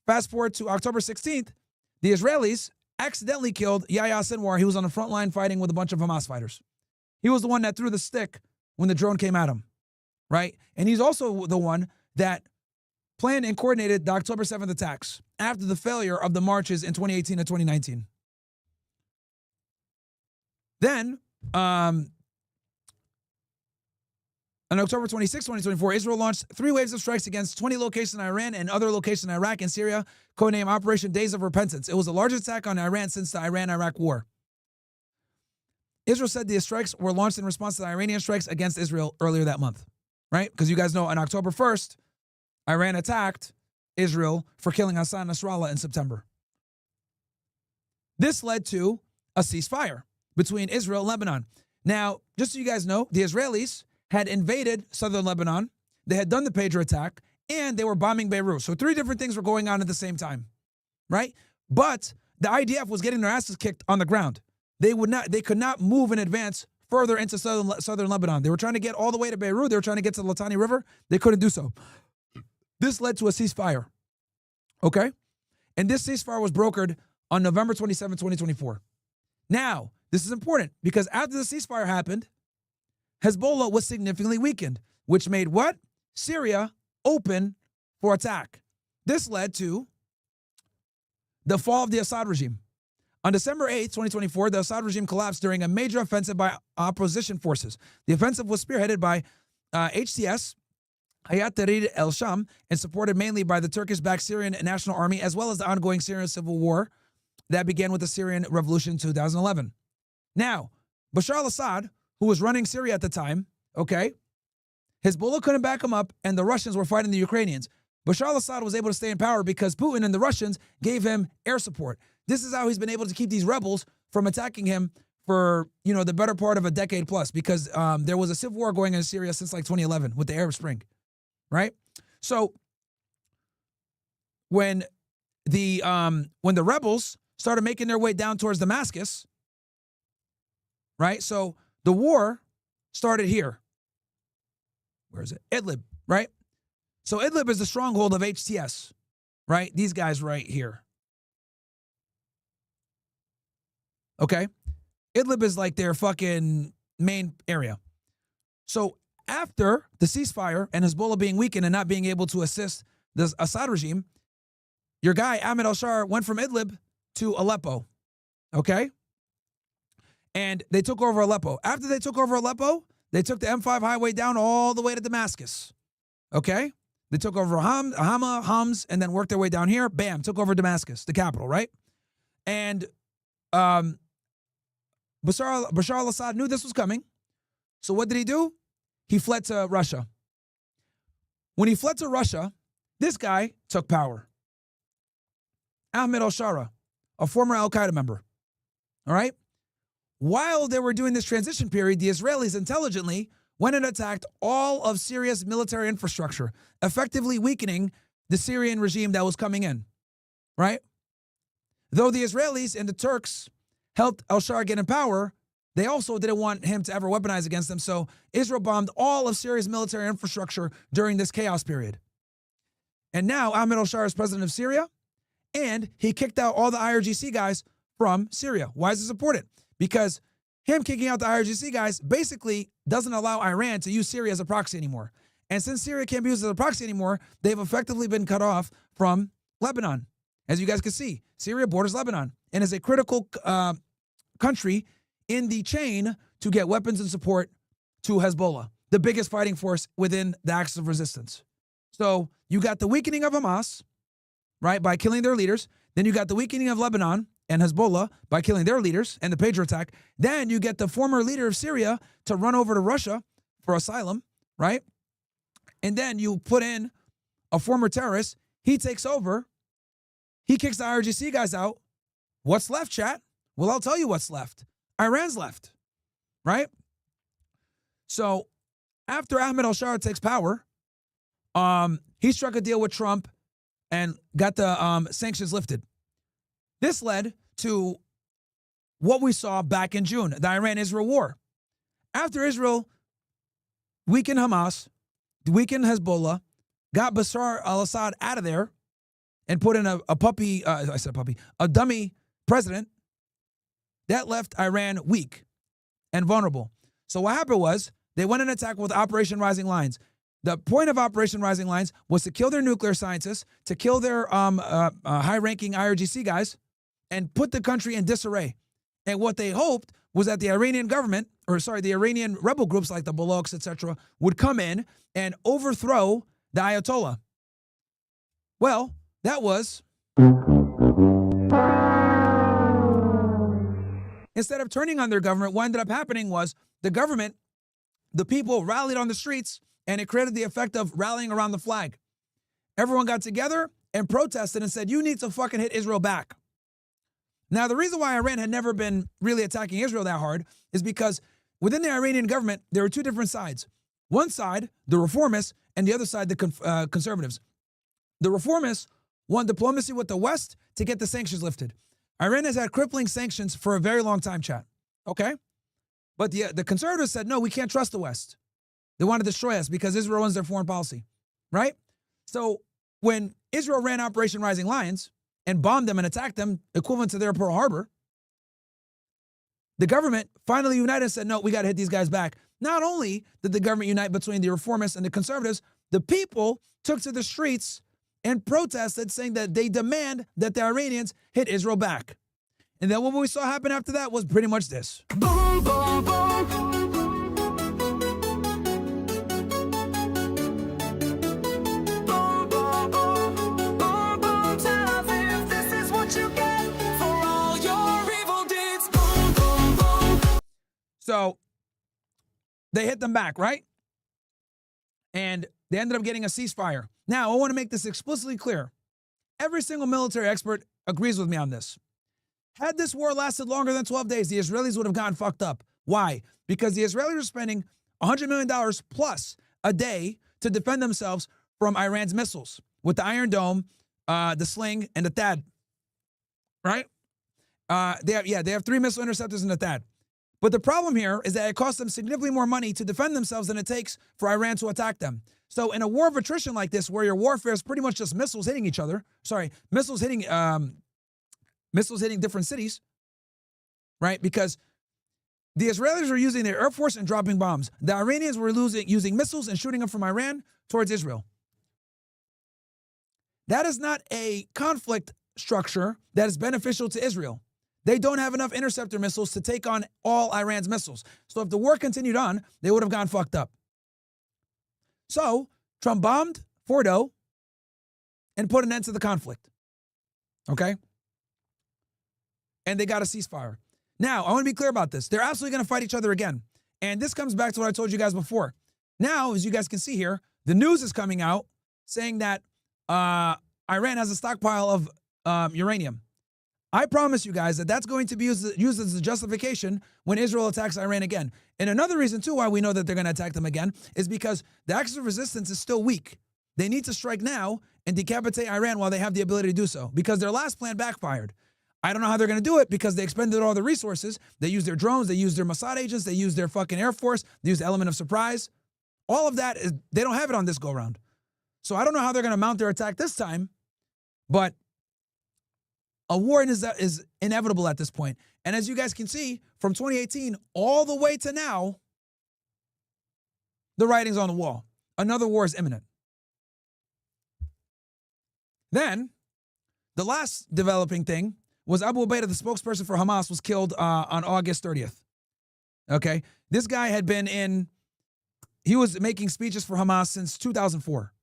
Speaker 2: fast forward to October 16th, the Israelis accidentally killed Yahya Sinwar. He was on the front line fighting with a bunch of Hamas fighters. He was the one that threw the stick when the drone came at him, right? And he's also the one that planned and coordinated the October 7th attacks after the failure of the marches in 2018 and 2019. Then, on October 26, 2024, Israel launched 3 waves of strikes against 20 locations in Iran and other locations in Iraq and Syria, codenamed Operation Days of Repentance. It was the largest attack on Iran since the Iran-Iraq War. Israel said the strikes were launched in response to the Iranian strikes against Israel earlier that month, right? Because you guys know on October 1st, Iran attacked Israel for killing Hassan Nasrallah in September. This led to a ceasefire between Israel and Lebanon. Now, just so you guys know, the Israelis had invaded southern Lebanon, they had done the pager attack, and they were bombing Beirut. So 3 different things were going on at the same time, right? But the IDF was getting their asses kicked on the ground. They could not move in advance further into southern Lebanon. They were trying to get all the way to Beirut. They were trying to get to the Litani River. They couldn't do so. This led to a ceasefire, okay? And this ceasefire was brokered on November 27, 2024. Now, this is important because after the ceasefire happened, Hezbollah was significantly weakened, which made what? Syria open for attack. This led to the fall of the Assad regime. On December 8, 2024, the Assad regime collapsed during a major offensive by opposition forces. The offensive was spearheaded by HTS, Hayat Tahrir al-Sham, and supported mainly by the Turkish-backed Syrian National Army, as well as the ongoing Syrian civil war that began with the Syrian Revolution in 2011. Now, Bashar al-Assad, who was running Syria at the time, okay, Hezbollah couldn't back him up, and the Russians were fighting the Ukrainians. Bashar al-Assad was able to stay in power because Putin and the Russians gave him air support. This is how he's been able to keep these rebels from attacking him for, the better part of a decade plus, because there was a civil war going in Syria since like 2011 with the Arab Spring, right? So when the rebels started making their way down towards Damascus, right? So the war started here. Where is it? Idlib, right? So Idlib is the stronghold of HTS, right? These guys right here. Okay? Idlib is like their fucking main area. So after the ceasefire and Hezbollah being weakened and not being able to assist the Assad regime, your guy Ahmed al-Shar went from Idlib to Aleppo. Okay? And they took over Aleppo. After they took over Aleppo, they took the M5 highway down all the way to Damascus. Okay? They took over Hama, Homs, and then worked their way down here. Bam, took over Damascus, the capital, right? And Bashar al-Assad knew this was coming. So what did he do? He fled to Russia. When he fled to Russia, this guy took power. Ahmed al-Shara, a former al-Qaeda member. All right? While they were doing this transition period, the Israelis intelligently went and attacked all of Syria's military infrastructure, effectively weakening the Syrian regime that was coming in, right? Though the Israelis and the Turks helped al-Shar get in power, they also didn't want him to ever weaponize against them, so Israel bombed all of Syria's military infrastructure during this chaos period. And now Ahmed al-Shar is president of Syria, and he kicked out all the IRGC guys from Syria. Why is this important? Because him kicking out the IRGC guys basically doesn't allow Iran to use Syria as a proxy anymore. And since Syria can't be used as a proxy anymore, they've effectively been cut off from Lebanon. As you guys can see, Syria borders Lebanon and is a critical country in the chain to get weapons and support to Hezbollah, the biggest fighting force within the axis of resistance. So you got the weakening of Hamas, right, by killing their leaders. Then you got the weakening of Lebanon and Hezbollah by killing their leaders and the pager attack. Then you get the former leader of Syria to run over to Russia for asylum, right? And then you put in a former terrorist. He takes over. He kicks the IRGC guys out. What's left, chat? Well, I'll tell you what's left. Iran's left, right? So after Ahmed al-Shara takes power, he struck a deal with Trump and got the sanctions lifted. This led to what we saw back in June, the Iran-Israel war. After Israel weakened Hamas, weakened Hezbollah, got Bashar al-Assad out of there, and put in a dummy president, that left Iran weak and vulnerable. So what happened was they went and attacked with Operation Rising Lions. The point of Operation Rising Lions was to kill their nuclear scientists, to kill their high-ranking IRGC guys, and put the country in disarray. And what they hoped was that the Iranian government, the Iranian rebel groups like the Balochs, etc., would come in and overthrow the Ayatollah. Well, that was, instead of turning on their government, what ended up happening was the government, the people rallied on the streets, and it created the effect of rallying around the flag. Everyone got together and protested and said, you need to fucking hit Israel back. Now, the reason why Iran had never been really attacking Israel that hard is because within the Iranian government, there were two different sides. One side, the reformists, and the other side, the conservatives. The reformists want diplomacy with the West to get the sanctions lifted. Iran has had crippling sanctions for a very long time, chat. Okay? But the conservatives said, no, we can't trust the West. They want to destroy us because Israel runs their foreign policy, right? So when Israel ran Operation Rising Lions and bombed them and attacked them, equivalent to their Pearl Harbor, the government finally united and said, no, we got to hit these guys back. Not only did the government unite between the reformists and the conservatives, the people took to the streets and protested, saying that they demand that the Iranians hit Israel back. And then what we saw happen after that was pretty much this.
Speaker 1: Boom, boom, boom.
Speaker 2: So they hit them back, right? And they ended up getting a ceasefire. Now, I want to make this explicitly clear. Every single military expert agrees with me on this. Had this war lasted longer than 12 days, the Israelis would have gotten fucked up. Why? Because the Israelis are spending $100 million plus a day to defend themselves from Iran's missiles with the Iron Dome, the Sling, and the THAAD. Right? They have 3 missile interceptors and the THAAD. But the problem here is that it costs them significantly more money to defend themselves than it takes for Iran to attack them. So in a war of attrition like this, where your warfare is pretty much just missiles hitting each other, missiles hitting different cities, right? Because the Israelis were using their air force and dropping bombs. The Iranians were using missiles and shooting them from Iran towards Israel. That is not a conflict structure that is beneficial to Israel. They don't have enough interceptor missiles to take on all Iran's missiles. So if the war continued on, they would have gone fucked up. So Trump bombed Fordo and put an end to the conflict. Okay? And they got a ceasefire. Now, I want to be clear about this. They're absolutely going to fight each other again. And this comes back to what I told you guys before. Now, as you guys can see here, the news is coming out saying that Iran has a stockpile of uranium. I promise you guys that that's going to be used as a justification when Israel attacks Iran again. And another reason, too, why we know that they're going to attack them again is because the axis of resistance is still weak. They need to strike now and decapitate Iran while they have the ability to do so, because their last plan backfired. I don't know how they're going to do it because they expended all the resources. They used their drones. They used their Mossad agents. They used their fucking Air Force. They used the element of surprise. All of that, they don't have it on this go-round. So I don't know how they're going to mount their attack this time, but A war is inevitable at this point. And as you guys can see, from 2018 all the way to now, the writing's on the wall. Another war is imminent. Then, the last developing thing was Abu Ubaidah, the spokesperson for Hamas, was killed on August 30th. Okay? This guy had been he was making speeches for Hamas since 2004.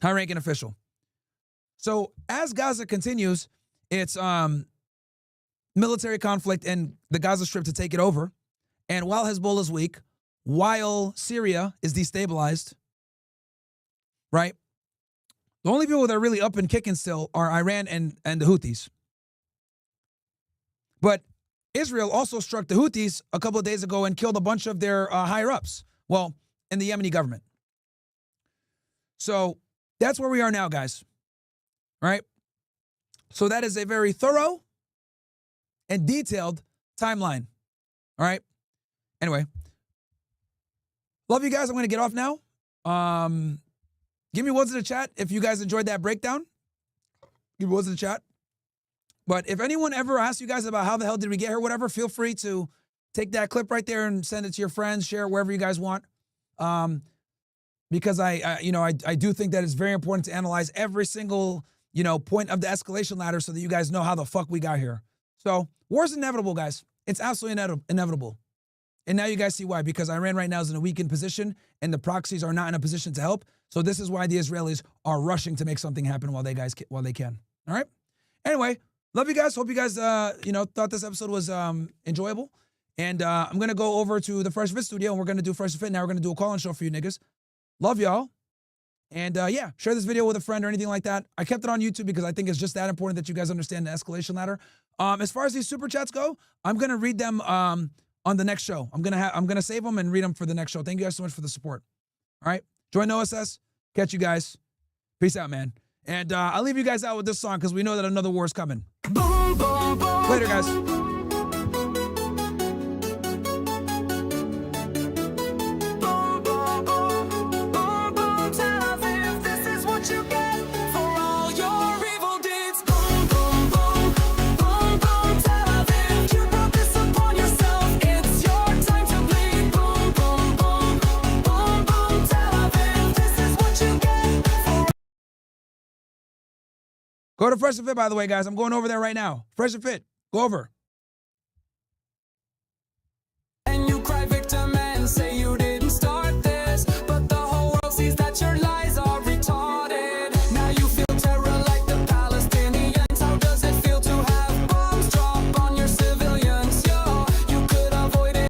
Speaker 2: High-ranking official. So as Gaza continues its military conflict in the Gaza Strip to take it over, and while Hezbollah is weak, while Syria is destabilized, right? The only people that are really up and kicking still are Iran and the Houthis. But Israel also struck the Houthis a couple of days ago and killed a bunch of their higher-ups. Well, in the Yemeni government. So that's where we are now, guys. Right? So that is a very thorough and detailed timeline. All right? Anyway. Love you guys. I'm going to get off now. Give me words in the chat if you guys enjoyed that breakdown. Give me words in the chat. But if anyone ever asks you guys about how the hell did we get here, whatever, feel free to take that clip right there and send it to your friends, share it wherever you guys want. Because I do think that it's very important to analyze every single, point of the escalation ladder so that you guys know how the fuck we got here. So war's inevitable, guys. It's absolutely inevitable. And now you guys see why, because Iran right now is in a weakened position and the proxies are not in a position to help. So this is why the Israelis are rushing to make something happen while they can. All right. Anyway, love you guys. Hope you guys, thought this episode was enjoyable. And I'm going to go over to the Fresh Fit studio and we're going to do Fresh Fit. Now we're going to do a call-in show for you niggas. Love y'all. And yeah, share this video with a friend or anything like that. I kept it on YouTube because I think it's just that important that you guys understand the escalation ladder. As far as these super chats go, I'm going to read them on the next show. I'm going to save them and read them for the next show. Thank you guys so much for the support. All right. Join OSS. Catch you guys. Peace out, man. And I'll leave you guys out with this song because we know that another war is coming.
Speaker 1: Boom, boom, boom.
Speaker 2: Later, guys. Go to Fresh and Fit, by the way, guys. I'm going over there right now. Fresh and Fit. Go over.